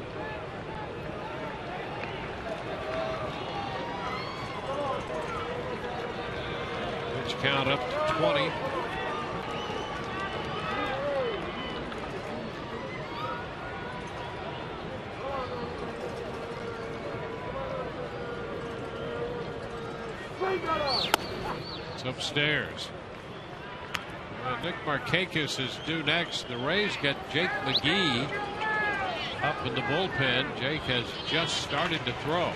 [SPEAKER 1] Pitch count up to 20. It's upstairs. Nick Markakis is due next. The Rays get Jake McGee up in the bullpen. Jake has just started to throw.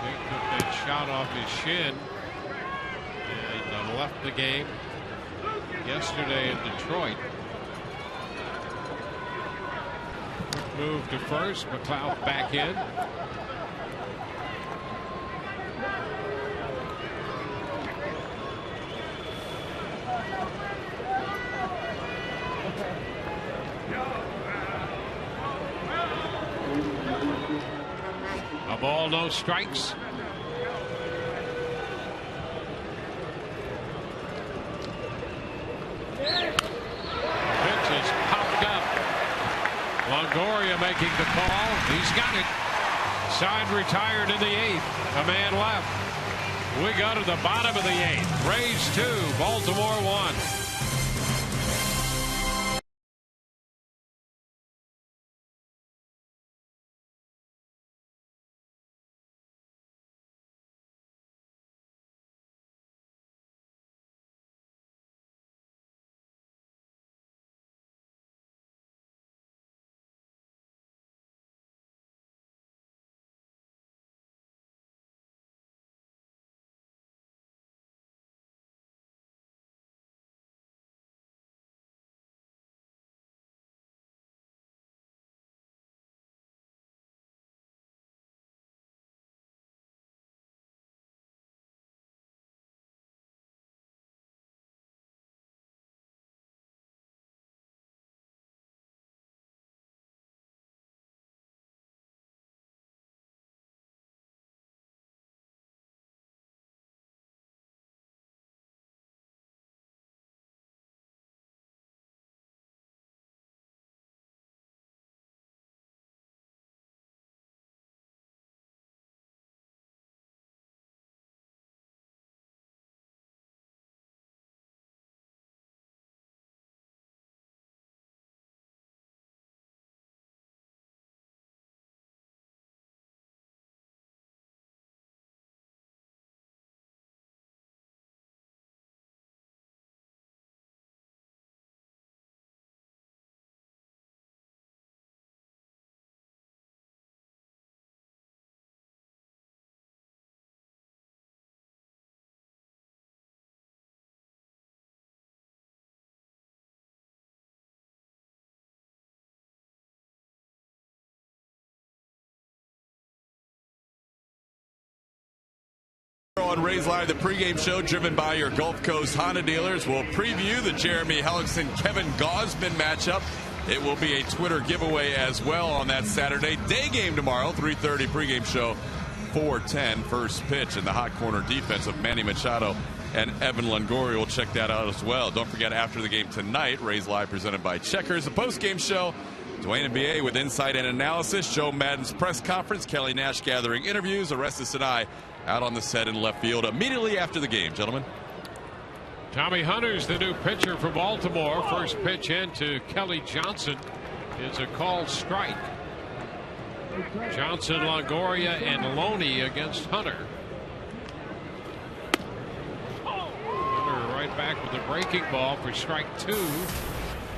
[SPEAKER 1] Jake took that shot off his shin and left the game yesterday in Detroit. Quick move to first. McLeod back in. A ball, no strikes. Pitch is popped up. Longoria making the call. He's got it. Side retired in the 8th. A man left. We go to the bottom of the 8th. Rays 2, Baltimore 1.
[SPEAKER 3] On Rays Live, the pregame show driven by your Gulf Coast Honda dealers. We'll preview the Jeremy Hellickson-Kevin Gausman matchup. It will be a Twitter giveaway as well on that Saturday. Day game tomorrow, 3:30 pregame show, 4:10 first pitch in the hot corner defense of Manny Machado and Evan Longoria. We'll check that out as well. Don't forget, after the game tonight, Rays Live presented by Checkers. The postgame show Dwayne and BA with insight and analysis. Joe Madden's press conference. Kelly Nash gathering interviews. Orestes and I out on the set in left field immediately after the game, gentlemen.
[SPEAKER 1] Tommy Hunter's the new pitcher for Baltimore. First pitch in to Kelly Johnson is a called strike. Johnson, Longoria, and Loney against Hunter. Hunter right back with a breaking ball for strike 2.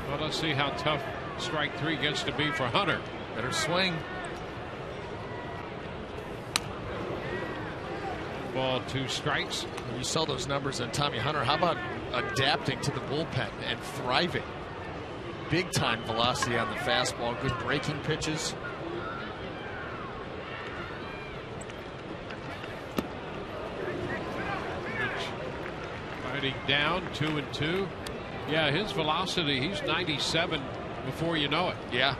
[SPEAKER 1] Well, let's see how tough strike 3 gets to be for Hunter.
[SPEAKER 5] Better swing.
[SPEAKER 1] Ball, 2 strikes.
[SPEAKER 5] You saw those numbers on Tommy Hunter. How about adapting to the bullpen and thriving? Big time velocity on the fastball. Good breaking pitches.
[SPEAKER 1] Fighting down 2-2. Yeah, his velocity, he's 97 before you know it.
[SPEAKER 5] Yeah.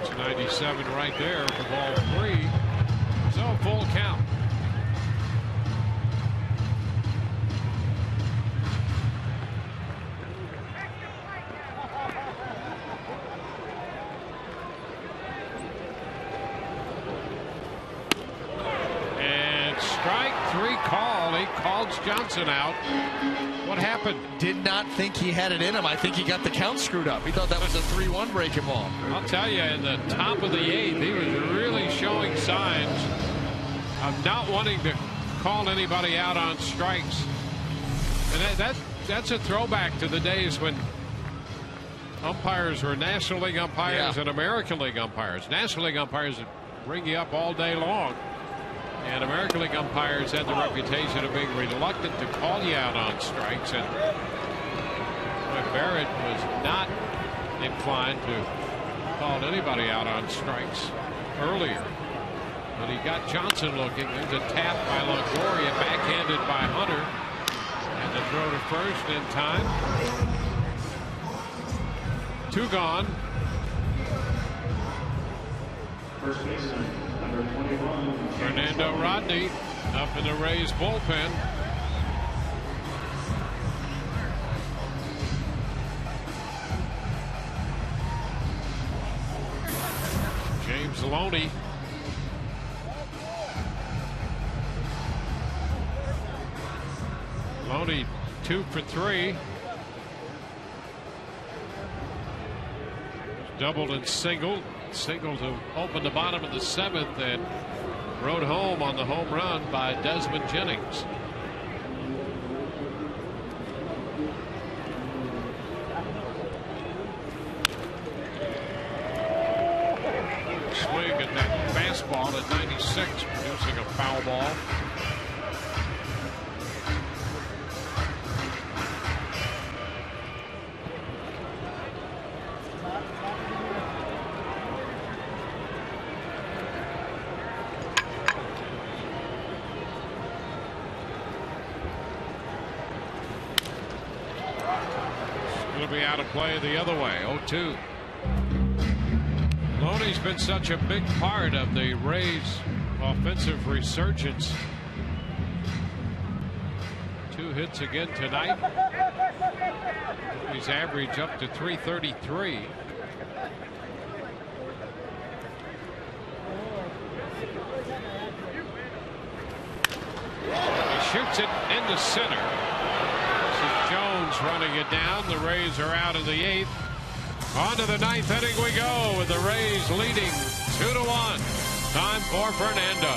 [SPEAKER 1] It's 97 right there for ball 3. So full count. Strike 3 call. He calls Johnson out. What happened?
[SPEAKER 5] Did not think he had it in him. I think he got the count screwed up. He thought that was a 3-1 breaking ball.
[SPEAKER 1] I'll tell you, in the top of the 8th, he was really showing signs of not wanting to call anybody out on strikes. And that's a throwback to the days when umpires were National League umpires and American League umpires. National League umpires would bring you up all day long. And American League umpires had the reputation of being reluctant to call you out on strikes. And Barrett was not inclined to call anybody out on strikes earlier. But he got Johnson looking. There's a tap by Longoria, backhanded by Hunter. And the throw to first in time. 2 gone.
[SPEAKER 12] First baseman, number 21.
[SPEAKER 1] Fernando Rodney up in the Rays bullpen. James Loney. Loney 2 for 3. Doubled and singled. Single to open the bottom of the 7th and rode home on the home run by Desmond Jennings. Swing at that fastball at 96, producing a foul ball. Be out of play the other way. 0-2. Loney's been such a big part of the Rays' offensive resurgence. 2 hits again tonight. He's average up to 333. He shoots it into center. Jones running it down. The Rays are out in the 8th. On to the 9th inning we go with the Rays leading 2-1. Time for Fernando.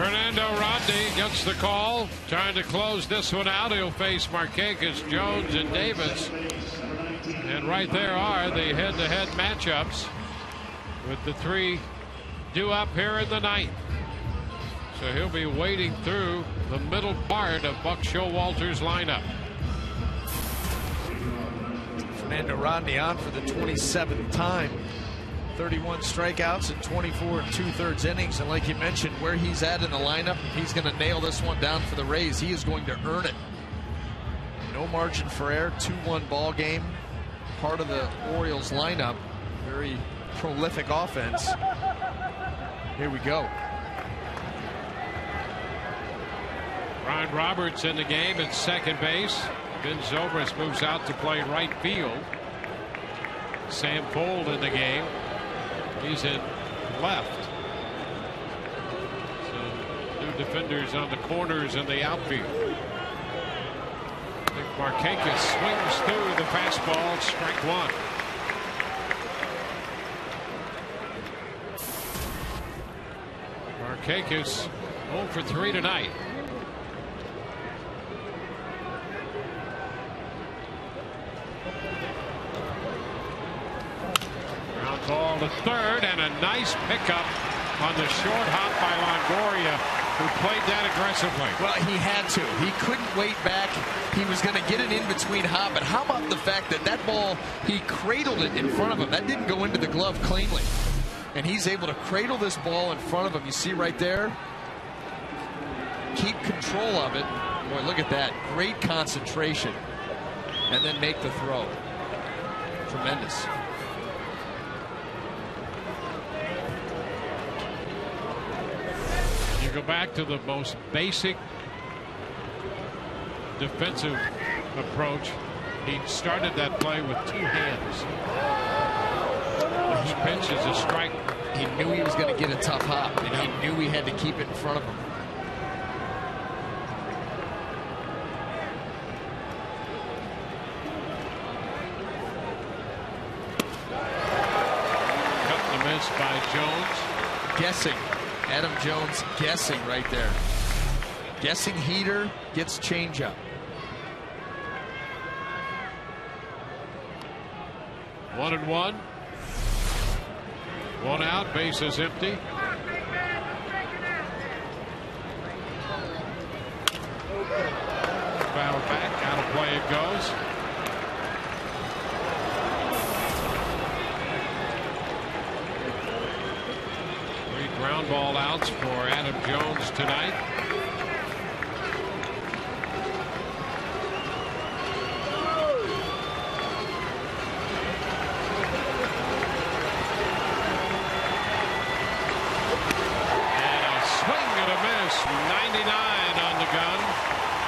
[SPEAKER 1] Fernando Rodney gets the call. Trying to close this one out. He'll face Markakis, Jones, and Davis. And right there are the head-to-head matchups with the three due up here in the ninth. So he'll be wading through the middle part of Buck Showalter's lineup.
[SPEAKER 5] Fernando Rodney on for the 27th time. 31 strikeouts in 24 2/3 innings. And like you mentioned, where he's at in the lineup, he's going to nail this one down for the Rays. He is going to earn it. No margin for error. 2-1 ball game. Part of the Orioles lineup. Very prolific offense. Here we go.
[SPEAKER 1] Ryan Roberts in the game at second base. Ben Zobrist moves out to play right field. Sam Fold in the game. He's in left. So new defenders on the corners in the outfield. Nick Markakis swings through the fastball. Strike one. Markakis 0 for 3 tonight. Ground ball to third, and a nice pickup on the short hop by Longoria, who played that aggressively.
[SPEAKER 5] Well, he had to. He couldn't wait back. He was going to get it in between hop. But how about the fact that that ball, he cradled it in front of him. That didn't go into the glove cleanly. And he's able to cradle this ball in front of him. You see right there? Keep control of it. Boy, look at that. Great concentration. And then make the throw. Tremendous.
[SPEAKER 1] You go back to the most basic defensive approach. He started that play with two hands. Each pitch is a strike.
[SPEAKER 5] He knew he was going to get a tough hop, and he knew he had to keep it in front of him.
[SPEAKER 1] Cut and miss by Jones.
[SPEAKER 5] Guessing. Adam Jones guessing right there. Guessing heater, gets changeup.
[SPEAKER 1] One and one. One out, base is empty. Foul back, out of play it goes. Three ground ball outs for Adam Jones tonight.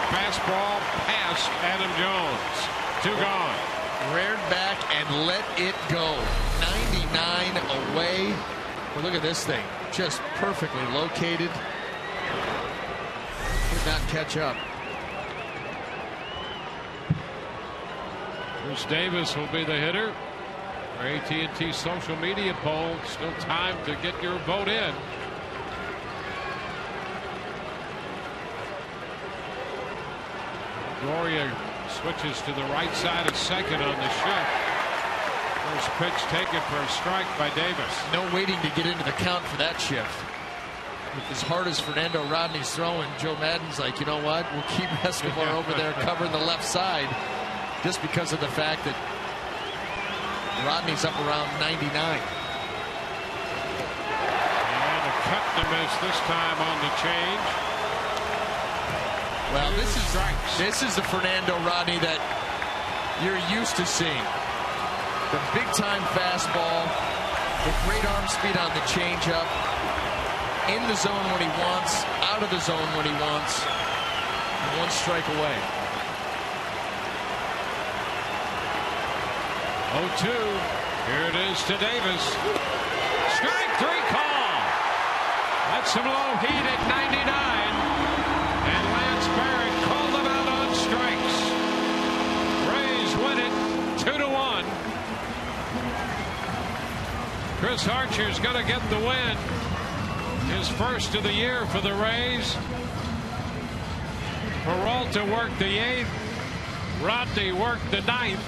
[SPEAKER 1] Fastball past Adam Jones. 2 gone.
[SPEAKER 5] Reared back and let it go. 99 away. Well, look at this thing. Just perfectly located. Could not catch up.
[SPEAKER 1] Bruce Davis will be the hitter. Our AT&T social media poll. Still time to get your vote in. Gloria switches to the right side of second on the shift. First pitch taken for a strike by Davis.
[SPEAKER 5] No waiting to get into the count for that shift. With as hard as Fernando Rodney's throwing, Joe Maddon's like, you know what? We'll keep Escobar over there covering the left side just because of the fact that Rodney's up around 99.
[SPEAKER 1] And a cut to miss this time on the change.
[SPEAKER 5] Well, this is the Fernando Rodney that you're used to seeing. The big-time fastball, the great arm speed on the changeup, in the zone when he wants, out of the zone when he wants, and 1 strike away.
[SPEAKER 1] 0-2. Here it is to Davis. Strike 3 call. That's some low heat at 99. And Lance Barrett called them out on strikes. Rays win it 2-1. Chris Archer's going to get the win His first of the year for the Rays. Peralta worked the 8th. Rodney worked the 9th.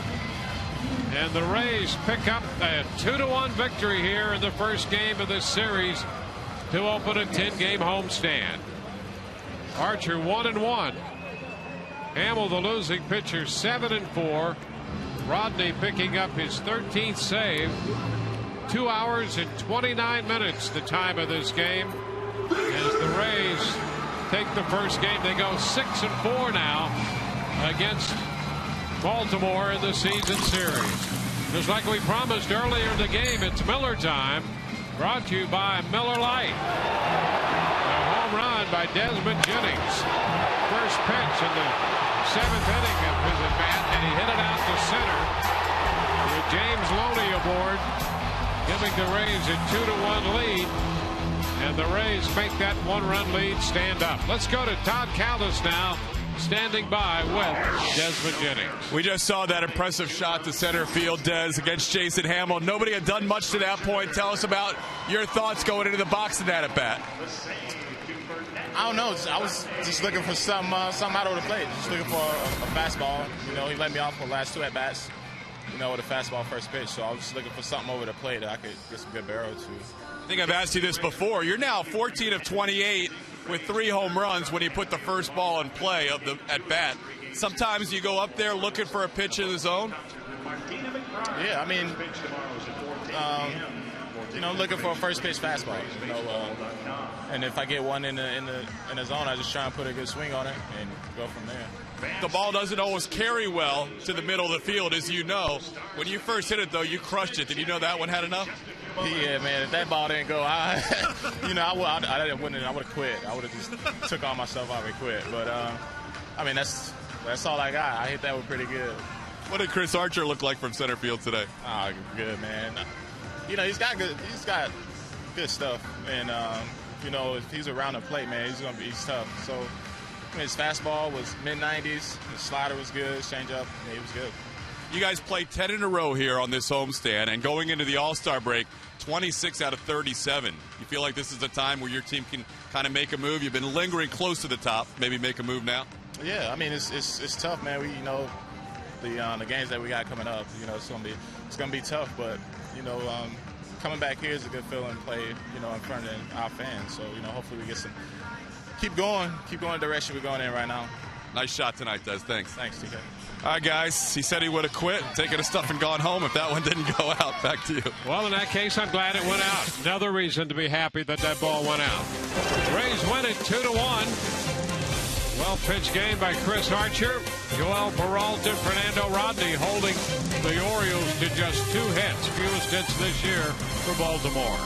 [SPEAKER 1] And the Rays pick up a 2-1 victory here in the first game of this series to open a 10-game homestand. Archer 1-1. Hamill, the losing pitcher, 7-4. Rodney picking up his 13th save. 2 hours and 29 minutes the time of this game. As the Rays take the first game, they go 6-4 now against Baltimore in the season series. Just like we promised earlier in the game, it's Miller time. Brought to you by Miller Lite. A home run by Desmond Jennings. First pitch in the 7th inning of his at-bat, and he hit it out to center with James Loney aboard, giving the Rays a 2-1 lead. And the Rays make that 1-run lead stand up. Let's go to Todd Callis now, standing by with Desmond Jennings.
[SPEAKER 3] We just saw that impressive shot to center field, Des, against Jason Hamill. Nobody had done much to that point. Tell us about your thoughts going into the box in that at-bat.
[SPEAKER 13] I don't know. I was just looking for something out of the plate. Just looking for a fastball. You know, he let me off for the last 2 at-bats, you know, with a fastball first pitch. So I was just looking for something over the plate that I could get some good barrel to.
[SPEAKER 3] I think I've asked you this before. You're now 14 of 28 with 3 home runs when you put the first ball in play of the at-bat. Sometimes you go up there looking for a pitch in the zone.
[SPEAKER 13] Yeah, I mean, you know, looking for a first pitch fastball. You know, and if I get one in the zone, I just try and put a good swing on it and go from there.
[SPEAKER 3] The ball doesn't always carry well to the middle of the field, as you know. When you first hit it, though, you crushed it. Did you know that one had enough?
[SPEAKER 13] Yeah, man. If that ball didn't go, I would have quit. I would have just took all myself out and quit. But I mean, that's all I got. I hit that one pretty good.
[SPEAKER 3] What did Chris Archer look like from center field today?
[SPEAKER 13] Oh, good, man. You know, he's got good stuff, and you know, if he's around the plate, man, he's tough. So his fastball was mid-90s, his slider was good, his changeup, yeah, he was good.
[SPEAKER 3] You guys played 10 in a row here on this homestand, and going into the All-Star break, 26 out of 37. You feel like this is a time where your team can kind of make a move? You've been lingering close to the top. Maybe make a move now?
[SPEAKER 13] Yeah, I mean, it's tough, man. We, you know, the games that we got coming up, you know, it's gonna be tough, but you know, coming back here is a good feeling to play, you know, in front of our fans. So, you know, hopefully we get some, keep going the direction we're going in right now.
[SPEAKER 3] Nice shot tonight, Des. Thanks.
[SPEAKER 13] Thanks, TK.
[SPEAKER 3] All right, guys. He said he would have quit, taken his stuff and gone home if that one didn't go out. Back to you.
[SPEAKER 1] Well, in that case, I'm glad it went out. Another reason to be happy that ball went out. Rays win it 2-1. Well-pitched game by Chris Archer. Joel Peralta, Fernando Rodney holding the Orioles to just 2 hits. Fewest hits this year for Baltimore.